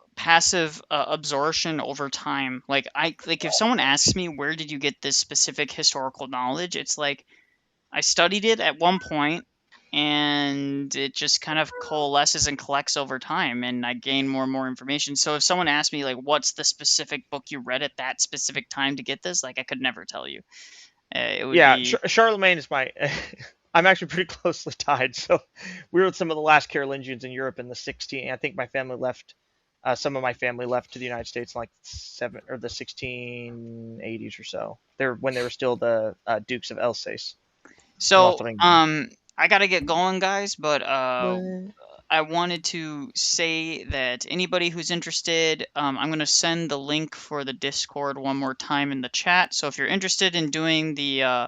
absorption over time. Like if someone asks me where did you get this specific historical knowledge, it's like I studied it at one point and it just kind of coalesces and collects over time, and I gain more and more information. So if someone asked me like what's the specific book you read at that specific time to get this, like I could never tell you. It would be Charlemagne is my I'm actually pretty closely tied. So we were with some of the last Carolingians in Europe in the 16. I think my family left. Some of my family left to the United States in like the 1680s or so. When they were still the Dukes of Alsace. So I gotta get going, guys. But I wanted to say that anybody who's interested, I'm going to send the link for the Discord one more time in the chat. So if you're interested in doing the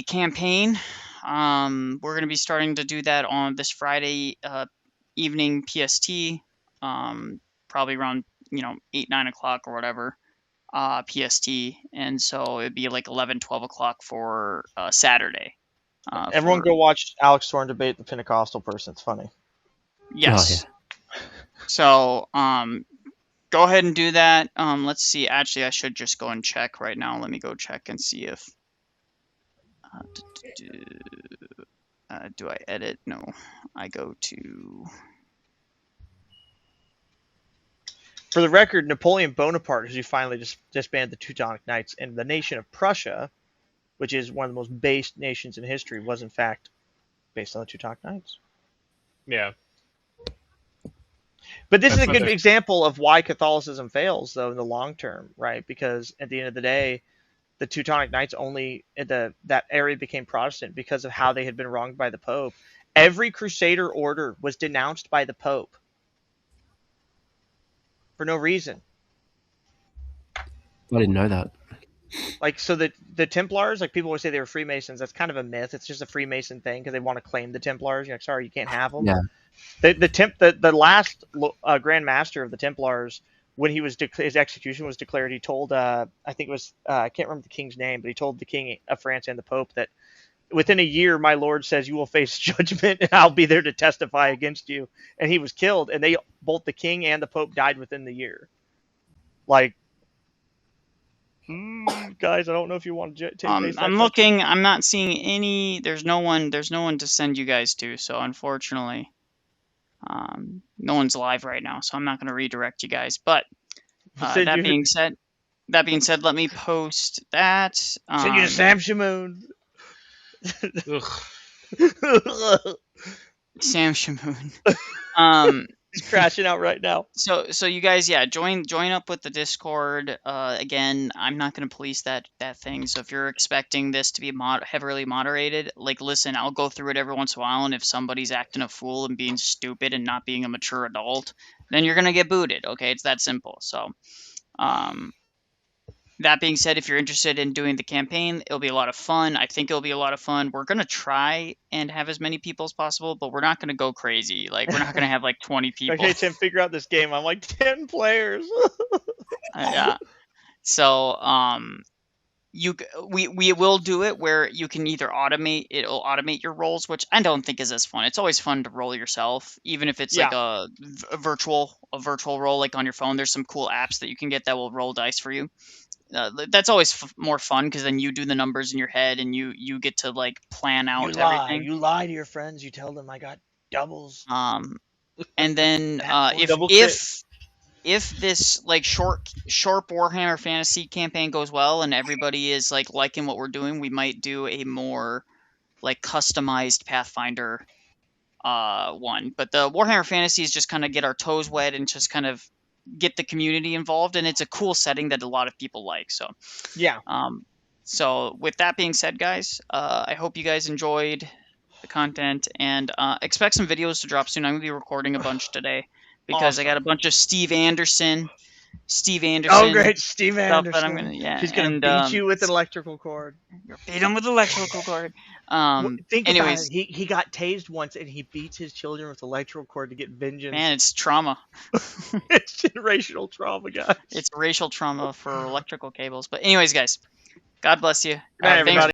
campaign, we're going to be starting to do that on this Friday evening PST, probably around 8-9 o'clock or whatever PST, and so it'd be like 11-12 o'clock for Saturday. Everyone go watch Alex Thorne debate the Pentecostal person. It's funny. Yes. Oh, yeah. So go ahead and do that. Let's see. Actually, I should just go and check right now. Let me go check and see if do I edit? No, I go to. For the record, Napoleon Bonaparte, who finally just disbanded the Teutonic Knights, and the nation of Prussia which is one of the most based nations in history, was in fact based on the Teutonic Knights. Yeah. But this is That's a what good example of why Catholicism fails, though, in the long term, right? Because at the end of the day, the Teutonic Knights only that area became Protestant because of how they had been wronged by the Pope. Every Crusader order was denounced by the Pope for no reason. I didn't know that. Like, so the Templars, like, people always say they were Freemasons. That's kind of a myth. It's just a Freemason thing because they want to claim the Templars. You're like, sorry, you can't have them. Yeah. The last Grand Master of the Templars, when he was his execution was declared, he told I think it was I can't remember the king's name, but he told the king of France and the Pope that within a year, my lord says you will face judgment, and I'll be there to testify against you. And he was killed, and both the king and the Pope died within the year. Like, guys, I don't know if you want to face that. I'm looking. I'm not seeing any. There's no one to send you guys to. So unfortunately, no one's live right now. So I'm not going to redirect you guys. But that being said, let me post that. Send you to Sam Shamoon. Sam Shamoon. He's crashing out right now. So you guys, yeah, join up with the Discord. Again, I'm not going to police that thing. So if you're expecting this to be heavily moderated, like, listen, I'll go through it every once in a while, and if somebody's acting a fool and being stupid and not being a mature adult, then you're going to get booted. Okay, it's that simple. So, that being said, if you're interested in doing the campaign, it'll be a lot of fun. I think it'll be a lot of fun. We're going to try and have as many people as possible, but we're not going to go crazy. Like, we're not going to have like 20 people. Okay, Tim, figure out this game. I'm like 10 players. Yeah. So, we will do it where you can either it'll automate your rolls, which I don't think is as fun. It's always fun to roll yourself, even if it's like a virtual roll, like on your phone. There's some cool apps that you can get that will roll dice for you. That's always more fun because then you do the numbers in your head and you get to like plan out everything. You lie to your friends. You tell them I got doubles. And then if this like short Warhammer Fantasy campaign goes well and everybody is like liking what we're doing, we might do a more like customized Pathfinder one. But the Warhammer Fantasy is just kind of get our toes wet and just kind of get the community involved, and it's a cool setting that a lot of people like. So yeah. So with that being said, guys, I hope you guys enjoyed the content, and expect some videos to drop soon. I'm gonna be recording a bunch today because I got a bunch of Steve Anderson. Oh, great, Steve Anderson. He's gonna beat you with an electrical cord. Beat him with an electrical cord. Think about it. He got tased once, and he beats his children with electrical cord to get vengeance. Man, it's trauma. It's racial trauma, guys. It's racial trauma for electrical cables. But anyways, guys, God bless you. Good night, everybody.